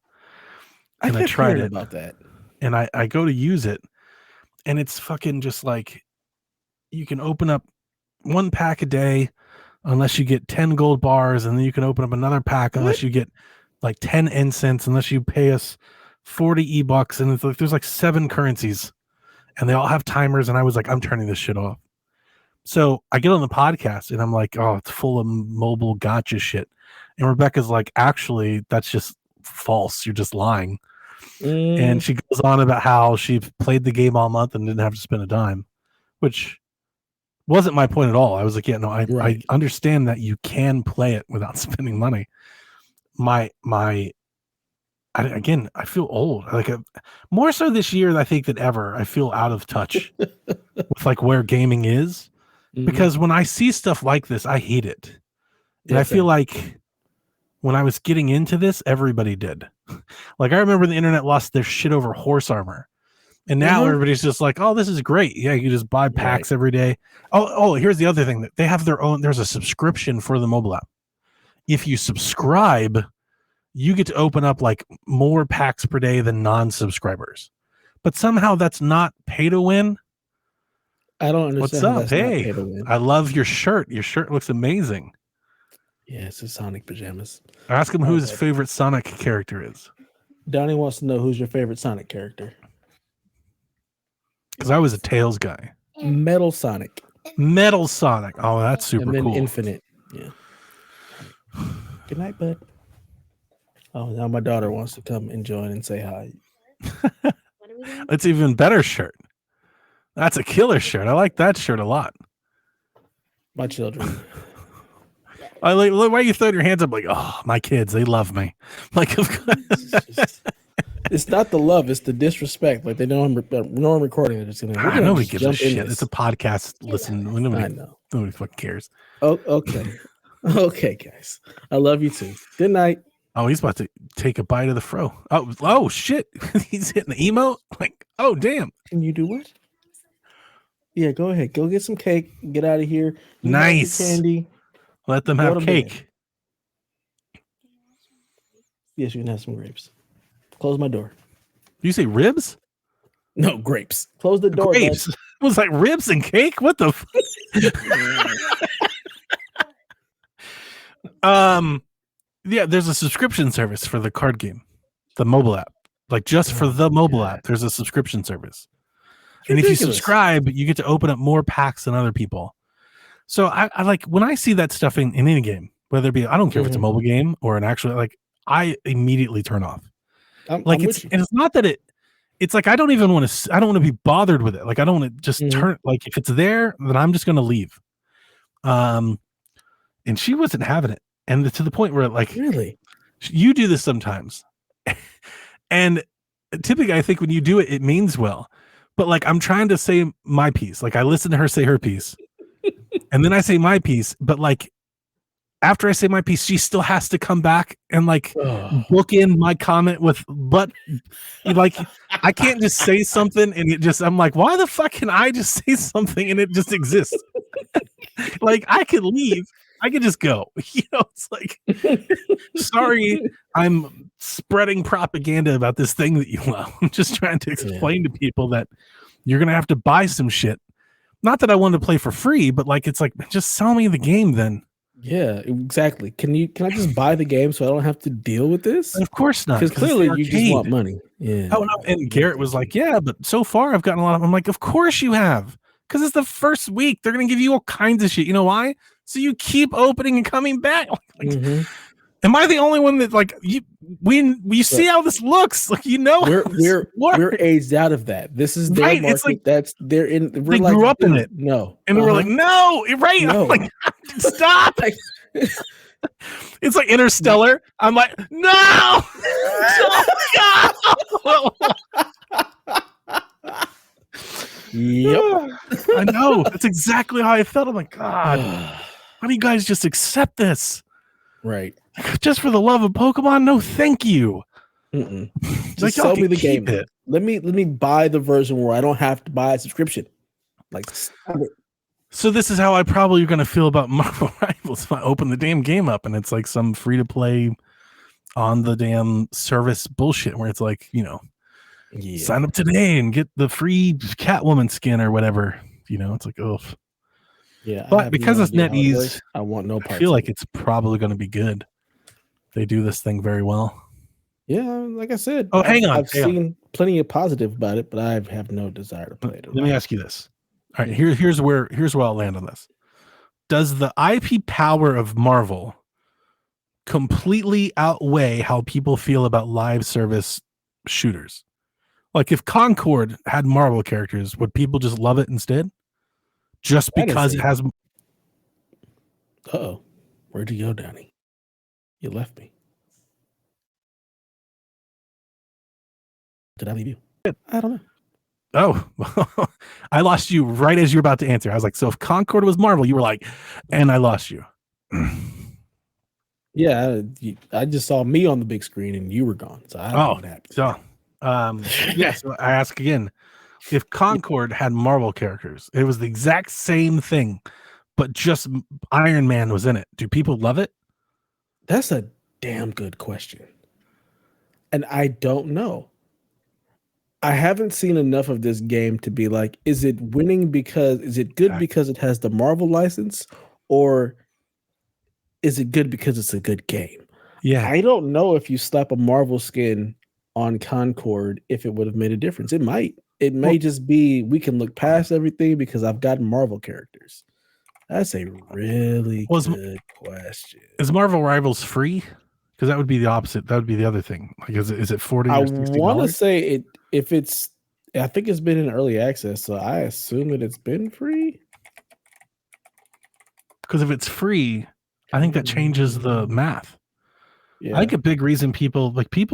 and I tried it about that. And I go to use it, and it's fucking just like you can open up one pack a day unless you get 10 gold bars, and then you can open up another pack unless you get like 10 incense, unless you pay us 40 E-bucks, and it's like there's like 7 currencies, and they all have timers. And I was like, I'm turning this shit off. So I get on the podcast and I'm like, oh, it's full of mobile gotcha shit. And Rebecca's like, actually, that's just false. You're just lying. And she goes on about how she played the game all month and didn't have to spend a dime, which wasn't my point at all. I was like, yeah, no, I understand that you can play it without spending money. Again, I feel old. Like more so this year, I think than ever. I feel out of touch with like where gaming is. Because when I see stuff like this, I hate it. And I feel like when I was getting into this, everybody did. Like I remember the internet lost their shit over horse armor. And now everybody's just like, oh, this is great. Yeah, you just buy packs every day. Oh, here's the other thing. That they have their own, there's a subscription for the mobile app. If you subscribe, you get to open up like more packs per day than non-subscribers. But somehow that's not pay to win. I don't understand. What's up? Hey, I love your shirt. Your shirt looks amazing. Yeah, it's a Sonic pajamas. Ask him who his favorite Sonic character is. Donnie wants to know who's your favorite Sonic character. Because I was a Tails guy. Metal Sonic. Metal Sonic. Oh, that's super and then cool. Infinite. Yeah. Good night, bud. Oh, now my daughter wants to come and join and say hi. It's even better shirt. That's a killer shirt. I like that shirt a lot. My children. I like why you throw your hands up like, oh, my kids, they love me. Like, of course. It's not the love, it's the disrespect. Like they know I'm recording. They're just gonna. Nobody gives a shit. It's a podcast. Listen, I know. Nobody fucking cares. Oh, okay, okay, guys. I love you too. Good night. Oh, he's about to take a bite of the fro. Oh shit! He's hitting the emote. Like, oh damn. Can you do what? Yeah, go ahead. Go get some cake. Get out of here. You nice candy. Let them have cake. Yes, you can have some grapes. Close my door. You say ribs? No, grapes. Close the door. Grapes. It was like ribs and cake. What the? Yeah, there's a subscription service for the card game, the mobile app. Like just for the mobile app, there's a subscription service. And if you subscribe, you get to open up more packs than other people. So I like when I see that stuff in any game, whether it be, I don't care if it's a mobile game or an actual, like I immediately turn off. And it's not that it's like, I don't want to be bothered with it. Like, I don't want to just turn, like if it's there, then I'm just going to leave. And she wasn't having it. And to the point where like, really, you do this sometimes. And typically I think when you do it, it means well, but like, I'm trying to say my piece. Like I listen to her say her piece and then I say my piece, but like, after I say my piece, she still has to come back and like book in my comment with, but like, I can't just say something and it just, I'm like, why the fuck can I just say something and it just exists? Like I could leave. I could just go, you know, it's like, sorry, I'm spreading propaganda about this thing that you love. I'm just trying to explain to people that you're going to have to buy some shit. Not that I wanted to play for free, but like, it's like, just sell me the game then. Yeah, exactly. Can I just buy the game so I don't have to deal with this? Of course not. Because clearly you just want money. Yeah. Oh, no. And Garrett was like, yeah, but so far I've gotten a lot of, I'm like, of course you have. Because it's the first week. They're going to give you all kinds of shit. You know why? So you keep opening and coming back. Like, am I the only one that like we see how this looks? Like, you know, we're aged out of that. This is their market. It's like, that's they're in. They like, grew up in it. No, and we're like, no, right? No. I'm like, stop. It's like Interstellar. I'm like, no. Yep. I know. That's exactly how I felt. I'm like, God, why do you guys just accept this? Right. Just for the love of Pokemon? No, thank you. Just like, sell me the game. Let me buy the version where I don't have to buy a subscription. Like, so this is how I probably going to feel about Marvel Rivals if I open the damn game up and it's like some free to play on the damn service bullshit where it's like, you know, sign up today and get the free Catwoman skin or whatever. You know, it's like, oh, yeah. But because it's NetEase, I want no part. I feel like it's probably going to be good. They do this thing very well. Yeah, like I said. Oh, hang on. I've seen plenty of positive about it, but I have no desire to play it. Let me ask you this. All right, here's where I'll land on this. Does the IP power of Marvel completely outweigh how people feel about live service shooters? Like if Concord had Marvel characters, would people just love it instead? Just because it has. Uh-oh. Where'd you go, Donnie? You left me. Did I leave you? I don't know. Oh, I lost you right as you're about to answer. I was like, so if Concord was Marvel, you were like, and I lost you. Yeah, I just saw me on the big screen and you were gone. So I don't know what happened. So, so I ask again, if Concord had Marvel characters, it was the exact same thing, but just Iron Man was in it. Do people love it? That's a damn good question. And I don't know. I haven't seen enough of this game to be like, is it winning is it good because it has the Marvel license, or is it good because it's a good game? Yeah. I don't know if you slap a Marvel skin on Concord if it would have made a difference. It might. It may just be we can look past everything because I've got Marvel characters. That's a really good question. Is Marvel Rivals free? Because that would be the opposite. That would be the other thing. Like, is it $40 I or $60? want to say it if it's. I think it's been in early access, so I assume that it's been free. Because if it's free, I think that changes the math. Yeah. I think a big reason people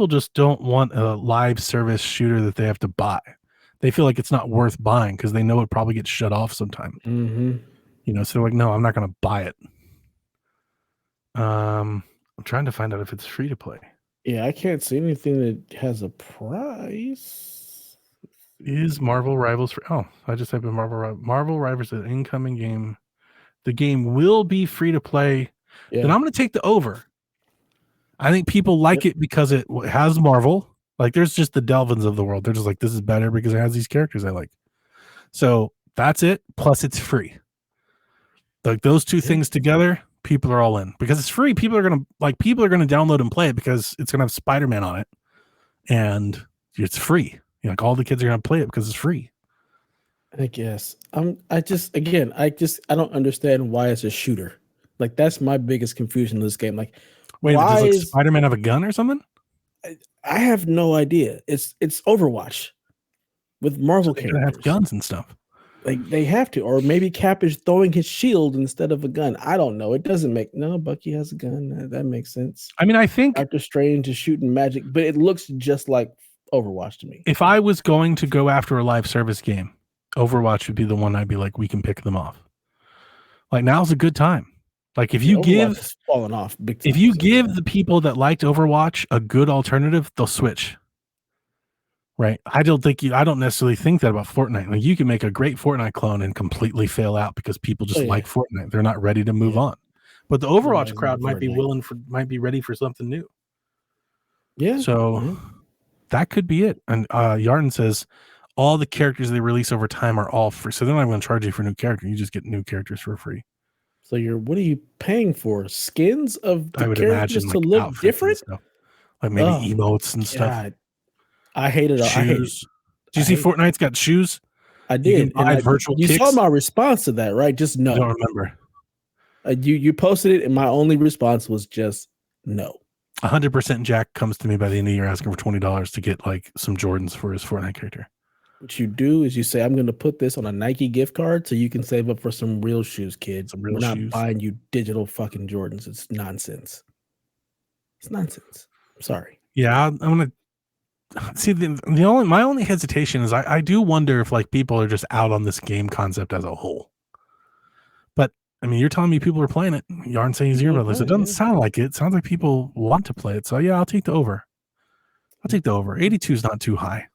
just don't want a live service shooter that they have to buy. They feel like it's not worth buying because they know it probably gets shut off sometime. Mm-hmm. You know, so they're like, no, I'm not going to buy it. I'm trying to find out if it's free to play. Yeah, I can't see anything that has a price. Is Marvel Rivals free? Oh, I just typed in Marvel Rivals, an incoming game. The game will be free to play. Yeah. Then I'm going to take the over. I think people like it because it has Marvel. Like, there's just the Delvins of the world. They're just like, this is better because it has these characters I like. So that's it. Plus, it's free. Like, those two things together, people are all in because it's free. People are gonna download and play it because it's gonna have Spider-Man on it, and it's free. You know, like, all the kids are gonna play it because it's free. I guess. I don't understand why it's a shooter. Like, that's my biggest confusion in this game. Like, wait, why does Spider-Man have a gun or something? I have no idea. It's Overwatch with Marvel characters. Have guns and stuff. Like, they have to, or maybe Cap is throwing his shield instead of a gun. I don't know. It doesn't make Bucky has a gun. That makes sense. I mean, I think Doctor Strange is shooting magic, but it looks just like Overwatch to me. If I was going to go after a live service game, Overwatch would be the one I'd be like, we can pick them off. Like, now's a good time. Like, if you give falling off big time, if you give the people that liked Overwatch a good alternative, they'll switch. Right? I don't necessarily think that about Fortnite. Like, you can make a great Fortnite clone and completely fail out because people just like Fortnite. They're not ready to move on. But the Overwatch crowd might be ready for something new. Yeah. So that could be it. And Yarden says all the characters they release over time are all free. So they're not going to charge you for new characters. You just get new characters for free. So what are you paying for? Skins of the characters to like, look different? Like maybe emotes and stuff. I hate it all. Shoes. Do you see Fortnite's got shoes? I did. You saw my response to that, right? Just no. I don't remember. You posted it, and my only response was just no. 100% Jack comes to me by the end of the year asking for $20 to get like some Jordans for his Fortnite character. What you do is you say, I'm going to put this on a Nike gift card so you can save up for some real shoes, kids. We're not buying you digital fucking Jordans. It's nonsense. It's nonsense. I'm sorry. Yeah, I'm going to see my only hesitation is I do wonder if like people are just out on this game concept as a whole. But I mean, you're telling me people are playing it. You aren't saying zero about this. It doesn't sound like it. It sounds like people want to play it. So yeah, I'll take the over. 82 is not too high.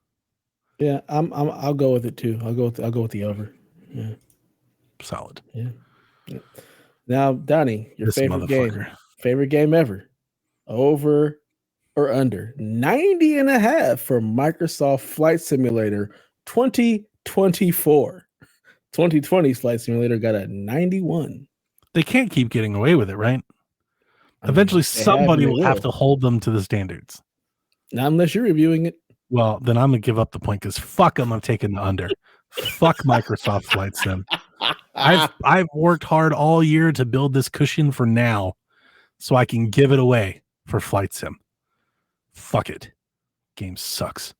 Yeah, I'll go with it too. I'll go with the over. Yeah. Solid. Yeah. Now, Donnie, your favorite game ever. Over or under 90.5 for Microsoft Flight Simulator 2024. 2020 Flight Simulator got a 91. They can't keep getting away with it, right? Eventually somebody will have to hold them to the standards. Not unless you're reviewing it. Well, then I'm going to give up the point because fuck them. I'm taking the under. Fuck Microsoft Flight Sim. I've worked hard all year to build this cushion for now so I can give it away for Flight Sim. Fuck it. Game sucks.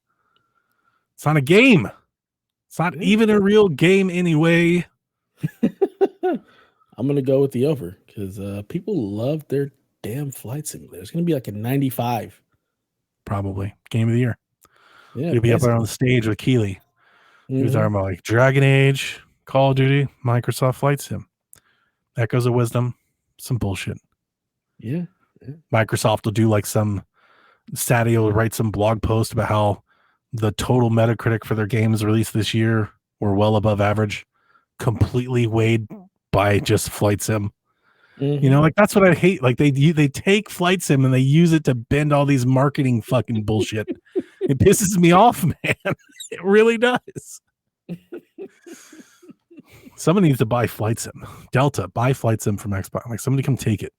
It's not a game. It's not even a real game anyway. I'm going to go with the over because people love their damn Flight Simulator. It's going to be like a 95. Probably. Game of the year. Yeah, you'll be up there on the stage with Keeley. He was talking about like Dragon Age, Call of Duty, Microsoft Flight Sim, Echoes of Wisdom, some bullshit. Yeah. Microsoft will do like Satty will write some blog post about how the total Metacritic for their games released this year were well above average, completely weighed by just Flight Sim. You know, like that's what I hate. Like they take Flight Sim and they use it to bend all these marketing fucking bullshit. It pisses me off, man. It really does. Someone needs to buy Flight Sim. Delta, buy Flight Sim from Xbox. Like somebody come take it.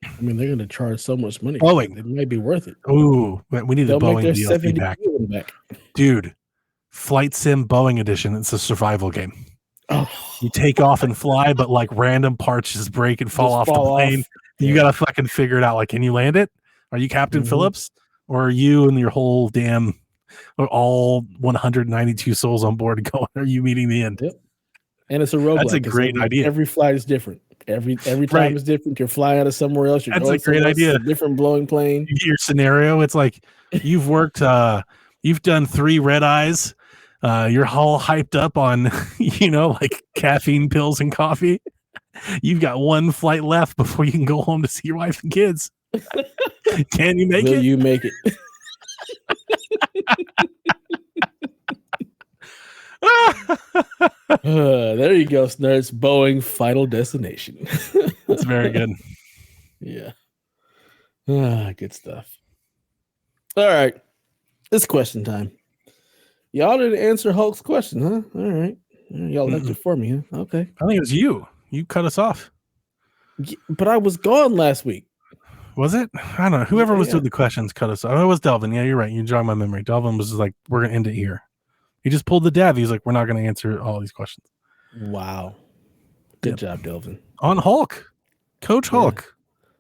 I mean, they're going to charge so much money. Boeing. It might be worth it. Ooh, we need the They'll make Boeing their DLC 70 back. back. Dude, Flight Sim Boeing Edition. It's a survival game. Oh, You take off and fly, but like random parts just break and fall off the plane. You got to fucking figure it out. Like, can you land it? Are you Captain Phillips? Or are you and your whole damn, or all 192 souls on board going, are you meeting the end? Yep. And it's a roguelike. That's a great idea. Every flight is different. Every time Right. is different. You're flying out of somewhere else. You're That's going a great somewhere else. idea. It's a different blowing plane. Your scenario, it's like you've worked, you've done 3 red eyes. You're all hyped up on, like caffeine pills and coffee. You've got 1 flight left before you can go home to see your wife and kids. Can you make it? Will you make it? There you go, nerds. Boeing Final Destination. That's very good. Yeah. Good stuff. All right. It's question time. Y'all didn't answer Hulk's question, huh? All right. Y'all left it for me, huh? Okay. I think it was you. You cut us off. Yeah, but I was gone last week. Was it? I don't know. Whoever was doing the questions cut us off. Oh, it was Delvin. Yeah, you're right. You jog my memory. Delvin was like, we're going to end it here. He just pulled the dev. He's like, we're not going to answer all these questions. Wow. Good job, Delvin. On Hulk. Coach Hulk.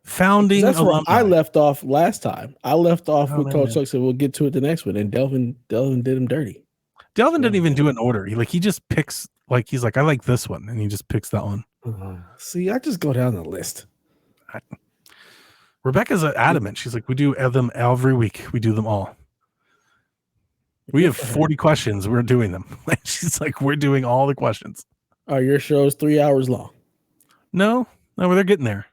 Founding That's where alumni. I left off last time. I left off with man, Coach Hulk, said we'll get to it the next one. And Delvin did him dirty. Delvin didn't even do an order. He just picks, like, he's like, I like this one. And he just picks that one. See, I just go down the list. Rebecca's adamant. She's like, we do them every week. We do them all. We have 40 questions. We're doing them. She's like, we're doing all the questions. Are your shows 3 hours long? No, they're getting there.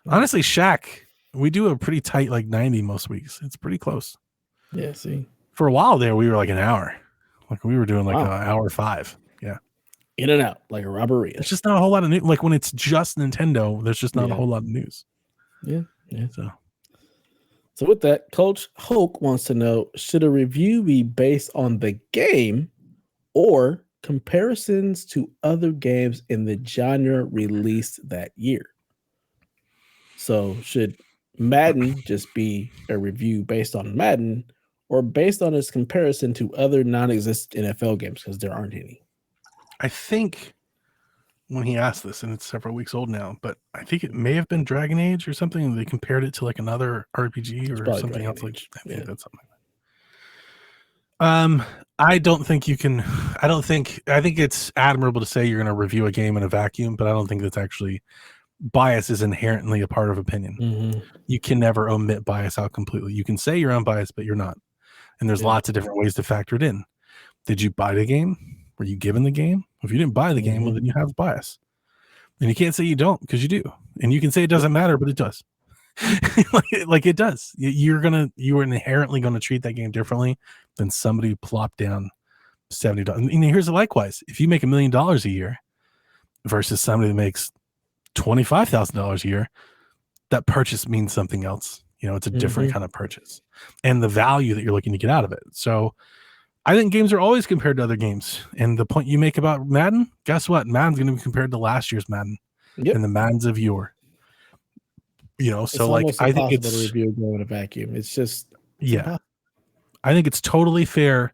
Honestly, Shaq, we do a pretty tight, like 90 most weeks. It's pretty close. Yeah, see. For a while there, we were like an hour. Like we were doing like an hour 5. Yeah. In and out, like a robbery. There's just not a whole lot of news. Like when it's just Nintendo, there's just not a whole lot of news. Yeah. So with that, Coach Hulk wants to know, should a review be based on the game or comparisons to other games in the genre released that year? So should Madden just be a review based on Madden or based on its comparison to other non-existent NFL games, because there aren't any? I think when he asked this, and it's several weeks old now, but I think it may have been Dragon Age or something. They compared it to like another RPG or something Dragon else. Age. I think that's something like that. I don't think you can. I think it's admirable to say you're going to review a game in a vacuum, but I don't think that's actually. Bias is inherently a part of opinion. You can never omit bias out completely. You can say you're unbiased, but you're not. And there's lots of different ways to factor it in. Did you buy the game? Were you given the game? If you didn't buy the game, well, then you have bias. And you can't say you don't, because you do. And you can say it doesn't matter, but it does. like it does. You are inherently going to treat that game differently than somebody who plopped down $70. And here's the likewise. If you make $1 million a year versus somebody that makes $25,000 a year, that purchase means something else. It's a different kind of purchase and the value that you're looking to get out of it. So I think games are always compared to other games. And the point you make about Madden, guess what? Madden's going to be compared to last year's Madden and the Maddens of yore. So like I think it's to review going in a vacuum. It's just I think it's totally fair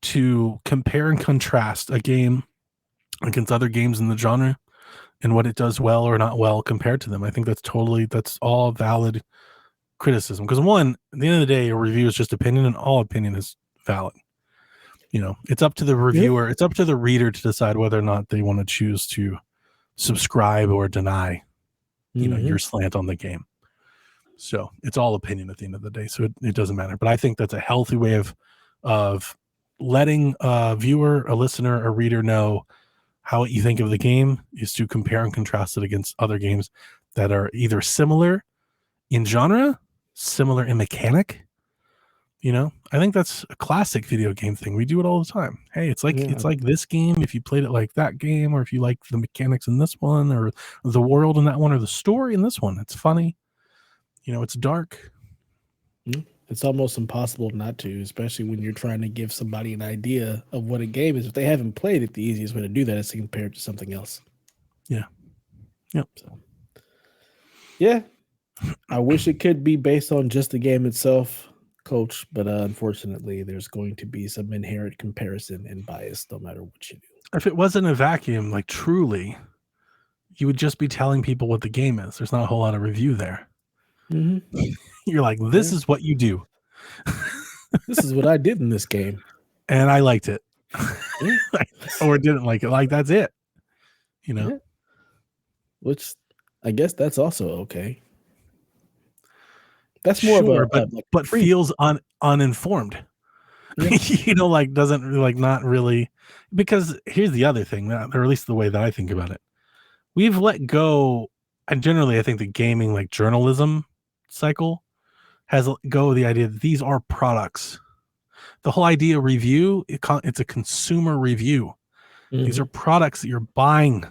to compare and contrast a game against other games in the genre and what it does well or not well compared to them. I think that's all valid criticism. Because one, at the end of the day, a review is just opinion, and all opinion is valid. It's up to the reviewer, it's up to the reader to decide whether or not they want to choose to subscribe or deny, your slant on the game. So it's all opinion at the end of the day. So it doesn't matter. But I think that's a healthy way of letting a viewer, a listener, a reader know how what you think of the game is to compare and contrast it against other games that are either similar in genre, similar in mechanic. I think that's a classic video game thing. We do it all the time. Hey, it's like this game. If you played it like that game, or if you like the mechanics in this one, or the world in that one, or the story in this one, it's funny. It's dark. It's almost impossible not to, especially when you're trying to give somebody an idea of what a game is. If they haven't played it, the easiest way to do that is to compare it to something else. Yeah. Yep. So, yeah. I wish it could be based on just the game itself, Coach, but unfortunately, there's going to be some inherent comparison and bias no matter what you do. If it wasn't a vacuum, like truly, you would just be telling people what the game is. There's not a whole lot of review there. Mm-hmm. You're like, this is what you do. This is what I did in this game. And I liked it. Or didn't like it. Like, that's it. You know? Yeah. Which I guess that's also okay. That's more sure, of a but feels uninformed. Yeah. You know, like doesn't like not really, because here's the other thing, that, or at least the way that I think about it. We've let go, and generally I think the gaming like journalism cycle has let go of the idea that these are products. The whole idea of review, it's a consumer review. Mm-hmm. These are products that you're buying.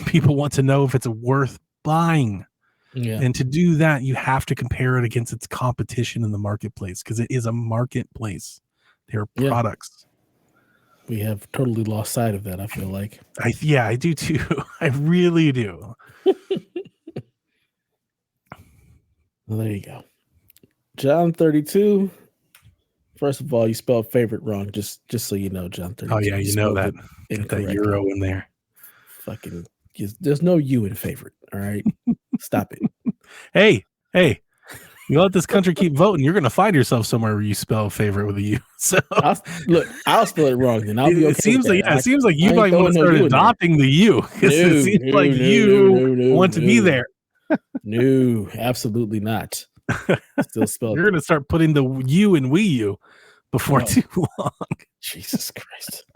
People want to know if it's worth buying. Yeah. And to do that, you have to compare it against its competition in the marketplace, because it is a marketplace. They're products. We have totally lost sight of that, I feel like. I do too. I really do. Well, there you go. John 32. First of all, you spelled favorite wrong, just so you know, John 32. Oh yeah, you know that. Get that euro in there. Fucking, there's no U in favorite. All right, stop it. Hey, you let this country keep voting, you're gonna find yourself somewhere where you spell favorite with a U. So I'll spell it wrong. Then I'll be okay. It seems like you might want to start adopting the U, because it seems like you want to be there. No, absolutely not. Still spelled. You're gonna start putting the U in Wii U before too long. Jesus Christ.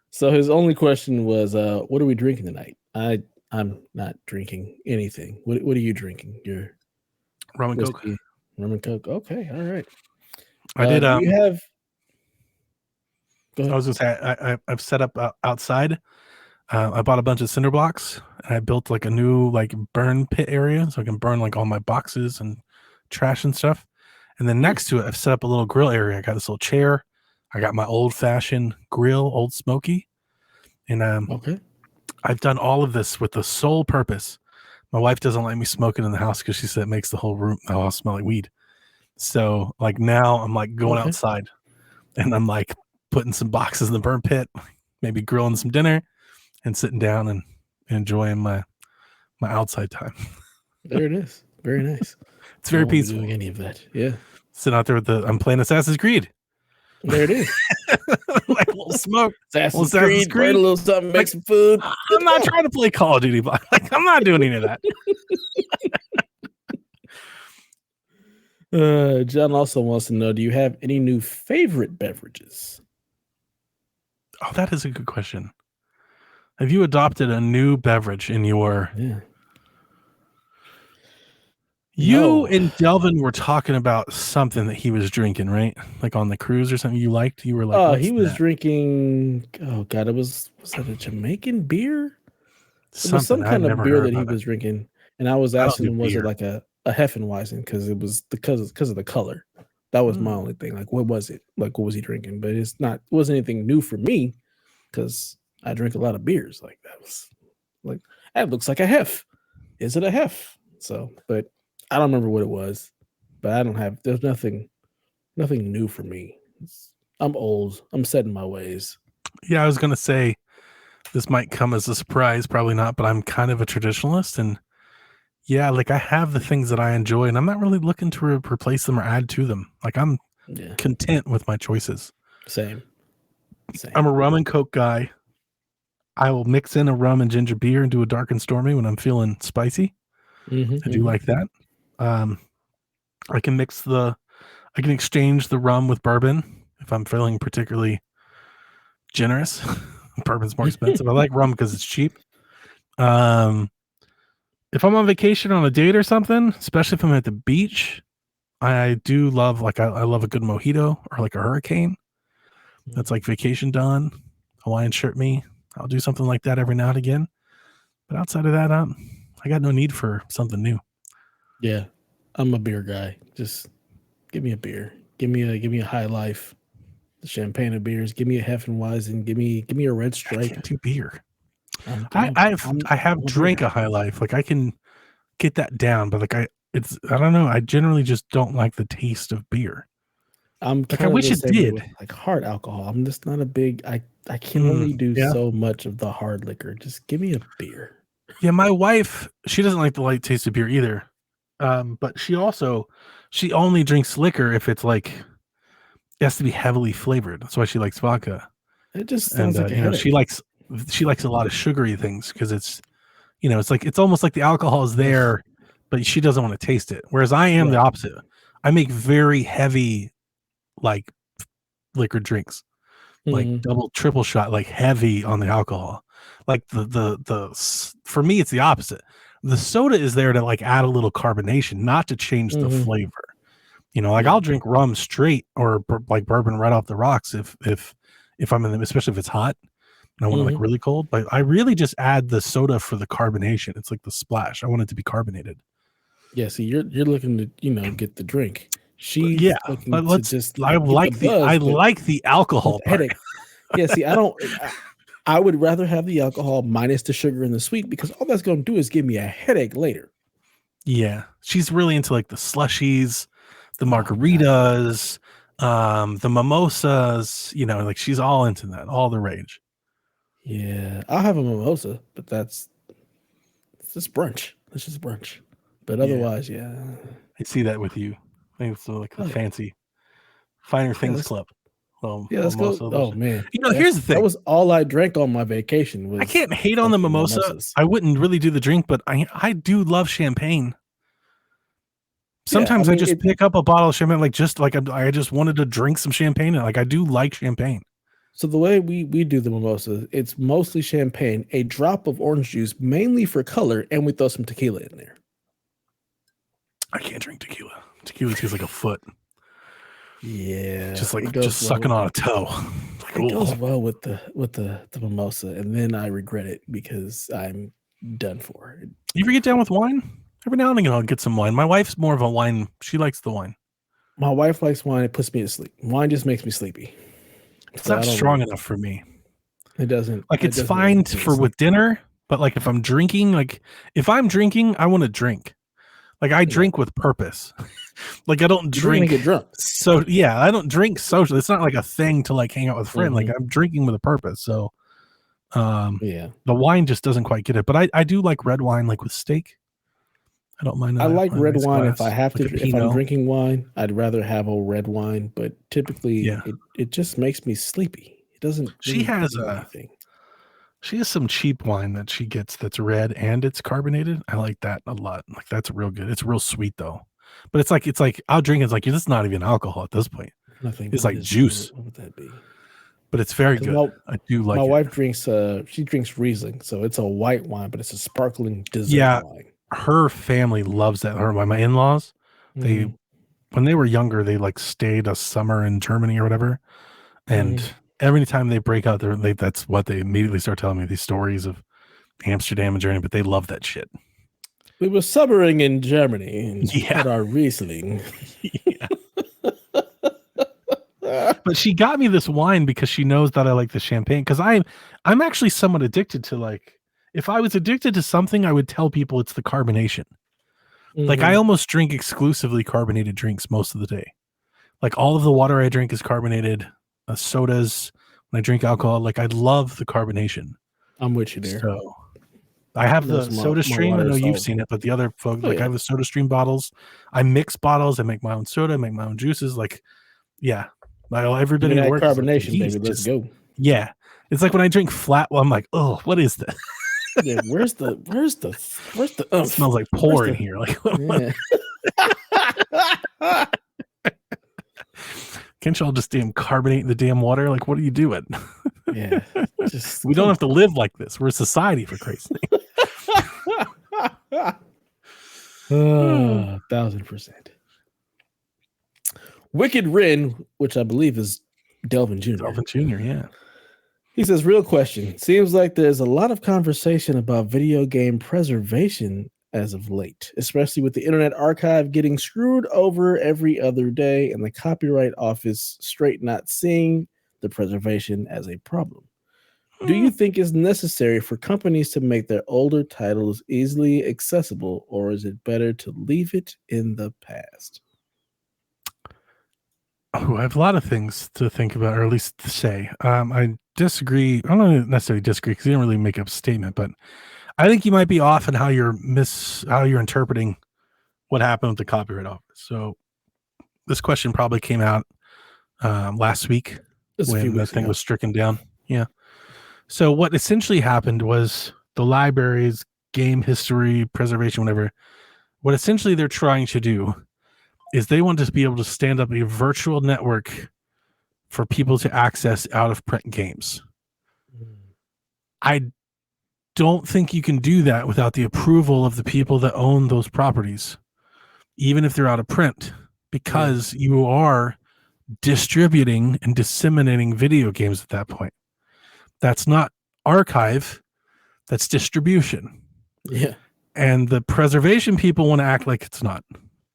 So his only question was, what are we drinking tonight? I'm not drinking anything. What are you drinking? Your rum and coke. Rum and coke. Okay, all right. I did. Do you have? I was gonna say I've set up outside. I bought a bunch of cinder blocks, and I built like a new like burn pit area, so I can burn like all my boxes and trash and stuff. And then next to it, I've set up a little grill area. I got this little chair. I got my old fashioned grill, old smoky, and okay. I've done all of this with the sole purpose. My wife doesn't let me smoke it in the house because she said it makes the whole house smell like weed. So like now I'm like going outside, and I'm like putting some boxes in the burn pit, maybe grilling some dinner, and sitting down and enjoying my outside time. There it is. Very nice. It's very peaceful. Doing any of that. Yeah. Sitting out there with I'm playing Assassin's Creed. There it is. Like a little smoke. Assassin's Creed. Burn a little something, make some food. I'm not trying to play Call of Duty, but like I'm not doing any of that. John also wants to know, do you have any new favorite beverages? Oh, that is a good question. Have you adopted a new beverage in your... Yeah. You and Delvin were talking about something that he was drinking, right? Like on the cruise or something you liked? You were like, oh, he was drinking, oh God, was that a Jamaican beer? It was some kind of beer that he was drinking. And I was asking him, was it like a Hefeweizen? Because it was because of the color. That was my only thing. Like, what was it? Like, what was he drinking? But it wasn't anything new for me, because I drink a lot of beers. Like, that was like, that looks like a Hef. Is it a Hef? So, but I don't remember what it was. But there's nothing new for me. I'm old. I'm set in my ways. Yeah, I was going to say, this might come as a surprise, probably not, but I'm kind of a traditionalist, and yeah, like I have the things that I enjoy, and I'm not really looking to replace them or add to them. Like I'm content with my choices. Same. I'm a rum and coke guy. I will mix in a rum and ginger beer and do a dark and stormy when I'm feeling spicy. I do like that. I can exchange the rum with bourbon if I'm feeling particularly generous. Bourbon's more expensive. I like rum because it's cheap. If I'm on vacation on a date or something, especially if I'm at the beach, I do love I love a good mojito or like a hurricane. That's like vacation done. Hawaiian shirt me. I'll do something like that every now and again. But outside of that, I got no need for something new. Yeah, I'm a beer guy. Just give me a beer. Give me a High Life. The champagne of beers. Give me a Hefeweizen. Give me a Red Stripe. I can't do beer. I have drank a High Life. Like I can get that down, but like I don't know. I generally just don't like the taste of beer. I'm Like I kind of wish the it same way did. with like hard alcohol. I'm just not a big. I can only do Yeah. so much of the hard liquor. Just give me a beer. Yeah, my wife, she doesn't like the light taste of beer either. But she only drinks liquor if it's like it has to be heavily flavored. That's why she likes vodka. It just And sounds like a you know, she headache. likes a lot of sugary things because it's it's almost like the alcohol is there, but she doesn't want to taste it. Whereas I am the Right. opposite. I make very heavy like liquor drinks, like Mhm. double, triple shot, like heavy on the alcohol. Like for me, it's the opposite. The soda is there to like add a little carbonation, not to change the Mhm. flavor. Like Yeah. I'll drink rum straight or like bourbon right off the rocks if I'm in the, especially if it's hot and I want it like Mhm. really cold. But I really just add the soda for the carbonation. It's like the splash. I want it to be carbonated. Yeah. See, you're looking to get the drink. She's Yeah, looking but to just I get the like buzz, but the with alcohol the part. headache. Yeah. See, I don't. I would rather have the alcohol minus the sugar and the sweet because all that's going to do is give me a headache later. Yeah, she's really into like the slushies, the Oh God. margaritas, the mimosas. Like she's all into that, all the rage. Yeah, I'll have a mimosa, but it's just brunch. It's just brunch. But Yeah, otherwise, yeah. I see that with you. I think it's like the Oh yeah. fancy finer Yeah, things club. let's go. Mimosa. Oh man. Here's the That thing. was all I drank on my vacation I was can't hate on the fucking mimosa. mimosas. I wouldn't really do the drink, but I do love champagne. Yeah, I Sometimes I mean just pick up a bottle of champagne, like just like I just wanted to drink some champagne, and like I do like champagne. so the way we do the mimosa, it's mostly champagne, a drop of orange juice, mainly for color, and we throw some tequila in there. I can't drink tequila. Tequila tastes like a foot, Yeah, just like it goes just well. sucking on a toe. It goes well with the mimosa, and then I regret it because I'm done for. You ever get down with wine? Every now and again, I'll get some wine. My wife's more of a wine. She likes the wine. My wife likes wine. It puts me to sleep. Wine just makes me sleepy. It's So not I don't. strong enough for me. It doesn't. Like It it's doesn't really fine put me to for sleep. with dinner, but like if I'm drinking, I want to drink. Like I drink with purpose. Like I don't You're gonna drink. get drunk. So yeah, I don't drink social. It's not like a thing to like hang out with friends. Like Mhm. I'm drinking with a purpose. So Yeah, the wine just doesn't quite get it. But I do like red wine, like with steak. I don't mind I like a red nice wine if I glass, have like to. a If I'm Pinot. drinking wine, I'd rather have a red wine. But typically, Yeah, it just makes me sleepy. It doesn't she really has do anything. some cheap wine that she gets that's red and it's carbonated. I like that a lot. Like that's real good. It's real sweet though. But it's like I'll drink it. It's like it's not even alcohol at this point. Nothing. It's like juice, What would that be? but it's very Because good. I do my like it. wife drinks. She drinks Riesling, so it's a white wine, but it's a sparkling dessert Yeah, wine. her family loves that. My in-laws, they Mhm. when they were younger, they like stayed a summer in Germany or whatever, and Mhm. every time they break out, that's what they immediately start telling me, these stories of Amsterdam and Germany. But they love that shit. We were summering in Germany and Yeah. had our Riesling. Yeah. But she got me this wine because she knows that I like the champagne. Because I'm actually somewhat addicted to like, if I was addicted to something, I would tell people it's the carbonation. Like I Mhm. almost drink exclusively carbonated drinks most of the day. Like all of the water I drink is carbonated. Sodas, when I drink alcohol, like I love the carbonation. I'm with you there. So I have the That's soda my stream. I water know is you've all. seen it, but the other folks, Oh like I yeah. have the soda stream bottles. I mix bottles. I make my own soda, make my own juices. Like, yeah. Give Everybody me at that work is like, carbonation, he's baby. Let's just, go. yeah. It's like when I drink flat, well, I'm like, oh, what is this? Yeah, where's the It smells like pour in here. Like, Yeah. can't y'all just damn carbonate the damn water? Like, what are you doing? Yeah. Just We don't have to live like this. We're a society, for Christ's sake. 1,000%. Wicked Rin, which I believe is Delvin Jr. Delvin Jr., yeah. He says, real question. Seems like there's a lot of conversation about video game preservation as of late, especially with the Internet Archive getting screwed over every other day and the Copyright Office straight not seeing the preservation as a problem. Do you think it's necessary for companies to make their older titles easily accessible, or is it better to leave it in the past? Oh, I have a lot of things to think about, or at least to say. I disagree. I don't necessarily disagree because you didn't really make a statement, but I think you might be off in how you're interpreting what happened with the Copyright Office. So this question probably came out last week when that thing was stricken down. Yeah. So what essentially happened was the libraries, game history, preservation, whatever. What essentially they're trying to do is they want to be able to stand up a virtual network for people to access out of print games. I don't think you can do that without the approval of the people that own those properties, even if they're out of print, because you are distributing and disseminating video games at that point. That's not archive, that's distribution. Yeah. And the preservation people want to act like it's not,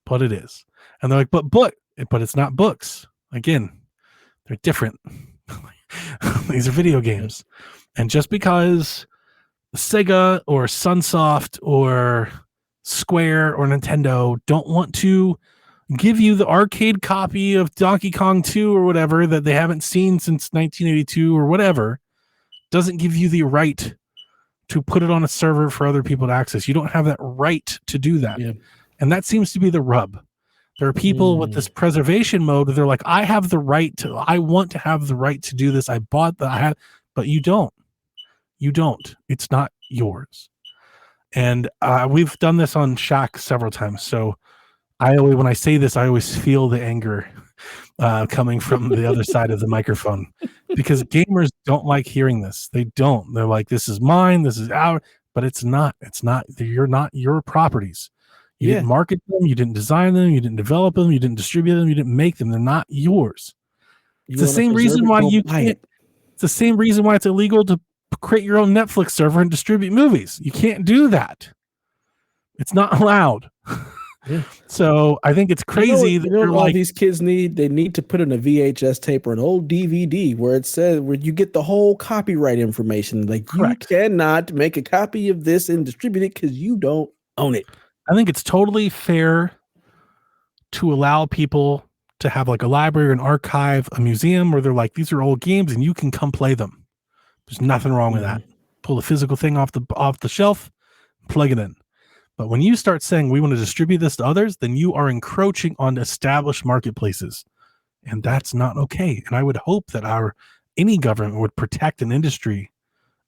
but it is. And they're like, but it's not books. Again, they're different. These are video games. And just because Sega or Sunsoft or Square or Nintendo don't want to give you the arcade copy of Donkey Kong 2 or whatever that they haven't seen since 1982 or whatever, doesn't give you the right to put it on a server for other people to access. You don't have that right to do that. Yeah. And that seems to be the rub. There are people with this preservation mode where they're like, I want to have the right to do this. I bought that, but you don't. You don't. It's not yours. And we've done this on Shaq several times. So when I say this, I always feel the anger coming from the other side of the microphone, because gamers don't like hearing this. They don't. They're like, this is mine, this is our, but it's not. It's not. You're not your properties. You didn't market them, you didn't design them, you didn't develop them, you didn't distribute them, you didn't make them. They're not yours. It's the same reason why you can't. It's the same reason why it's illegal to create your own Netflix server and distribute movies. You can't do that. It's not allowed. Yeah. So I think it's crazy that all these kids need. They need to put in a VHS tape or an old DVD where it says where you get the whole copyright information. Like, correct. You cannot make a copy of this and distribute it because you don't own it. I think it's totally fair to allow people to have like a library, an archive, a museum where they're like, these are old games and you can come play them. There's nothing wrong with that. Pull a physical thing off the shelf, plug it in. But when you start saying we want to distribute this to others, then you are encroaching on established marketplaces. And that's not okay. And I would hope that any government would protect an industry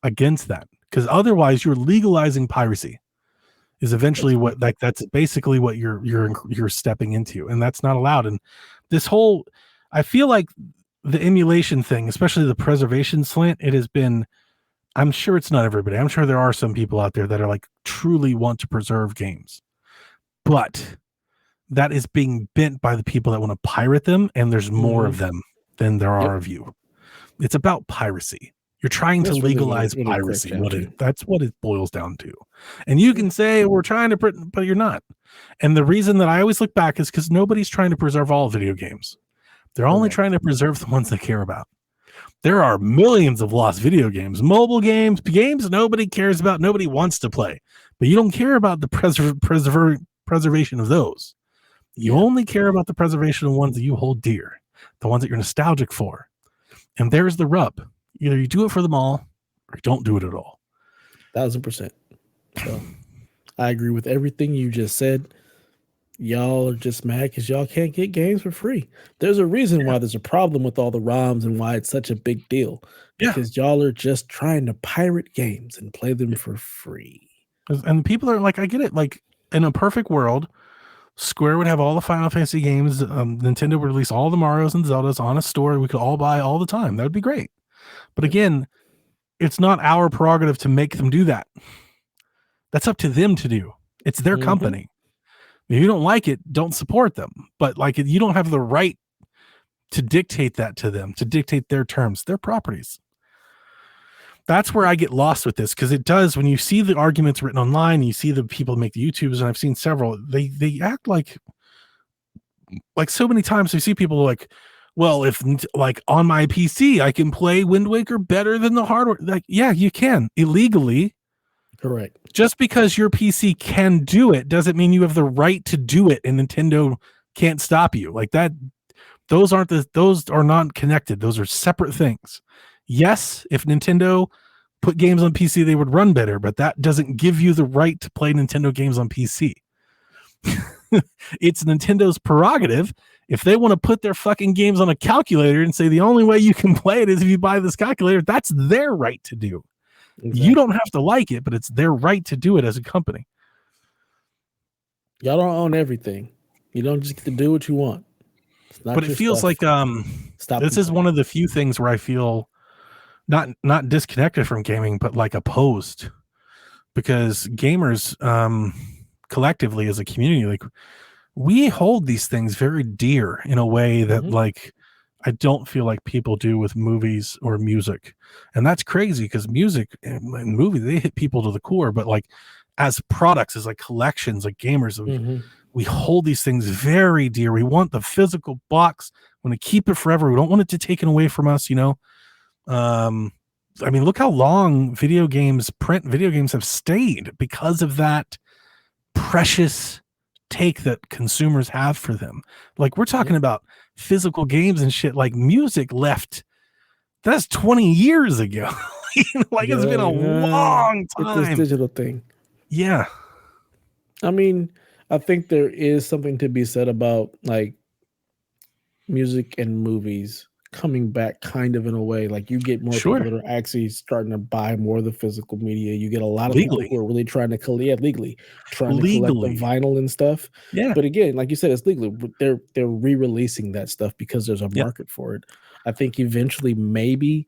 against that. Because otherwise you're legalizing piracy. Is eventually that's basically what you're stepping into, and that's not allowed. And this whole, I feel like the emulation thing, especially the preservation slant, it has been, I'm sure it's not everybody. I'm sure there are some people out there that are like truly want to preserve games, but that is being bent by the people that want to pirate them, and there's more of them than there are of you. It's about piracy. You're trying to legalize piracy. That's what it boils down to. And you can say we're trying to, but you're not. And the reason that I always look back is because nobody's trying to preserve all video games. They're only trying to preserve the ones they care about. There are millions of lost video games, mobile games nobody cares about, nobody wants to play. But you don't care about the preservation of those. You only care about the preservation of ones that you hold dear, the ones that you're nostalgic for. And there's the rub. Either you do it for them all or you don't do it at all. 1000%. So I agree with everything you just said. Y'all are just mad because y'all can't get games for free. There's a reason why there's a problem with all the ROMs and why it's such a big deal. Because y'all are just trying to pirate games and play them for free. And people are like, I get it. Like, in a perfect world, Square would have all the Final Fantasy games. Nintendo would release all the Marios and Zeldas on a store we could all buy all the time. That would be great. But again, it's not our prerogative to make them do that. That's up to them to do. It's their company. If you don't like it, don't support them. But like, you don't have the right to dictate that to them, to dictate their terms, their properties. That's where I get lost with this, because it does, when you see the arguments written online, you see the people make the YouTubes, and I've seen several, they act like so many times you see people like, well, if like on my PC, I can play Wind Waker better than the hardware. Like, yeah, you can illegally. Correct. Just because your PC can do it doesn't mean you have the right to do it, and Nintendo can't stop you. Like that, those are not connected. Those are separate things. Yes, if Nintendo put games on PC, they would run better, but that doesn't give you the right to play Nintendo games on PC. It's Nintendo's prerogative. If they want to put their fucking games on a calculator and say the only way you can play it is if you buy this calculator, that's their right to do. Exactly. You don't have to like it, but it's their right to do it as a company. Y'all don't own everything. You don't just get to do what you want. But it feels like this is one of the few things where I feel not disconnected from gaming, but like opposed, because gamers collectively as a community, like we hold these things very dear in a way that like I don't feel like people do with movies or music. And that's crazy because music and movies, they hit people to the core, but like as products, as like collections, like gamers, we hold these things very dear. We want the physical box. We want to keep it forever. We don't want it to taken away from us, you know? I mean, look how long print video games have stayed because of that precious take that consumers have for them. Like we're talking about physical games and shit. Like music left, that's 20 years ago. Like it's been a long time. With this digital thing. Yeah. I mean, I think there is something to be said about like music and movies coming back kind of in a way. Like you get more people that are actually starting to buy more of the physical media. You get a lot of people who are really trying to collect the vinyl and stuff. Yeah. But again, like you said, it's legally. They're re-releasing that stuff because there's a market for it. I think eventually maybe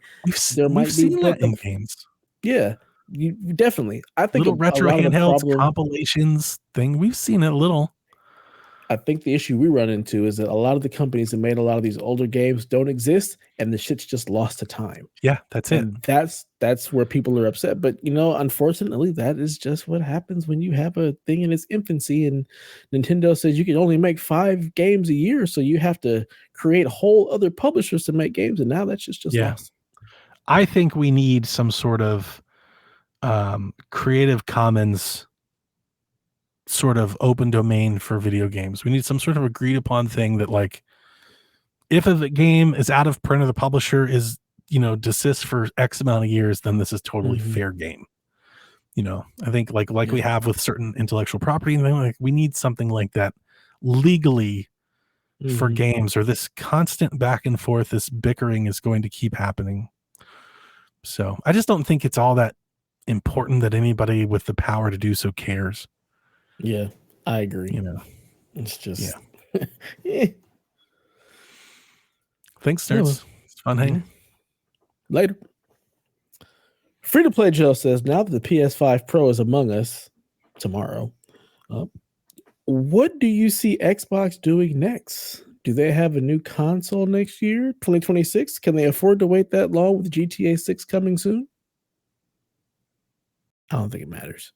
there might be that in games. Yeah. You definitely. I think little retro handhelds compilations thing. We've seen it a little. I think the issue we run into is that a lot of the companies that made a lot of these older games don't exist, and the shit's just lost to time. Yeah, that's and it. That's where people are upset. But you know, unfortunately, that is just what happens when you have a thing in its infancy, and Nintendo says you can only make 5 games a year, so you have to create whole other publishers to make games, and now that's just lost. I think we need some sort of Creative Commons sort of open domain for video games. We need some sort of agreed upon thing that like if the game is out of print or the publisher is, you know, desists for X amount of years, then this is totally fair game. You know, I think like we have with certain intellectual property, and like we need something like that legally for games, or this constant back and forth, this bickering is going to keep happening. So I just don't think it's all that important that anybody with the power to do so cares. Yeah, I agree. You know, it's just Thanks, nerds. It's fun hanging. Later. Free to Play Joe says, now that the PS5 Pro is among us tomorrow, what do you see Xbox doing next? Do they have a new console next year, 2026? Can they afford to wait that long with GTA 6 coming soon? I don't think it matters.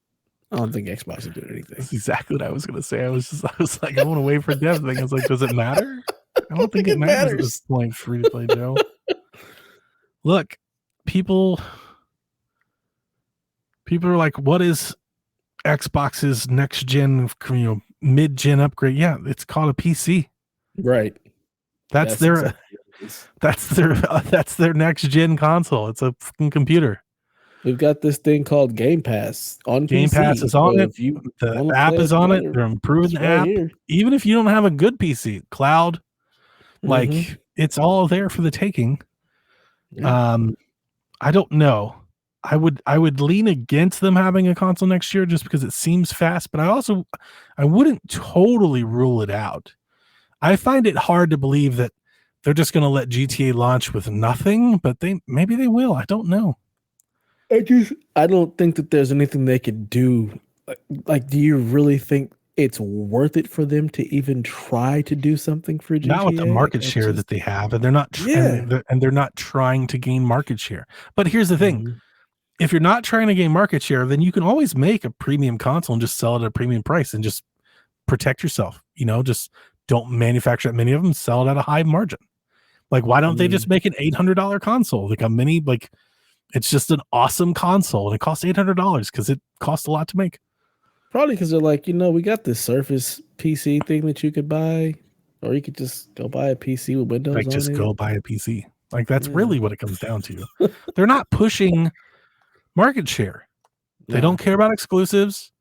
I don't think Xbox is doing anything. That's exactly what I was going to say. I was like, I want to wait for Dev thing. I was like, does it matter? I don't think it matters at this point. Free to Play Joe. Look, people are like, what is Xbox's next gen, mid-gen upgrade? Yeah, it's called a PC. Right. That's their next gen console. It's a fucking computer. We've got this thing called Game Pass on Game PC. Pass is on it. The app is on it. They're improving the app. Even if you don't have a good PC, cloud, like it's all there for the taking. Yeah. I don't know. I would lean against them having a console next year just because it seems fast, but I wouldn't totally rule it out. I find it hard to believe that they're just going to let GTA launch with nothing, but maybe they will. I don't know. I don't think that there's anything they could do. Like, do you really think it's worth it for them to even try to do something for GTA? Not with the market share that they have, and they're not. And they're not trying to gain market share. But here's the thing: if you're not trying to gain market share, then you can always make a premium console and just sell it at a premium price and just protect yourself. You know, just don't manufacture that many of them. Sell it at a high margin. Like, why don't they just make an $800 console, like a mini? Like, it's just an awesome console, and it costs $800 because it costs a lot to make. Probably because they're like, we got this Surface PC thing that you could buy, or you could just go buy a PC with Windows Like, on just it. go buy a PC. Like, that's really what it comes down to. They're not pushing market share. They don't care about exclusives.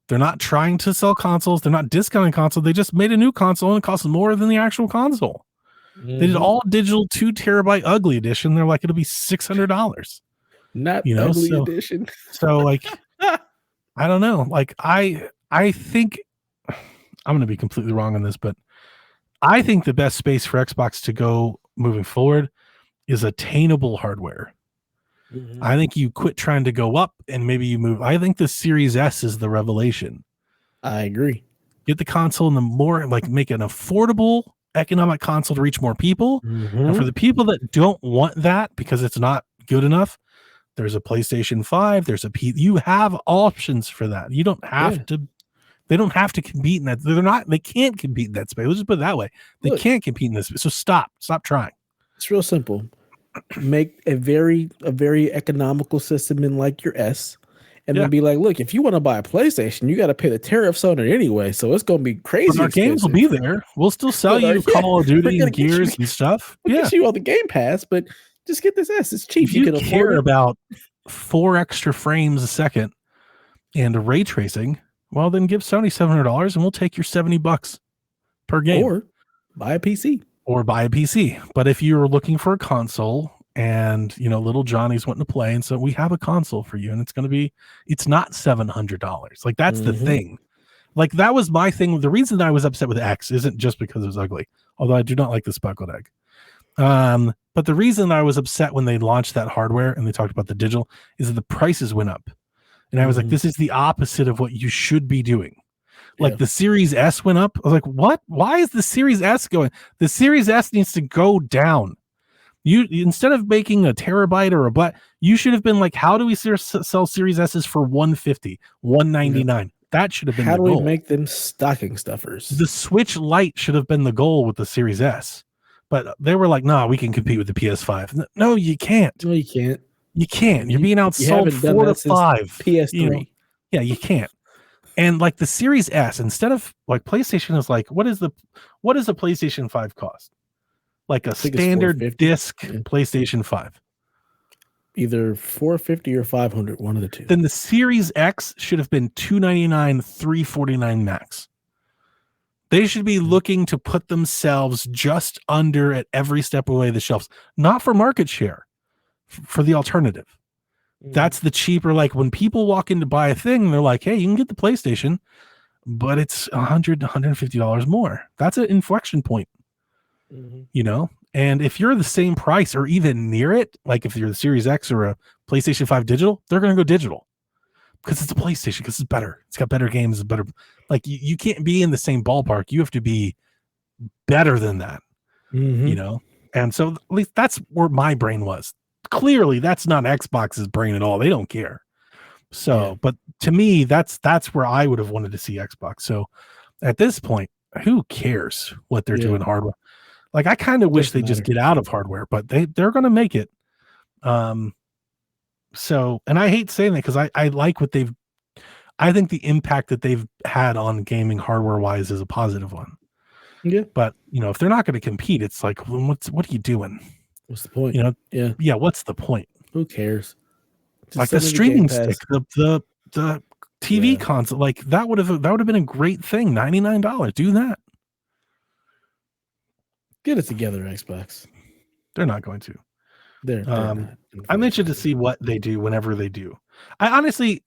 They're not trying to sell consoles. They're not discounting consoles. They just made a new console and it costs more than the actual console. They did all digital 2 terabyte ugly edition. They're like, it'll be $600. Not ugly edition. So like, I don't know. Like, I think I'm going to be completely wrong on this, but I think the best space for Xbox to go moving forward is attainable hardware. I think you quit trying to go up and maybe you move. I think the Series S is the revelation. I agree. Get the console and the more, like, make an affordable economic console to reach more people. And for the people that don't want that because it's not good enough, there's a PlayStation 5, you have options for that. You don't have to, they don't have to compete in that. They can't compete in that space. Let's just put it that way. They can't compete in this space. So stop trying. It's real simple. Make a very economical system in like your S, and then be like, look, if you want to buy a PlayStation, you got to pay the tariffs on it anyway. So it's going to be crazy. But our games will be there. We'll still sell you Call of Duty and Gears and stuff. We'll get you all the Game Pass, but just get this S. It's cheap. If you care about 4 extra frames a second and ray tracing, well, then give Sony $700 and we'll take your $70 per game. Or buy a PC. But if you're looking for a console and, little Johnny's wanting to play, and so we have a console for you, and it's not $700. Like, that's the thing. Like, that was my thing. The reason that I was upset with X isn't just because it was ugly, although I do not like the speckled egg. But the reason I was upset when they launched that hardware and they talked about the digital is that the prices went up. And I was like, this is the opposite of what you should be doing. Like, the Series S went up. I was like, what? Why is the Series S going? The Series S needs to go down. You, instead of making a terabyte or you should have been like, how do we sell Series S's for $150, $199? That should have been the goal. How do we make them stocking stuffers? The Switch Lite should have been the goal with the Series S. But they were like, nah, we can compete with the PS5. No, you can't. No, you can't. You can't. You're being outsold 4 to 5. PS3. Yeah, you can't. And like the Series S, instead of like PlayStation is like, what does a PlayStation 5 cost? Like a standard disc PlayStation 5. Either 450 or 500, one of the two. Then the Series X should have been $299, $349 max. They should be looking to put themselves just under at every step away the shelves, not for market share, for the alternative. That's the cheaper, like when people walk in to buy a thing, they're like, hey, you can get the PlayStation, but it's $100, $150 more. That's an inflection point, and if you're the same price or even near it, like if you're the Series X or a PlayStation 5 digital, they're going to go digital because it's a PlayStation, because it's better. It's got better games, it's better. Like you can't be in the same ballpark. You have to be better than that, And so at least that's where my brain was. Clearly, that's not Xbox's brain at all. They don't care. So, but to me, that's where I would have wanted to see Xbox. So at this point, who cares what they're doing hardware? Like, I kind of wish they just get out of hardware, but they're going to make it. So, and I hate saying that because I like what I think the impact that they've had on gaming hardware wise is a positive one. Yeah. But, if they're not going to compete, it's like, well, what are you doing? What's the point? Yeah. What's the point? Who cares? Just like the streaming stick, the TV console, like that would have been a great thing. $99. Do that. Get it together, Xbox. They're not going to. They're not. I'm interested to see what they do whenever they do. I honestly,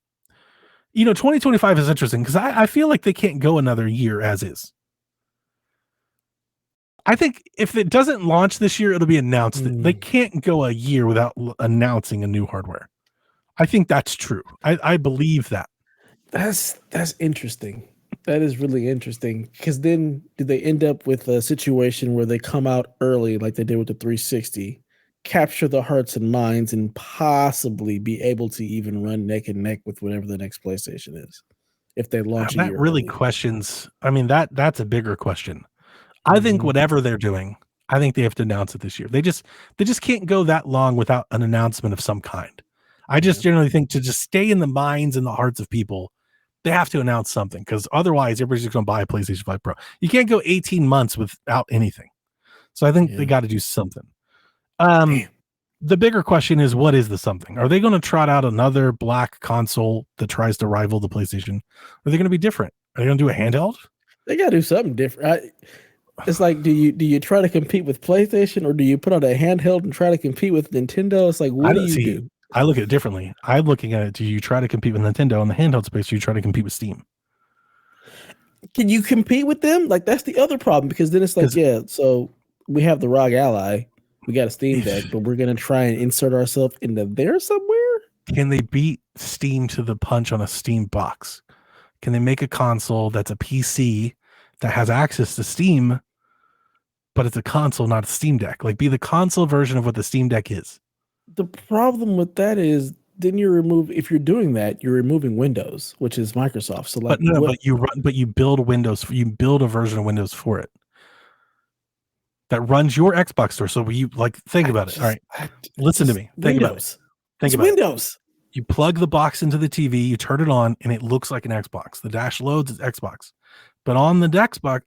2025 is interesting because I feel like they can't go another year as is. I think if it doesn't launch this year, it'll be announced. They can't go a year without announcing a new hardware. I think that's true. I believe that. That's interesting. That is really interesting. Because then did they end up with a situation where they come out early like they did with the 360, capture the hearts and minds, and possibly be able to even run neck and neck with whatever the next PlayStation is? If they launch that really early. Questions. I mean, that's a bigger question. I think whatever they're doing, I think they have to announce it this year. They just can't go that long without an announcement of some kind. I just generally think to just stay in the minds and the hearts of people, they have to announce something, because otherwise everybody's just going to buy a PlayStation 5 Pro. You can't go 18 months without anything. So I think they got to do something. The bigger question is, what is the something? Are they going to trot out another black console that tries to rival the PlayStation? Are they going to be different? Are they going to do a handheld? They got to do something different. It's like, do you try to compete with PlayStation, or do you put out a handheld and try to compete with Nintendo? It's like, what do you do? I look at it differently. I'm looking at it. Do you try to compete with Nintendo in the handheld space? Or do you try to compete with Steam? Can you compete with them? Like, that's the other problem, because then it's like, so we have the ROG Ally, we got a Steam Deck, but we're going to try and insert ourselves into there somewhere? Can they beat Steam to the punch on a Steam box? Can they make a console that's a PC that has access to Steam, but it's a console, not a Steam Deck? Like, be the console version of what the Steam Deck is. The problem with that is, then if you're doing that, you're removing Windows, which is Microsoft. So, like, but you build Windows, you build a version of Windows for it that runs your Xbox store. So think about it. All right, listen to me. Think about it. Think about Windows. You plug the box into the TV, you turn it on, and it looks like an Xbox. The dash loads as Xbox, but on the Xbox,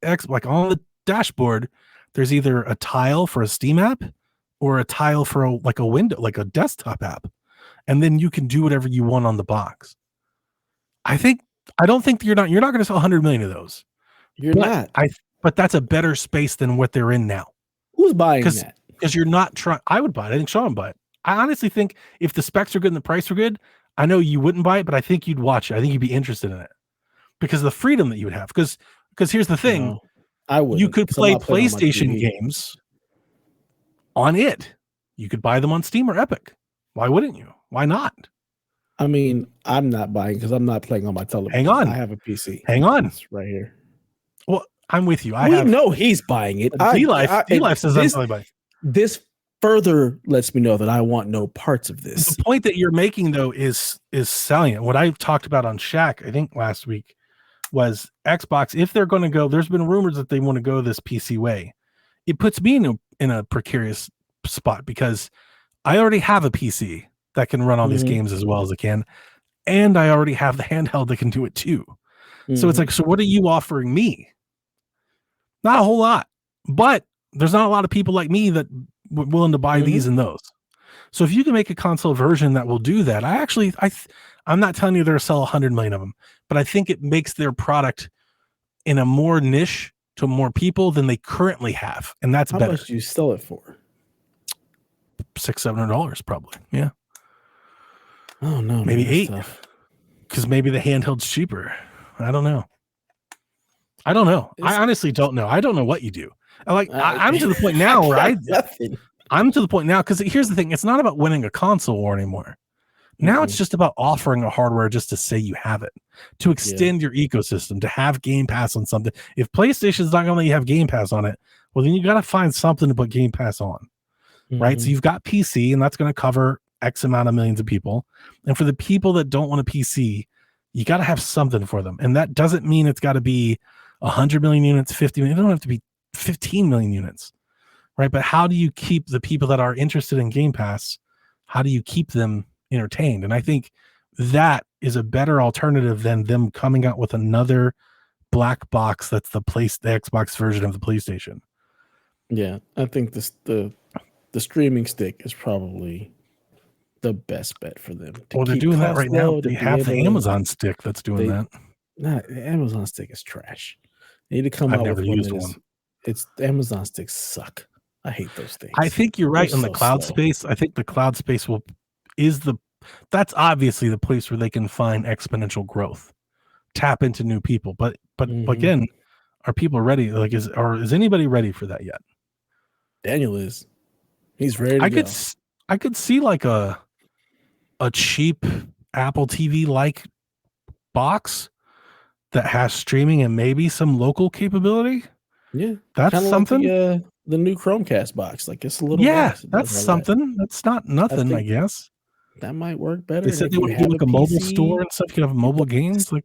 on the dashboard, there's either a tile for a Steam app or a tile for a window, like a desktop app, and then you can do whatever you want on the box. I don't think you're not going to sell 100 million of those. You're not. But that's a better space than what they're in now. Who's buying that? Because you're not trying. I would buy it. I think Sean would buy it. I honestly think if the specs are good and the price are good, I know you wouldn't buy it, but I think you'd watch it. I think you'd be interested in it because of the freedom that you would have. Because here's the thing. No, I would. You could play PlayStation games on it. You could buy them on Steam or Epic. Why wouldn't you? Why not? I mean, I'm not buying because I'm not playing on my television. Hang on. I have a PC. Hang on. It's right here. Well, I'm with you. We know he's buying it. D-Life says I'm probably buying. This further lets me know that I want no parts of this. The point that you're making, though, is salient. What I talked about on Shaq, I think last week, was Xbox. If they're going to go, there's been rumors that they want to go this PC way. It puts me in a precarious spot because I already have a PC that can run all these games as well as it can, and I already have the handheld that can do it too. So it's like, so what are you offering me? Not a whole lot, but there's not a lot of people like me that were willing to buy these and those. So if you can make a console version that will do that, I'm not telling you they're going to sell 100 million of them, but I think it makes their product in a more niche to more people than they currently have, and that's better. How much do you sell it for? $600-$700 probably. Yeah. Oh no, maybe $8, because maybe the handheld's cheaper. I don't know. I honestly don't know. I don't know what you do. I'm to the point now where I'm to the point now, because here's the thing. It's not about winning a console war anymore. Now it's just about offering a hardware just to say you have it, to extend your ecosystem, to have Game Pass on something. If PlayStation's not going to let you have Game Pass on it, well, then you got to find something to put Game Pass on, right? So you've got PC, and that's going to cover X amount of millions of people. And for the people that don't want a PC, you got to have something for them. And that doesn't mean it's got to be 100 million units, 50 million. It don't have to be 15 million units, right? But how do you keep the people that are interested in Game Pass, how do you keep them entertained? And I think that is a better alternative than them coming out with another black box that's the Xbox version of the PlayStation. Yeah, I think the streaming stick is probably the best bet for them. Well, they're doing that right now. They have the Amazon stick that's doing that. Nah, the Amazon stick is trash. They need to come out with one. It's the Amazon sticks suck. I hate those things. I think you're right in the cloud space. I think the cloud space that's obviously the place where they can find exponential growth, tap into new people. But again, are people ready? Like, is anybody ready for that yet? Daniel is. He's ready to go. I could see like a cheap Apple TV like box that has streaming and maybe some local capability. Yeah, that's kinda something. Like the new Chromecast box, like it's a little. That's something. That's not nothing. I guess that might work better. They said they would do like a mobile store and stuff. You could have mobile games. Like,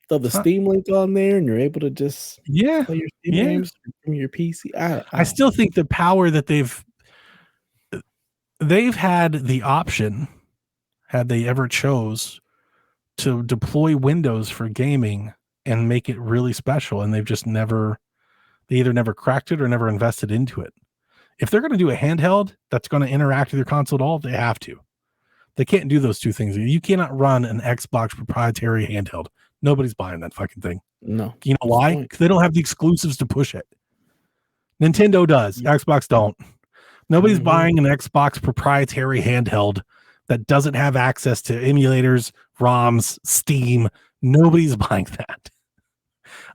throw the Steam link on there, and you're able to just play your Steam games from your PC. I still think the power that they've had the option, had they ever chose, to deploy Windows for gaming and make it really special, and they've just never, they either never cracked it or never invested into it. If they're going to do a handheld that's going to interact with your console at all, they have to. They can't do those two things. You cannot run an Xbox proprietary handheld. Nobody's buying that fucking thing. No. You know why? Because they don't have the exclusives to push it. Nintendo does. Xbox don't. Nobody's buying an Xbox proprietary handheld that doesn't have access to emulators, ROMs, Steam. Nobody's buying that.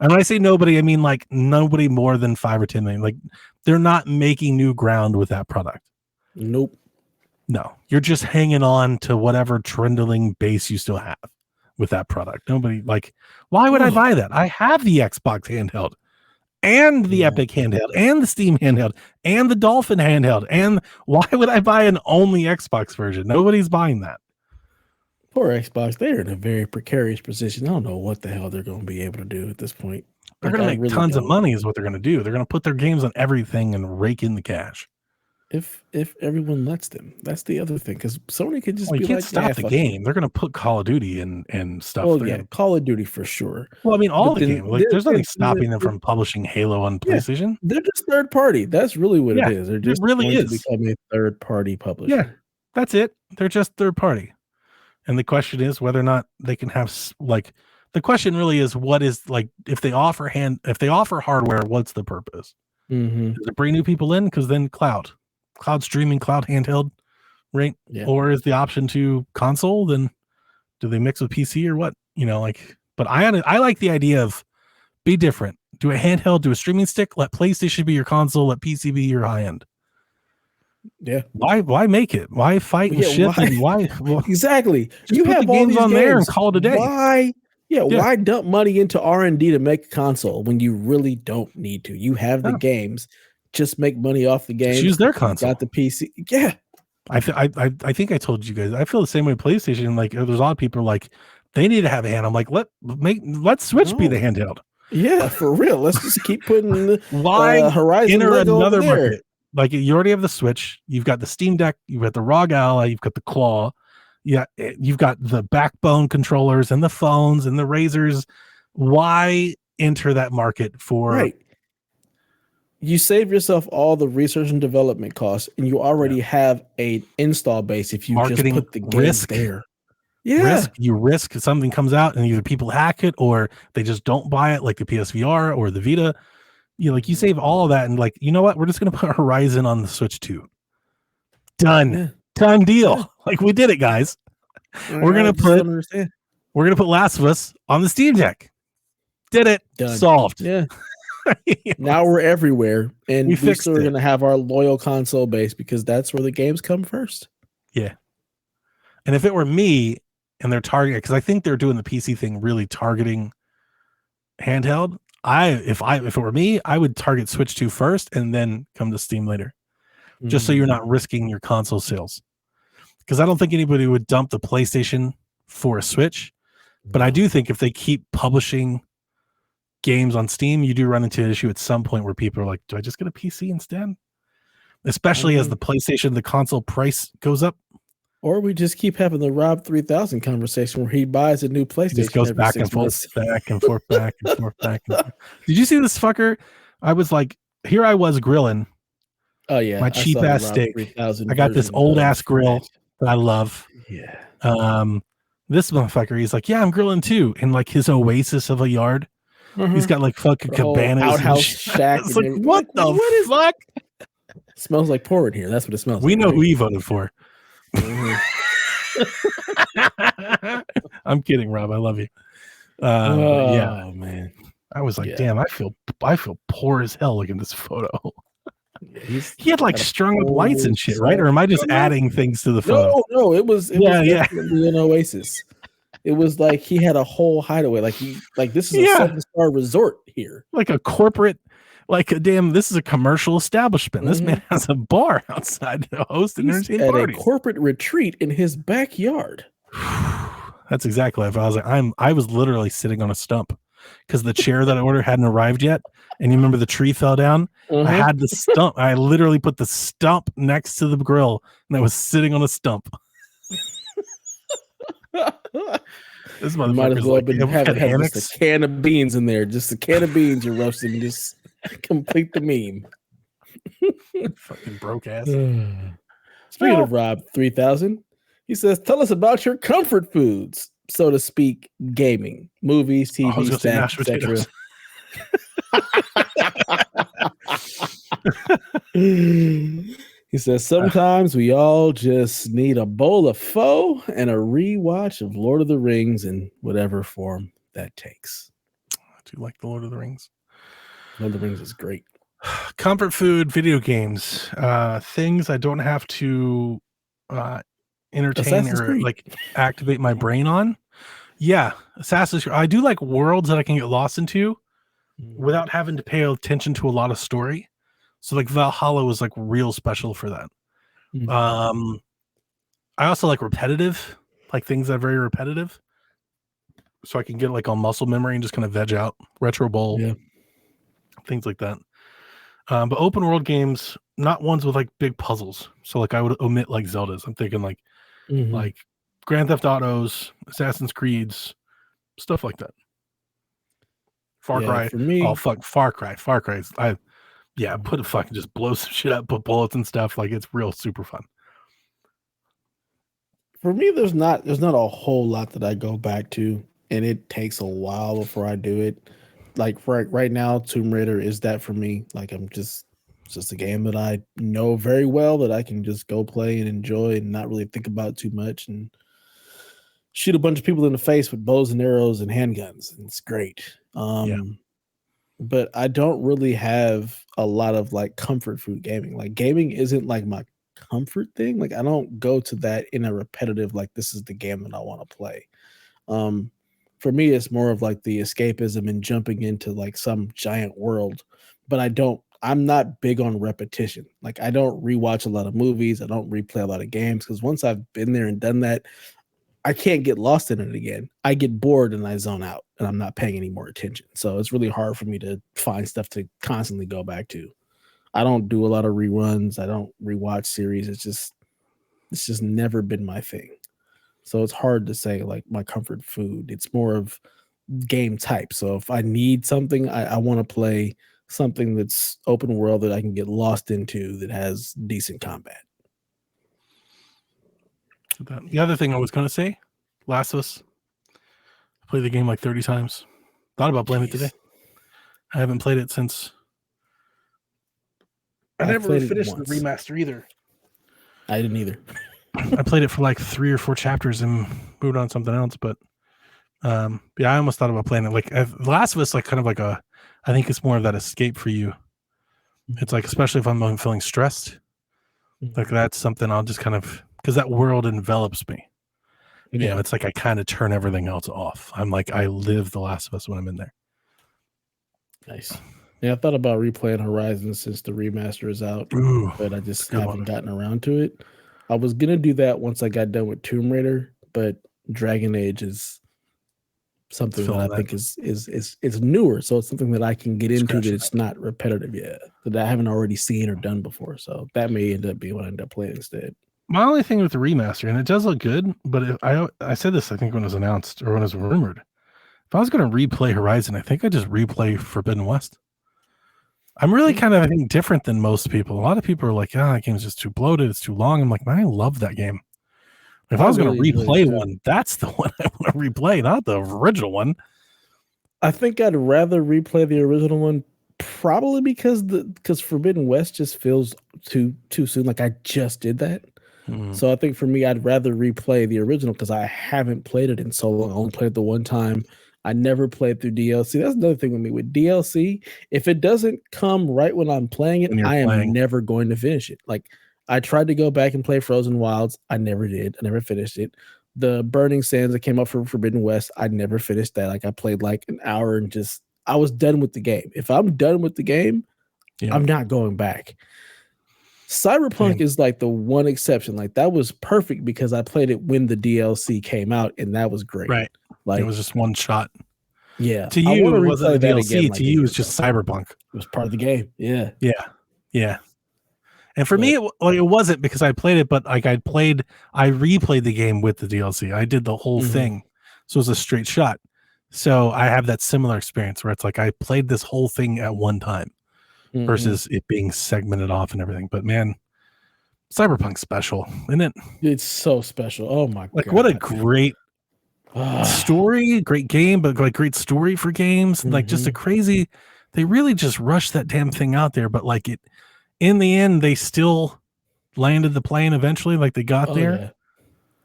And when I say nobody, I mean like nobody more than 5 or 10 million. Like, they're not making new ground with that product. Nope. No, you're just hanging on to whatever trundling base you still have with that product. Nobody, like, why would I buy that? I have the Xbox handheld and the Epic handheld and the Steam handheld and the Dolphin handheld. And why would I buy an only Xbox version? Nobody's buying that. Poor Xbox. They're in a very precarious position. I don't know what the hell they're going to be able to do at this point. They're going to make tons of money is what they're going to do. They're going to put their games on everything and rake in the cash. If everyone lets them, that's the other thing. Because Sony could just you be can't like, stop the game. They're going to put Call of Duty and stuff. Oh yeah, Call of Duty for sure. Well, I mean, all the games. Like, there's nothing stopping them from publishing Halo on PlayStation. They're just third party. That's really what it is. They're just really going to become a third party publisher. Yeah, that's it. They're just third party. And the question is whether or not they can have, like, the question really is, what is, like, if they offer hardware, what's the purpose? Does it bring new people in? Because then cloud streaming, cloud handheld, right? Yeah. Or is the option to console? Then do they mix with PC or what? You know, like, but I like the idea of be different. Do a handheld, do a streaming stick, let PlayStation be your console, let PC be your high end. Yeah. Why make it? Why fight and shit? Why? Exactly. You have all games on there and call it a day. Why? Yeah. Why dump money into R&D to make a console when you really don't need to? You have the games. Just make money off the games. Just use their console. Got the PC. Yeah. I think I told you guys. I feel the same way with PlayStation. Like, there's a lot of people are like, they need to have a hand. I'm like, let Switch be the handheld. Yeah, for real. Let's just keep putting Horizon enter Lego another over there. market. Like, you already have the Switch, you've got the Steam Deck, you've got the ROG Ally, you've got the Claw, you've got the backbone controllers and the phones and the Razors. Why enter that market for? Right. You save yourself all the research and development costs, and you already have an install base if you marketing just put the game there. Yeah. You risk something comes out and either people hack it or they just don't buy it, like the PSVR or the Vita. You save all of that and, like, you know what? We're just going to put Horizon on the Switch 2. Done. Yeah. Done deal. Yeah. Like, we did it, guys. We're going to put Last of Us on the Steam Deck. Did it. Done. Solved. Yeah. Now we're everywhere, and we still are going to have our loyal console base because that's where the games come first. Yeah. And if it were me and they're targeting, because I think they're doing the PC thing, really targeting handheld. If it were me, I would target Switch 2 first and then come to Steam later, just so you're not risking your console sales. Because I don't think anybody would dump the PlayStation for a Switch, but I do think if they keep publishing games on Steam, you do run into an issue at some point where people are like, do I just get a PC instead? Especially as the PlayStation, the console price goes up. Or we just keep having the Rob 3000 conversation where he buys a new PlayStation. Just goes back and forth, back and forth, back and forth, back and forth. Did you see this fucker? I was like, here I was grilling. Oh yeah, my cheap ass steak. I got this old ass grill that I love. Yeah. This motherfucker, he's like, yeah, I'm grilling too, in like his oasis of a yard. He's got like fucking cabanas, outhouse shack. It's like, what the fuck? Smells like porn here. That's what it smells. We like, know who he voted for. I'm kidding, Rob. I love you. Yeah, man. I was like, damn, I feel poor as hell looking at this photo. He had like strung up lights and shit, right? Or am I just adding things to the photo? No, it was definitely an oasis. It was like he had a whole hideaway. Like this is a 7-star resort here. Like a corporate, this is a commercial establishment. This man has a bar outside to host and entertain parties. A corporate retreat in his backyard. That's exactly. I was like, I was literally sitting on a stump because the chair that I ordered hadn't arrived yet. And you remember the tree fell down? I had the stump. I literally put the stump next to the grill, and I was sitting on a stump. This You might as well have been having just a can of beans in there. Just a can of beans you're roasting. Just complete the meme. Fucking broke ass. Speaking of Rob 3000, he says, tell us about your comfort foods, so to speak, gaming, movies, TV, snacks, etc. He says, sometimes we all just need a bowl of pho and a rewatch of Lord of the Rings in whatever form that takes. I do like the Lord of the Rings. Lord of the Rings is great. Comfort food, video games, things I don't have to entertain or like activate my brain on. Yeah, Assassin's Creed. I do like worlds that I can get lost into without having to pay attention to a lot of story. So like Valhalla was like real special for that. I also like repetitive, like things that are very repetitive. So I can get like on muscle memory and just kind of veg out. Retro Bowl, things like that. But open world games, not ones with like big puzzles. So like I would omit like Zeldas. I'm thinking like Grand Theft Autos, Assassin's Creeds, stuff like that. Far Cry. For me, Far Cry. Put a fucking just blow some shit up, put bullets and stuff. Like it's real super fun. For me, there's not a whole lot that I go back to, and it takes a while before I do it. Like right now, Tomb Raider is that for me. Like it's just a game that I know very well that I can just go play and enjoy and not really think about too much and shoot a bunch of people in the face with bows and arrows and handguns. And it's great. But I don't really have a lot of like comfort food gaming. Like gaming isn't like my comfort thing. Like I don't go to that in a repetitive, like this is the game that I want to play. For me, it's more of like the escapism and jumping into like some giant world, but I'm not big on repetition. Like I don't rewatch a lot of movies. I don't replay a lot of games because once I've been there and done that, I can't get lost in it again. I get bored and I zone out and I'm not paying any more attention. So it's really hard for me to find stuff to constantly go back to. I don't do a lot of reruns. I don't rewatch series. It's just never been my thing. So it's hard to say like my comfort food. It's more of game type. So if I need something, I want to play something that's open world that I can get lost into that has decent combat. The other thing I was going to say, Last of Us. I played the game like 30 times. Thought about playing it today. I haven't played it since. I never finished the remaster either. I didn't either. I played it for like 3 or 4 chapters and moved on to something else. But I almost thought about playing it. Like The Last of Us, like kind of like I think it's more of that escape for you. It's like, especially if I'm feeling stressed, like that's something I'll just kind of, because that world envelops me. You know, it's like I kind of turn everything else off. I'm like, I live The Last of Us when I'm in there. Nice. Yeah, I thought about replaying Horizon since the remaster is out, but I just haven't gotten around to it. I was gonna do that once I got done with Tomb Raider, but Dragon Age is something that I think is newer, so it's something that I can get into that it's not repetitive yet, that I haven't already seen or done before. So that may end up being what I end up playing instead. My only thing with the remaster, and it does look good, but I said this I think when it was announced or when it was rumored, if I was going to replay Horizon, I think I just replay Forbidden West. I'm really kind of, I think, different than most people. A lot of people are like, that game's just too bloated. It's too long. I'm like, man, I love that game. If I was going to replay one, that's the one I want to replay, not the original one. I think I'd rather replay the original one, probably because Forbidden West just feels too soon. Like I just did that. So I think for me, I'd rather replay the original because I haven't played it in so long. I only played it the one time. I never played through DLC. That's another thing with me with DLC. If it doesn't come right when I'm playing it, I am never going to finish it. Like I tried to go back and play Frozen Wilds. I never did. I never finished it. The Burning Sands that came up for Forbidden West, I never finished that. Like I played like an hour and I was done with the game. If I'm done with the game, I'm not going back. Cyberpunk Same. is like the one exception. Like that was perfect because I played it when the DLC came out, and that was great. Right. Like It was just one shot. yeah, To I you, want it to wasn't replay the that DLC. again. Like To a you, it year was just ago. Cyberpunk. It was part of the game. Yeah. Yeah. And for me, it wasn't because I played it, but like I replayed the game with the DLC. I did the whole thing. So it was a straight shot. So I have that similar experience where it's like I played this whole thing at one time versus it being segmented off and everything. But man, Cyberpunk's special, isn't it? It's so special. Oh my god. Like what a great story, great game, but like great story for games. Like just a crazy, they really just rushed that damn thing out there. But like in the end, they still landed the plane eventually. Like they got there.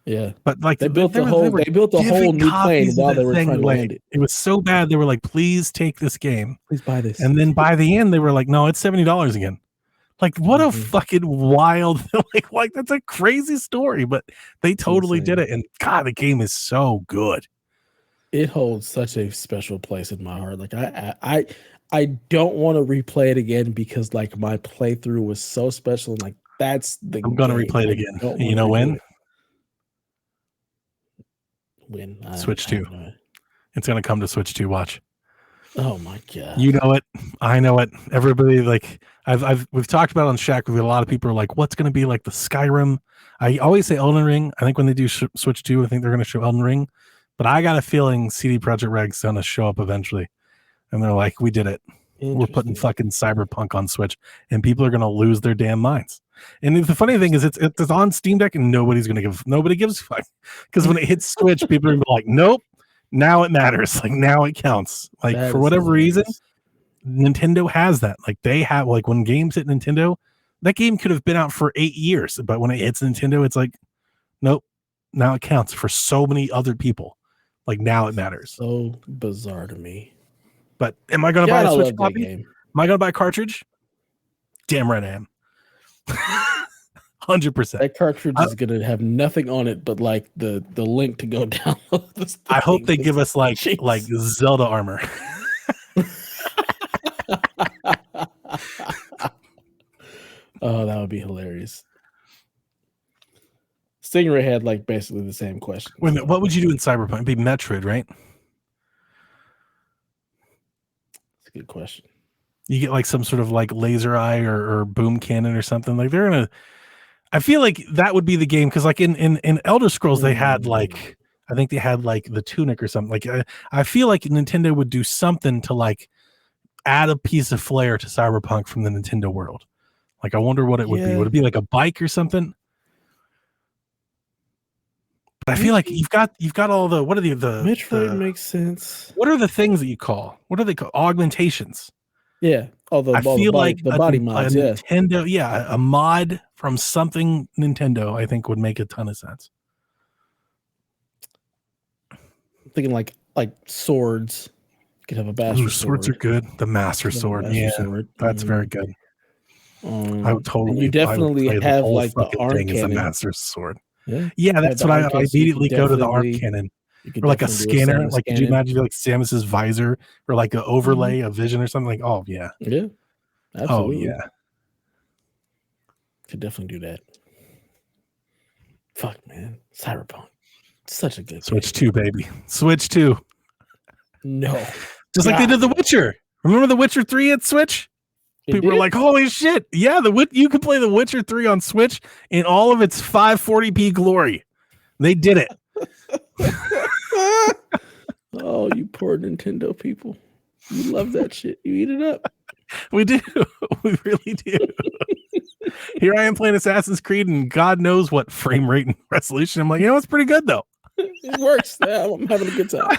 Yeah. But like they built a whole new plane while they were trying to land it. It was so bad. They were like, please take this game. Please buy this. And then by the end, they were like, no, it's $70 again. Like what a fucking wild, like that's a crazy story, but they totally did it. And God, the game is so good. It holds such a special place in my heart. Like I don't want to replay it again because like my playthrough was so special. And like that's the I'm gonna replay it again. And you know when? When Switch 2. It's gonna come to Switch 2. Watch. Oh my god. You know it. I know it. Everybody like we've talked about it on Shack. We've got a lot of people are like, what's gonna be like the Skyrim? I always say Elden Ring. I think when they do Switch 2, I think they're gonna show Elden Ring. But I got a feeling CD Projekt Red's gonna show up eventually. And they're like, we did it. We're putting fucking Cyberpunk on Switch, and people are gonna lose their damn minds. And the funny thing is, it's on Steam Deck, and nobody gives a fuck. Because when it hits Switch, people are gonna be like, nope, now it matters. Like now it counts. Like that for whatever reason, Nintendo has that. Like they have like when games hit Nintendo, that game could have been out for 8 years, but when it hits Nintendo, it's like, nope, now it counts for so many other people. Like now it matters. So bizarre to me. But am I going to buy a Switch copy? Am I going to buy a cartridge? Damn right I am. 100%. That cartridge is going to have nothing on it but like the link to go download this thing. I hope they give us like Zelda armor. Oh, that would be hilarious. Stingray had like basically the same question. Wait a minute, what would you do in Cyberpunk? It'd be Metroid, right? That's a good question. You get like some sort of like laser eye or boom cannon or something. Like they're gonna. I feel like that would be the game because like in Elder Scrolls they had like I think they had like the tunic or something. Like I feel like Nintendo would do something to like add a piece of flair to Cyberpunk from the Nintendo world. Like I wonder what it would be. Would it be like a bike or something? But I feel like you've got all the what are the Metroid makes sense. What are the things that you call? What are they called? Augmentations. Yeah. I feel like the body mods. Yeah. Nintendo, a mod from something Nintendo, I think would make a ton of sense. I'm thinking like swords. You could have a master sword. Swords are good. The master sword, that's very good. I would totally. You definitely have like the arm cannon. As a master sword. Yeah, that's what I immediately go to the arm cannon. Or like a scanner. Like, could you imagine like Samus's visor or like an overlay of vision or something? Like, oh yeah, yeah, absolutely. Oh yeah, could definitely do that. Fuck man, Cyberpunk, such a good Switch 2, baby. Switch 2. No, just like they did The Witcher. Remember The Witcher 3 at Switch? People were like, holy shit. Yeah, you can play The Witcher 3 on Switch in all of its 540p glory. They did it. Oh, you poor Nintendo people. You love that shit. You eat it up. We do. We really do. Here I am playing Assassin's Creed and God knows what frame rate and resolution. I'm like, it's pretty good though. It works. I'm having a good time.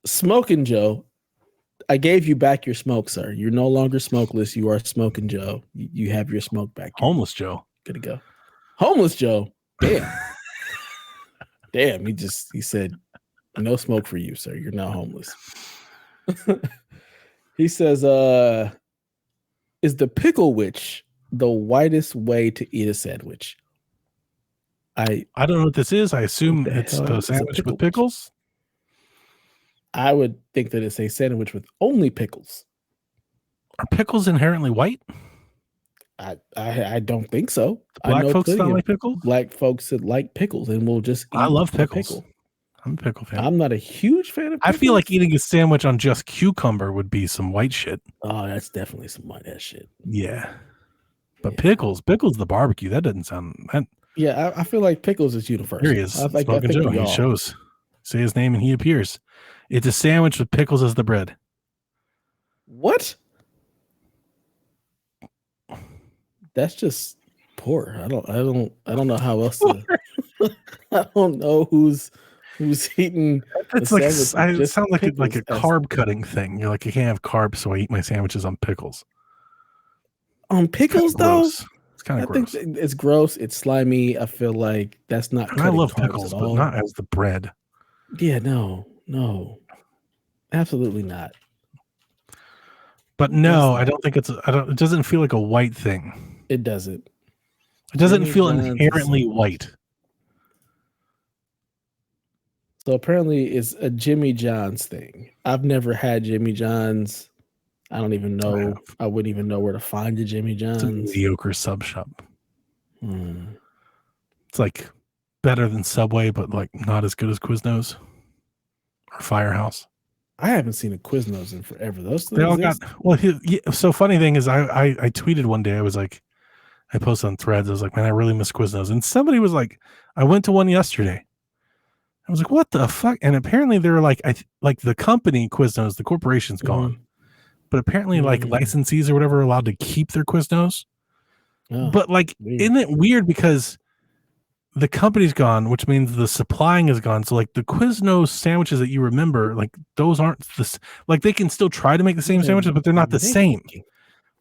Smoking Joe. I gave you back your smoke, sir. You're no longer smokeless. You are Smoking Joe. You have your smoke back. Homeless Joe. Good to go. Homeless Joe. Damn. Damn. He said, no smoke for you, sir. You're not homeless. He says, is the pickle witch the whitest way to eat a sandwich? I don't know what this is. I assume it's a sandwich with pickles. I would think that it's a sandwich with only pickles. Are pickles inherently white? I don't think so. Black I know folks plenty don't of like pickles? black folks that like pickles and will just eat I love a pickles. pickle. I'm a pickle fan. I'm not a huge fan of I pickles. feel like eating a sandwich on just cucumber would be some white shit. Oh, that's definitely some white ass shit. Yeah. But Yeah. pickles the barbecue. That doesn't sound that. Yeah, I feel like pickles is universal. Here he is. I think Smoking Joe. we He all. shows. Say his name and he appears. It's a sandwich with pickles as the bread. What? That's just poor. I don't know how else to. I don't know who's eating. It's a like sandwich with it sounds like a pickles as- carb cutting thing. You're like, I can't have carbs, so I eat my sandwiches on pickles. on pickles though. Gross. It's kind of gross. think it's gross. It's slimy. I feel like that's not. And I love carbs pickles, at but all. not as the bread. Yeah, no, absolutely not. But no, I don't think it doesn't feel like a white thing. It doesn't. It doesn't Jimmy feel John's inherently sandwich. white. So apparently, it's a Jimmy John's thing. I've never had Jimmy John's. I don't even know. I wouldn't even know where to find a Jimmy It's a John's. mediocre sub shop. Hmm. It's like better than Subway, but like not as good as Quiznos or Firehouse. I haven't seen a Quiznos in forever. Those They all got exist? well. So funny thing is, I tweeted one day. I was like, I posted on Threads. I was like, man, I really miss Quiznos. And somebody was like, I went to one yesterday. I was like, what the fuck? And apparently they're like, like the company Quiznos, the corporation's gone, but apparently like licensees or whatever are allowed to keep their Quiznos. Oh, But like, weird. isn't it weird because the company's gone, which means the supplying is gone. So like the Quiznos sandwiches that you remember, like those aren't this. Like they can still try to make the same sandwiches, but they're not the same.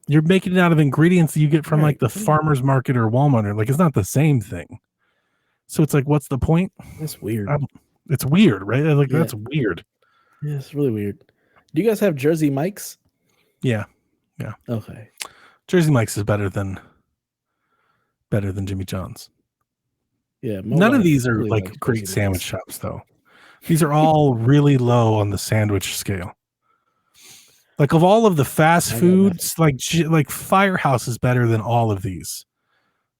You're making it out of ingredients that you get from like the farmer's market or Walmart, or like it's not the same thing. So it's like, what's the point? That's weird. It's weird, right? Like that's weird. Yeah, it's really weird. Do you guys have Jersey Mike's? Yeah. Okay. Jersey Mike's is better than Jimmy John's. Yeah. None of these are like great sandwich shops, though. These are all really low on the sandwich scale. Like of all of the fast foods, like Firehouse is better than all of these,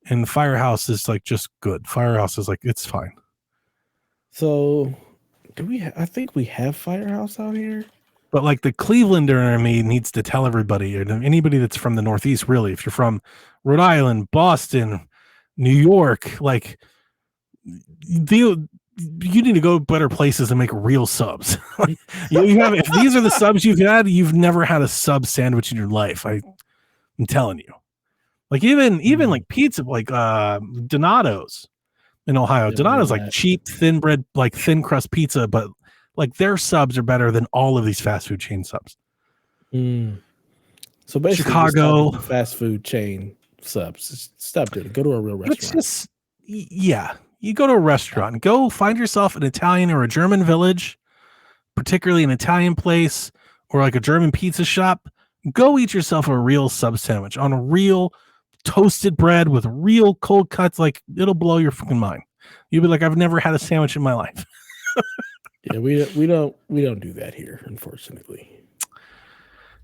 and Firehouse is like just good. Firehouse is like it's fine. So, do we? I think we have Firehouse out here. But like the Clevelander in me needs to tell everybody, or anybody that's from the Northeast, really, if you're from Rhode Island, Boston, New York, like you need to go better places and make real subs. you have, if these are the subs you've had, you've never had a sub sandwich in your life. I'm telling you. Like even like pizza, like Donato's in Ohio. Donato's like cheap, thin bread, like thin crust pizza, but like their subs are better than all of these fast food chain subs. So basically, Chicago fast food chain subs. Just stop doing it. Go to a real restaurant. You go to a restaurant, go find yourself an Italian or a German village, particularly an Italian place or like a German pizza shop. Go eat yourself a real sub sandwich on a real toasted bread with real cold cuts. Like it'll blow your fucking mind. You'll be like, I've never had a sandwich in my life. Yeah, we don't do that here, unfortunately.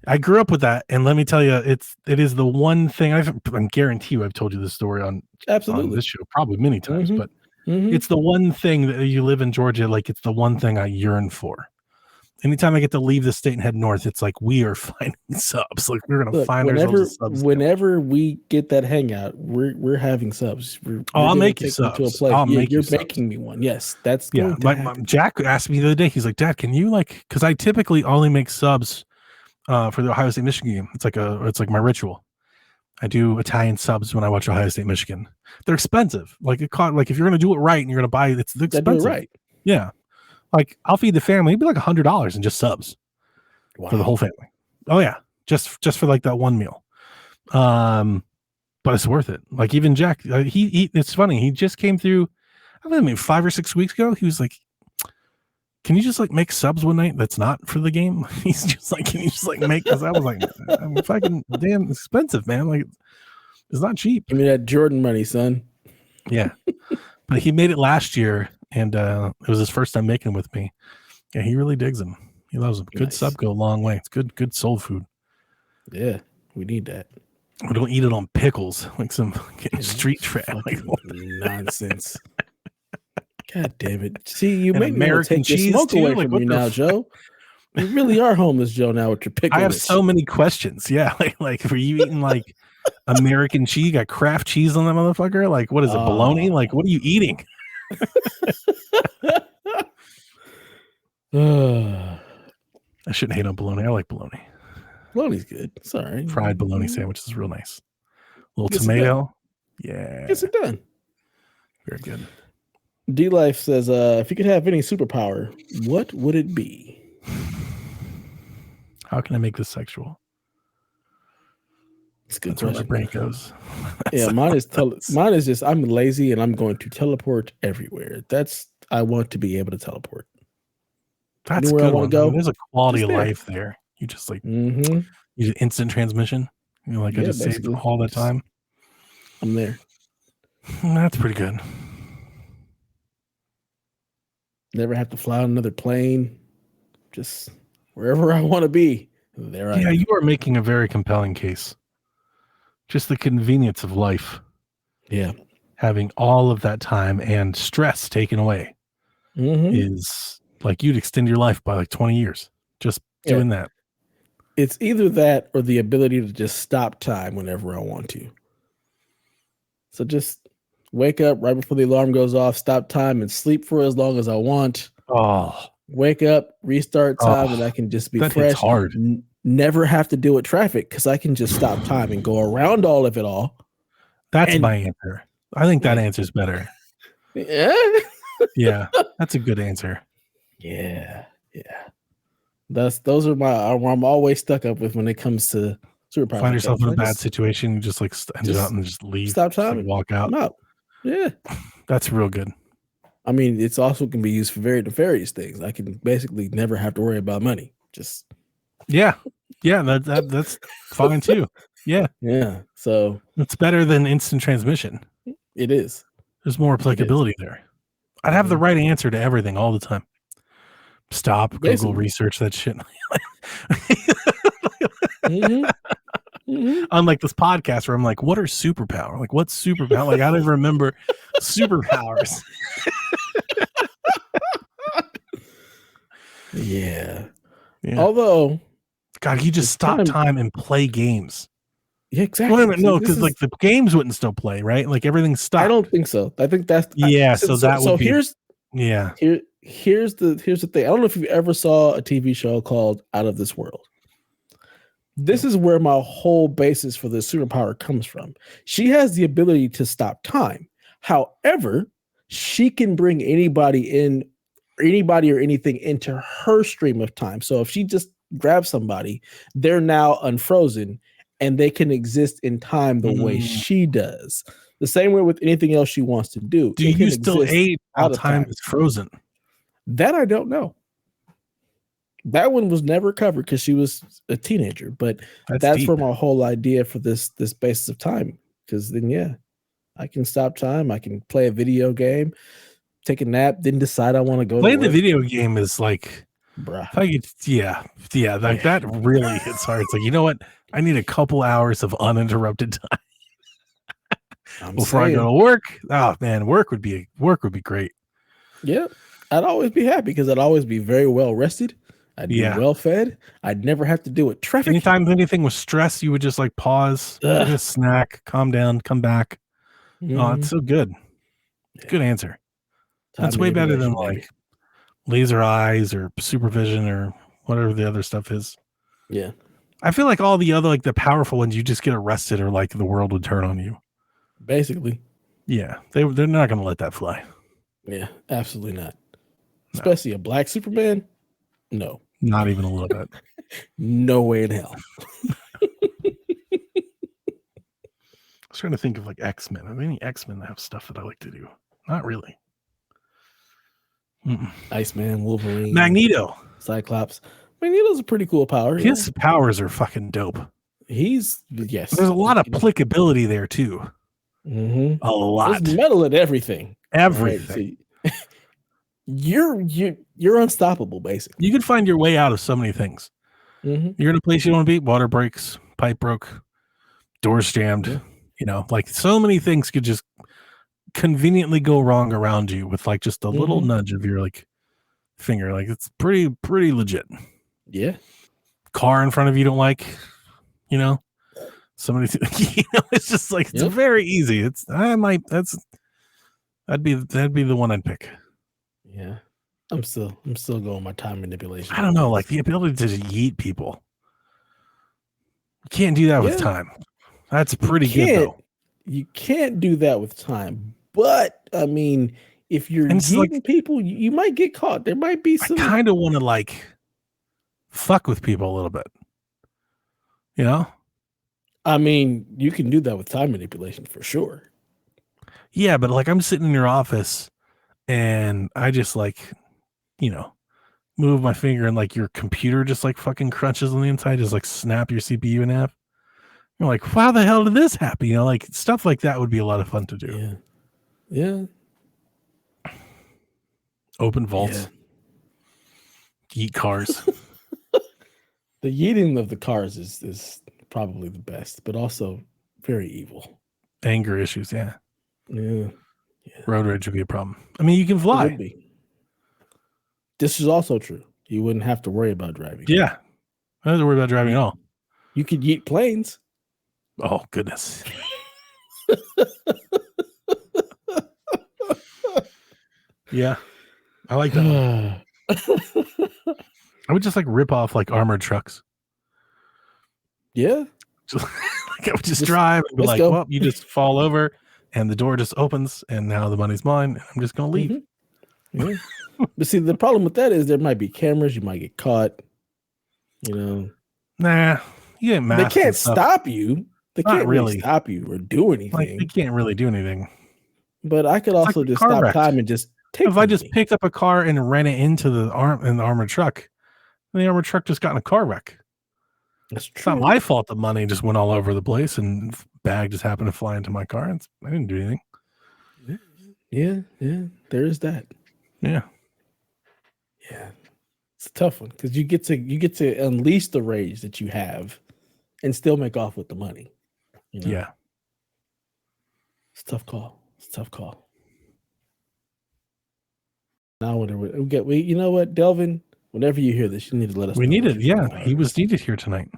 I grew up with that, and let me tell you, it is the one thing I guarantee you I've told you this story on this show probably many times, but it's the one thing that you live in Georgia, like it's the one thing I yearn for. Anytime I get to leave the state and head north, it's like we are finding subs. Like we're gonna find ourselves a subs. Whenever we get that hangout, we're having subs. I'll make you subs. You're making me one. Yes, that's my Jack asked me the other day. He's like, Dad, can you like? Because I typically only make subs for the Ohio State Michigan game. It's like my ritual. I do Italian subs when I watch Ohio State Michigan. They're expensive. Like if you're gonna do it right and you're gonna buy it's expensive. Do it right. Yeah. Like I'll feed the family. It'd be like $100 in just subs for the whole family. Oh yeah, just for like that one meal. But it's worth it. Like even Jack, he it's funny. He just came through. I don't know, maybe 5 or 6 weeks ago. He was like, "Can you just like make subs one night that's not for the game?" He's just like, "Can you just like make?" Because I was like, "I'm fucking damn expensive, man. Like it's not cheap." Give me that Jordan money, son. Yeah, but he made it last year. And it was his first time making with me. Yeah, he really digs them. He loves them. Good sub go a long way. It's good soul food. Yeah, we need that. We don't eat it on pickles like some fucking street trash. Fucking nonsense. God damn it. See, you And make me want to American take your cheese, smoke too? away Like, from what you the now, Joe. You really are homeless, Joe, now with your pickle. I have itch. so many questions. Yeah, like were you eating like American cheese? You got Kraft cheese on that motherfucker? Like, what is it, bologna? Like, what are you eating? I shouldn't hate on bologna. I like bologna. Bologna's good. Sorry. Fried bologna sandwich is real nice. Little Gets it tomato. Yeah. Gets it done. Very good. D Life says, if you could have any superpower, what would it be? How can I make this sexual? It's a good That's where my question. brain goes. Yeah, mine is just I'm lazy and I'm going to teleport everywhere. I want to be able to teleport. That's Anywhere I good. wanna One. go, I mean, there's a quality just of there. life there. You just like Mm-hmm. you get instant transmission. You know, like I Yeah, just saved basically. all that time. I'm there. That's pretty good. Never have to fly on another plane. Just wherever I want to be. There I Yeah, am. you are making a very compelling case. Just the convenience of life, Yeah. having all of that time and stress taken away Mm-hmm. is like you'd extend your life by like 20 years just doing that. It's either that or the ability to just stop time whenever I want to. So just wake up right before the alarm goes off, stop time, and sleep for as long as I want. Oh, Wake up, restart time, and I can just be that fresh. hits hard. Never have to deal with traffic because I can just stop time and go around all of it all. That's my answer. I think that answer's better. Yeah. Yeah, that's a good answer. Yeah. Those are I'm always stuck up with when it comes to superpowers. Find yourself in a bad situation, you just like end it up and just leave. Stop just, time. like, walk out. I'm out. Yeah. That's real good. I mean, it's also can be used for very nefarious things. I can basically never have to worry about money. Just yeah, that's fine too. Yeah. So it's better than instant transmission. It is. There's more applicability there. I'd have the right answer to everything all the time. Stop, Google, Basically. research that shit. Mm-hmm. Unlike this podcast where I'm like, what are superpower? Like, what's superpower? Like, I don't remember superpowers. Yeah. Yeah. Although, God, you just stop time and play games. Yeah, exactly. Wait a minute, no, because like the games wouldn't still play, right? Like everything's stopped. I don't think so. I think that's so that would be. Here's the thing. I don't know if you ever saw a TV show called Out of This World. This is where my whole basis for the superpower comes from. She has the ability to stop time. However, she can bring anybody or anything into her stream of time. So if she just grabs somebody, they're now unfrozen and they can exist in time the way she does. The same way with anything else she wants to do. Do you still age while time is frozen? That I don't know. That one was never covered because she was a teenager, but that's where my whole idea for this basis of time. Because then, I can stop time. I can play a video game, take a nap, then decide I want to go. Playing the video game is like, bruh. Like that really hits hard. It's like, you know what? I need a couple hours of uninterrupted time before I go to work. Oh man, work would be great. Yeah, I'd always be happy because I'd always be very well rested. I'd be well fed. I'd never have to deal with traffic. Anytime anything was stress, you would just like pause, get a snack, calm down, come back. Oh, it's so good. Good answer. That's way better than like laser eyes or supervision or whatever the other stuff is. Yeah. I feel like all the other, like the powerful ones, you just get arrested or like the world would turn on you. Basically. Yeah. They're not going to let that fly. Yeah, absolutely not. No. Especially a black Superman. No. Not even a little bit. No way in hell. I was trying to think of like X-Men. Are there any X-Men that have stuff that I like to do? Not really. Iceman, Wolverine, Magneto, Cyclops. Magneto's a pretty cool power. His powers are fucking dope. There's a lot of applicability there too. Mm-hmm. A lot. There's metal at everything. Everything. Right? So you're unstoppable, basically. You can find your way out of so many things. Mm-hmm. You're in a place you don't want to be. Water breaks. pipe broke, doors jammed. Yeah. You know, like so many things could just conveniently go wrong around you with like just a little nudge of your like finger. Like it's pretty legit. Yeah. Car in front of you don't like, you know, somebody, you know, it's just like it's very easy. That'd be the one I'd pick. Yeah. I'm still going my time manipulation. I don't know, like the ability to yeet people. You can't do that with time. That's pretty good though. You can't do that with time. But I mean, if you're yeeting people, you might get caught. There might be some. I kind of want to like fuck with people a little bit. You know? I mean, you can do that with time manipulation for sure. Yeah, but like I'm sitting in your office and I just like, you know, move my finger and like your computer just like fucking crunches on the inside, just like snap your CPU in half. You're like, how the hell did this happen? You know, like stuff like that would be a lot of fun to do. Yeah. Open vaults. Yeet cars. The yeeting of the cars is probably the best, but also very evil. Anger issues, yeah. Road rage would be a problem. I mean, you can fly. It would be. This is also true. You wouldn't have to worry about driving. Yeah. I don't have to worry about driving at all. You could yeet planes. Oh, goodness. Yeah. I like that one. I would just like rip off like armored trucks. Yeah. Like I would just drive and be like, well, you just fall over and the door just opens and now the money's mine. And I'm just going to leave. Yeah. But see, the problem with that is there might be cameras. You might get caught. You know. Nah. You ain't They can't stop you. They can't really stop you or do anything. Like, they can't really do anything. But I could also just stop time and just take if I just picked up a car and ran it into the armored truck, and the armored truck just got in a car wreck. That's true. It's not my fault the money just went all over the place and bag just happened to fly into my car. I didn't do anything. Yeah. There is that. Yeah. It's a tough one because you get to unleash the rage that you have and still make off with the money. You know? Yeah. It's a tough call. Now whatever you know what, Delvin, whenever you hear this, you need to let us know. We need it. Yeah. He was needed here tonight.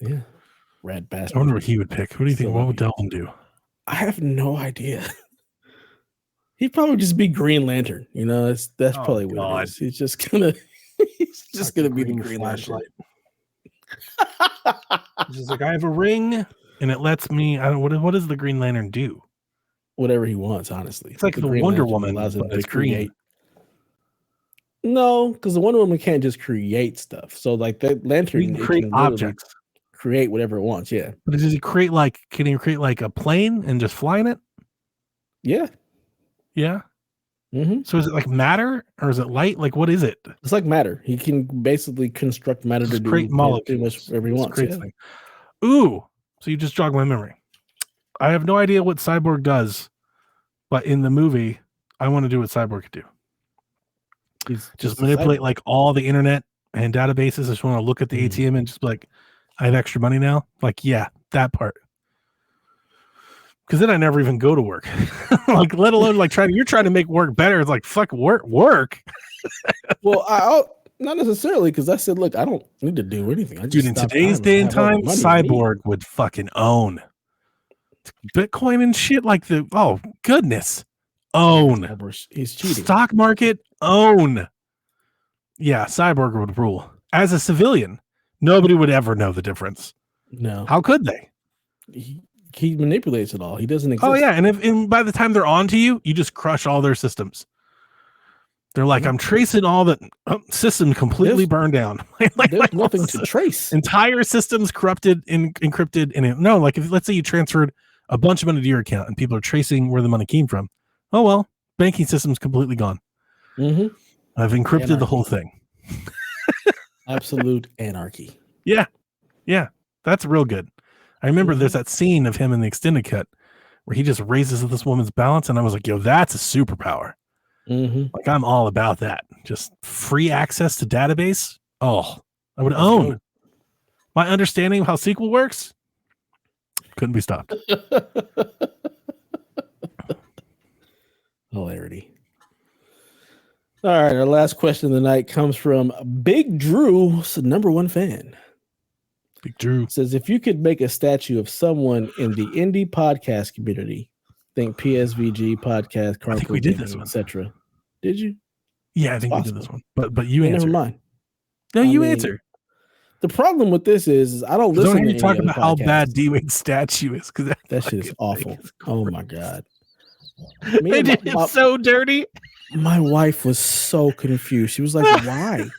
Yeah. Rad bastard. I wonder what he would pick. What do you think? What would Delvin do? I have no idea. He'd probably just be Green Lantern. You know, that's probably what it is. He's just gonna be the Green Lantern. He's like, I have a ring and it lets me. What does the Green Lantern do? Whatever he wants, honestly. It's like the Wonder Woman allows him to create. No, because the Wonder Woman can't just create stuff. So like that lantern can create objects. Create whatever it wants, yeah. But does he create can he create like a plane and just fly in it? Yeah. Yeah. Mm-hmm. So is it like matter or is it light? Like what is it? It's like matter. He can basically construct matter to create molecules. Pretty much whatever he wants. Yeah. Ooh. So you just jogged my memory. I have no idea what Cyborg does, but in the movie, I want to do what Cyborg could do. He's just manipulate like all the internet and databases. I just want to look at the ATM and just be like, I have extra money now. Like, yeah, that part. Because then I never even go to work. Like, let alone like you're trying to make work better. It's like, fuck work. Well, I'll not necessarily because I said, look, I don't need to do anything. Dude, in today's day and time, Cyborg would fucking own Bitcoin and shit like oh goodness. Own. He's cheating. Stock market, own. Yeah, Cyborg would rule. As a civilian, nobody would ever know the difference. No. How could they? He manipulates it all. He doesn't exist. Oh yeah, and by the time they're on to you, you just crush all their systems. They're like, I'm tracing all the system completely burned down. There's nothing to trace. Entire systems corrupted and encrypted. And no, like if let's say you transferred a bunch of money to your account and people are tracing where the money came from. Oh well, banking system's completely gone. Mm-hmm. I've encrypted the whole thing. Absolute anarchy. Yeah, that's real good. I remember there's that scene of him in the extended cut where he just raises this woman's balance, and I was like, "Yo, that's a superpower." Mm-hmm. Like I'm all about that. Just free access to database. Oh, I would own. My understanding of how SQL works couldn't be stopped. Hilarity. All right, our last question of the night comes from Big Drew, number one fan. Big Drew says, if you could make a statue of someone in the indie podcast community, think PSVG podcast, I think we did this one, etc. Did you? Yeah, I think we did this one. But you answered. Never mind. No, you answer. The problem with this is I don't listen to you talk about how bad D Wade's statue is, because that shit is awful. Oh my god. They did it so dirty. My wife was so confused. She was like, why?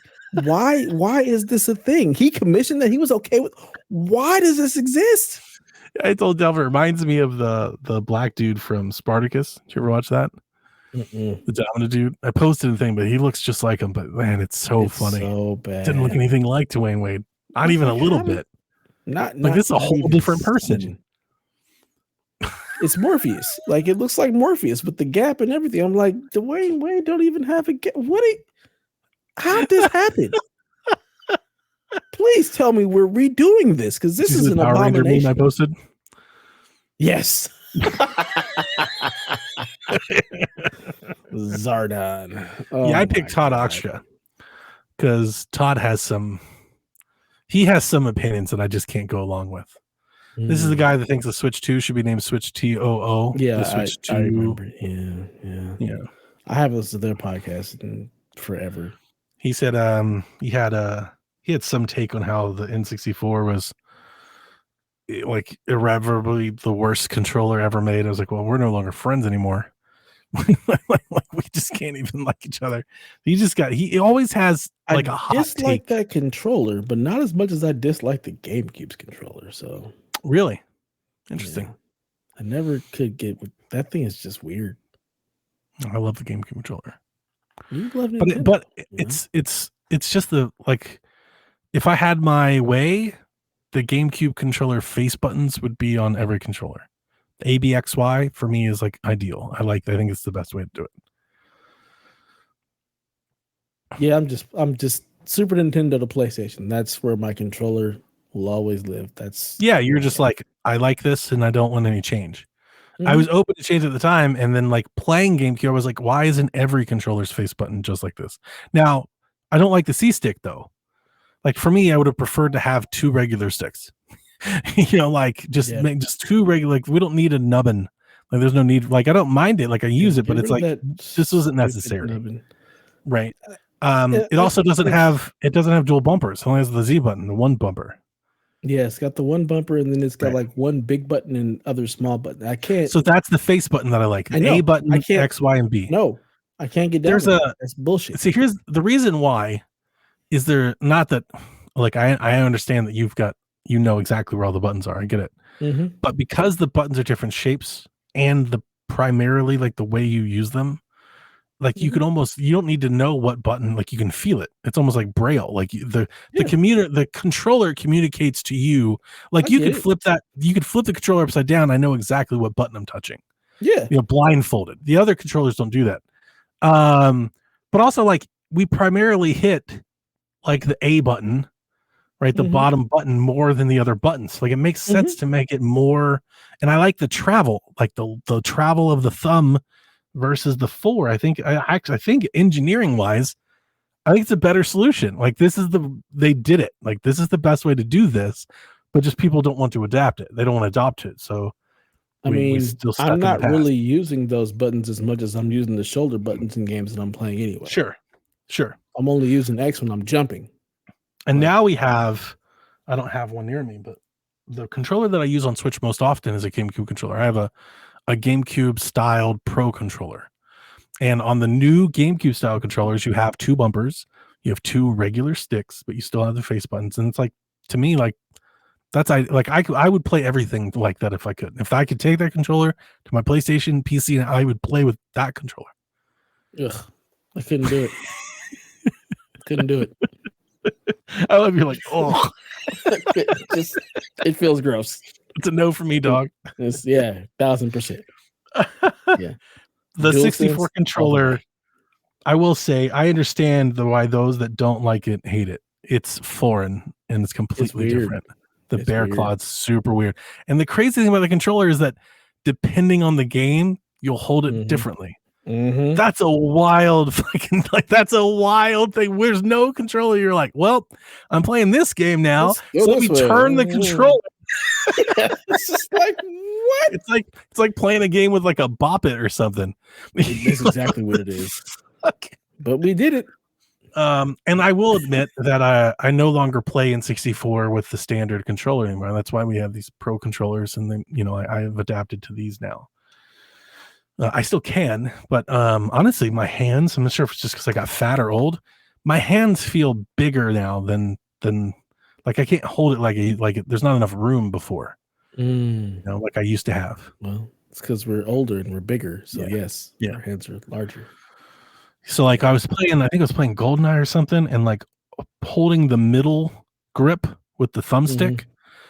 Why is this a thing? He commissioned that. He was okay with. Why does this exist? I told Delver, it reminds me of the black dude from Spartacus. Did you ever watch that? The dominant dude. I posted a thing, but he looks just like him. But man, it's funny. So bad. Didn't look anything like Dwayne Wade. Not even a little bit. Not this is a whole different person. It's Morpheus. Like, it looks like Morpheus with the gap and everything. I'm like, Dwayne Wade don't even have a gap. How did this happen? Please tell me we're redoing this, because this is an abomination. I posted. Yes. Zardon. Oh, yeah, I picked Todd Oxtra because Todd has some opinions that I just can't go along with. This is the guy that thinks the Switch 2 should be named Switch TOO. Yeah, the Switch 2. I remember. Yeah. I haven't listened to their podcast in forever. He said he had some take on how the N64 was like irreparably the worst controller ever made. I was like, well, we're no longer friends anymore. like we just can't even like each other. He always has like a hot take. I dislike that controller, but not as much as I dislike the GameCube's controller. So really interesting. Yeah. I never could get that thing. Is just weird. I love the GameCube controller. You love Nintendo, but it's just the like. If I had my way, the GameCube controller face buttons would be on every controller. ABXY for me is like ideal. I think it's the best way to do it. Yeah, I'm just Super Nintendo to PlayStation. That's where my controller will always live. You're just like, I like this and I don't want any change. Mm-hmm. I was open to change at the time, and then like playing GameCube, I was like, why isn't every controller's face button just like this? Now, I don't like the C stick though. Like for me, I would have preferred to have two regular sticks. Like just make just two regular. Like we don't need a nubbin. Like there's no need. Like I don't mind it. Like I use it, but it's like this wasn't necessary, nubbin. Right? It also doesn't have dual bumpers. It only has the Z button, the one bumper. Yeah, it's got the one bumper, and then it's got like one big button and other small button. I can't. So that's the face button that I like. The A button, X, Y, and B. No, I can't get down. That's bullshit. See, here's the reason why. Is there not that? Like I understand that you've got. You know exactly where all the buttons are. I get it. Mm-hmm. But because the buttons are different shapes and the primarily like the way you use them, like you don't need to know what button, like you can feel it. It's almost like Braille. Like the controller communicates to you. Like you could flip the controller upside down. I know exactly what button I'm touching. Yeah. Blindfolded. The other controllers don't do that. But also like we primarily hit like the A button. Right, the bottom button more than the other buttons. Like it makes sense to make it more. And I like the travel, like the travel of the thumb versus the 4. I think engineering wise, I think it's a better solution. Like they did it. Like this is the best way to do this, but just people don't want to adapt it. They don't want to adopt it. So I'm not really using those buttons as much as I'm using the shoulder buttons in games that I'm playing anyway. Sure. I'm only using X when I'm jumping. And now we have, I don't have one near me, but the controller that I use on Switch most often is a GameCube controller. I have a GameCube styled Pro controller. And on the new GameCube style controllers, you have two bumpers, you have two regular sticks, but you still have the face buttons. And it's like, to me, like I would play everything like that if I could. If I could take that controller to my PlayStation, PC, and I would play with that controller. Ugh, I couldn't do it. Couldn't do it. I love you're like, oh, it feels gross. It's a no for me, dog. 1,000%. Yeah. The 64 controller, I will say, I understand why those that don't like it hate it. It's foreign and it's completely weird. different. The It's bear weird. claw's super weird. And the crazy thing about the controller is that depending on the game, you'll hold it differently. That's a wild fucking that's a wild thing. There's no controller. You're like, well, I'm playing this game now, so let me turn the controller. It's just like what? It's like playing a game with like a bop it or something. That's exactly what it is. But we did it. And I will admit that I no longer play in 64 with the standard controller anymore. That's why we have these pro controllers, and then I have adapted to these now. I still can, but honestly, my hands, I'm not sure if it's just because I got fat or old, my hands feel bigger now than like I can't hold it like there's not enough room before, like I used to have. Well, it's because we're older and we're bigger, so yes, our hands are larger. So like I think I was playing GoldenEye or something, and like holding the middle grip with the thumbstick,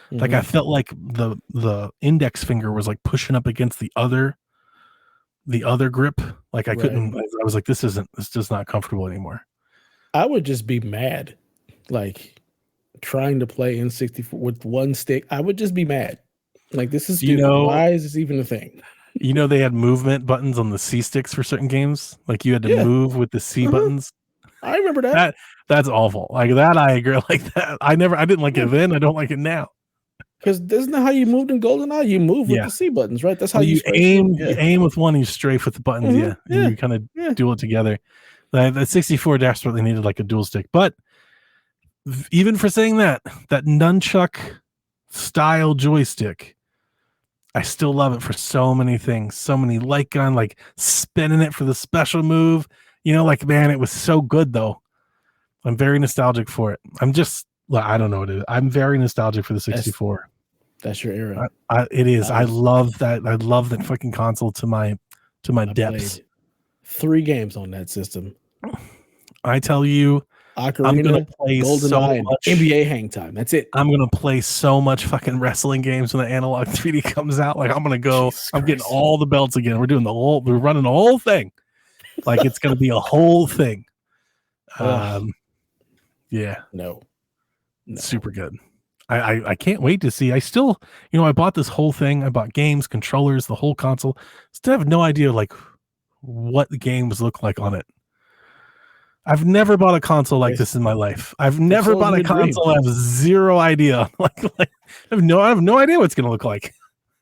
like I felt like the index finger was like pushing up against the other grip. Like I couldn't. I was like, this is not comfortable anymore. I would just be mad, like trying to play N64 with one stick. I would just be mad. Like, this is stupid. Why is this even a thing? They had movement buttons on the C sticks for certain games. Like you had to move with the C buttons. I remember that. That's awful. Like that, I agree. Like that, I didn't like it then. I don't like it now. Because isn't that how you moved in GoldenEye? You move with the C buttons, right? That's how you aim. You aim with one, and you strafe with the buttons. And you kind of duel it together. The 64 desperately needed like a dual stick, but even for saying that nunchuck style joystick, I still love it for so many things. So many light gun, like spinning it for the special move. Like, man, it was so good though. I'm very nostalgic for it. I don't know what it is. I'm very nostalgic for the 64. That's your era. It is. I love that. I love that fucking console to my depths. 3 games on that system. I tell you, Ocarina, I'm gonna play GoldenEye, much NBA Hang Time. That's it. I'm gonna play so much fucking wrestling games when the analog 3D comes out. Like I'm gonna go. I'm getting all the belts again. We're running the whole thing. Like it's gonna be a whole thing. Yeah. No. Super good. I can't wait to see. I still, I bought this whole thing. I bought games, controllers, the whole console. Still have no idea like what the games look like on it. I've never bought a console like this in my life. I've never bought a console. I have zero idea. Like I have no idea what it's gonna look like.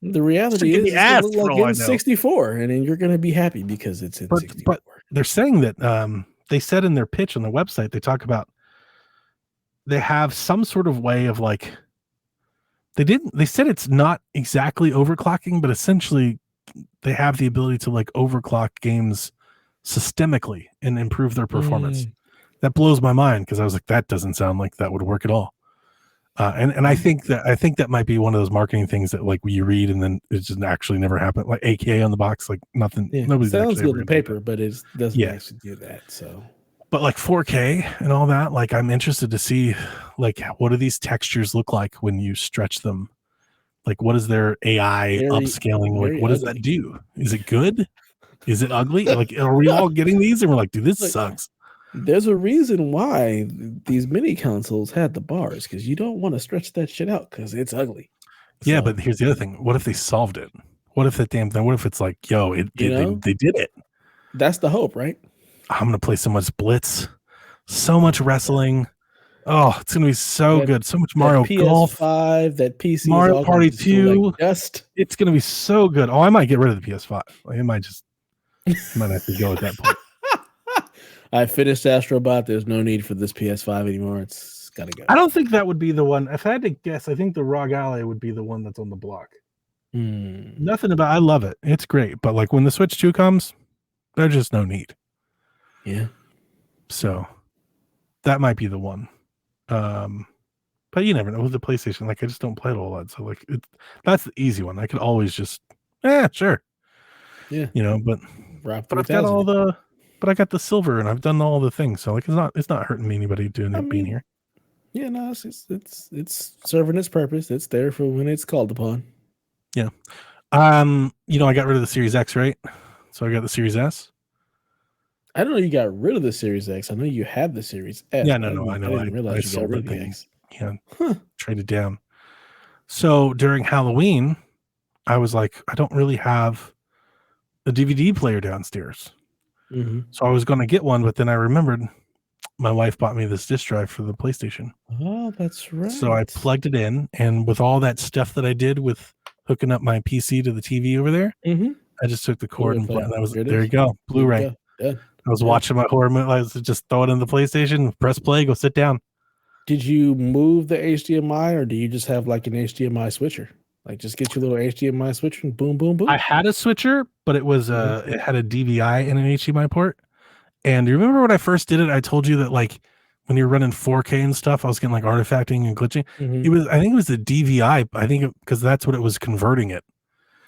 The reality is, it's gonna look like N64, and then you're gonna be happy because it's N64. But they're saying that they said in their pitch on the website, they talk about they have some sort of way of like they said it's not exactly overclocking, but essentially they have the ability to like overclock games systemically and improve their performance. That blows my mind because I was like, that doesn't sound like that would work at all. And I think that might be one of those marketing things that like you read and then it just actually never happened. Like AKA on the box, like nothing. Nobody's sounds good on paper, but it doesn't actually do that. So, but like 4K and all that, like I'm interested to see like what do these textures look like when you stretch them? Like what is their AI upscaling? Like what does that do? Is it good? Is it ugly? Like are we all getting these and we're like, dude, this sucks. There's a reason why these mini consoles had the bars, because you don't want to stretch that shit out because it's ugly. Yeah, but here's the other thing. What if they solved it? What if that damn thing? What if it's like, yo, they did it? That's the hope, right? I'm gonna play so much Blitz, so much wrestling. Oh, it's gonna be so good. So much Mario Golf, that PC, Mario Party 2. Dust. It's gonna be so good. Oh, I might get rid of the PS5. I might have to go at that point. I finished Astrobot. There's no need for this PS5 anymore. It's gotta go. I don't think that would be the one. If I had to guess, I think the ROG Ally would be the one that's on the block. Nothing about. I love it. It's great, but like when the Switch 2 comes, there's just no need. Yeah. So that might be the one. But you never know with the PlayStation. Like I just don't play it a lot. So like that's the easy one. I could always just sure. Yeah. But I've got all the. But I got the silver and I've done all the things, so like it's not hurting me anybody being here. Yeah, no, it's serving its purpose. It's there for when it's called upon. Yeah. I got rid of the Series X, right? So I got the Series S. I don't know you got rid of the Series X. I know you had the Series S. Yeah, but no, I know. I didn't realize you got sold rid that of the thing. X. Yeah, traded down. So during Halloween, I was like, I don't really have a DVD player downstairs. Mm-hmm. So I was going to get one, but then I remembered my wife bought me this disc drive for the PlayStation. Oh, that's right. So I plugged it in, and with all that stuff that I did with hooking up my PC to the TV over there, Mm-hmm. I just took the cord and Blu-ray I was player. there. You go, Blu-ray. Yeah. I was watching my horror movie. I was just throw it in the PlayStation, press play, go sit down. Did you move the HDMI, or do you just have like an HDMI switcher? Like, just get your little HDMI switcher and boom, boom, boom. I had a switcher, but it was it had a DVI and an HDMI port. And do you remember when I first did it? I told you that like when you're running 4K and stuff, I was getting like artifacting and glitching. Mm-hmm. I think it was the DVI. I think because that's what it was converting it.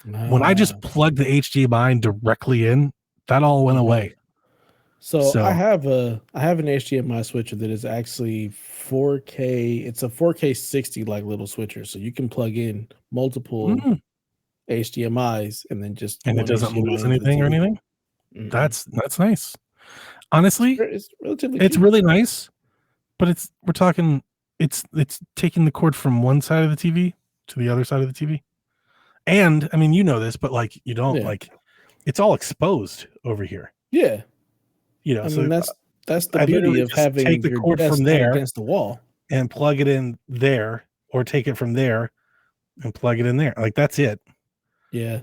When I just plugged the HDMI directly in, that all went away. So I have an HDMI switcher that is actually 4K. It's a 4K 60 like little switcher, so you can plug in multiple HDMIs and then just and it doesn't lose anything or anything. Mm-hmm. That's nice. Honestly, it's relatively it's really nice, but it's taking the cord from one side of the TV to the other side of the TV. And I mean, you know this, but like you don't like it's all exposed over here. Yeah. You know, I so mean, that's the beauty of having take the cord from there against the wall and plug it in there, or take it from there and plug it in there. Like that's it. Yeah.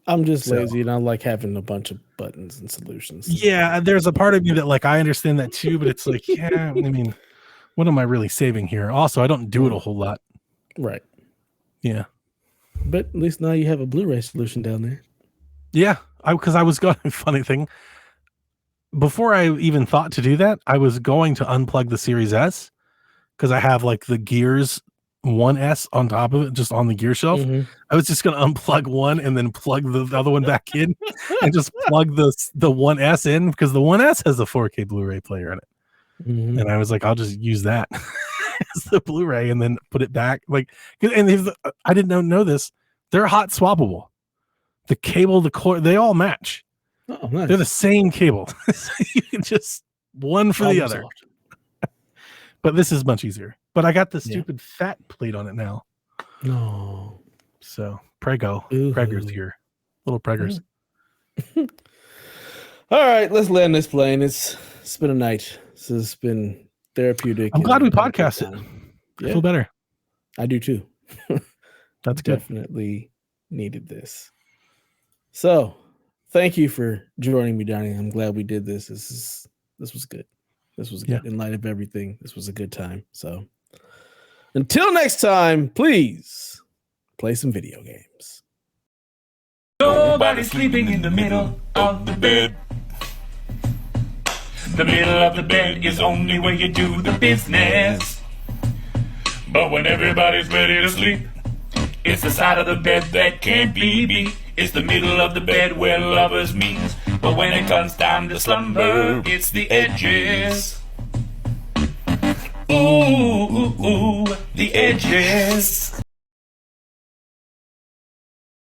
I'm just lazy and I like having a bunch of buttons and solutions. Yeah, there's a part of me that like I understand that too, but it's like, yeah, I mean, what am I really saving here? Also, I don't do it a whole lot. Right. Yeah. But at least now you have a Blu-ray solution down there. Yeah, because I was going funny thing. Before I even thought to do that, I was going to unplug the Series S because I have like the Gears 1S on top of it, just on the gear shelf. Mm-hmm. I was just going to unplug one and then plug the other one back in and just plug the 1S in because the 1S has a 4K Blu-ray player in it. Mm-hmm. And I was like, I'll just use that as the Blu-ray and then put it back. Like, and I didn't know this. They're hot swappable. The cable, the cord, they all match. Oh, nice. They're the same cable. You can just one for the other. But this is much easier. But I got the stupid fat plate on it now. No. So Preggers here. Little Preggers. All right, let's land this plane. It's been a night. This has been therapeutic. I'm glad we podcasted. Yeah. I feel better. I do too. That's good. Definitely needed this. So thank you for joining me, Donnie. I'm glad we did this. This was good. This was good. In light of everything, this was a good time. So until next time, please play some video games. Nobody's sleeping in the middle of the bed. The middle of the bed is only where you do the business. But when everybody's ready to sleep, it's the side of the bed that can't be beat. It's the middle of the bed where lovers meet. But when it comes time to slumber, it's the edges. Ooh, the edges.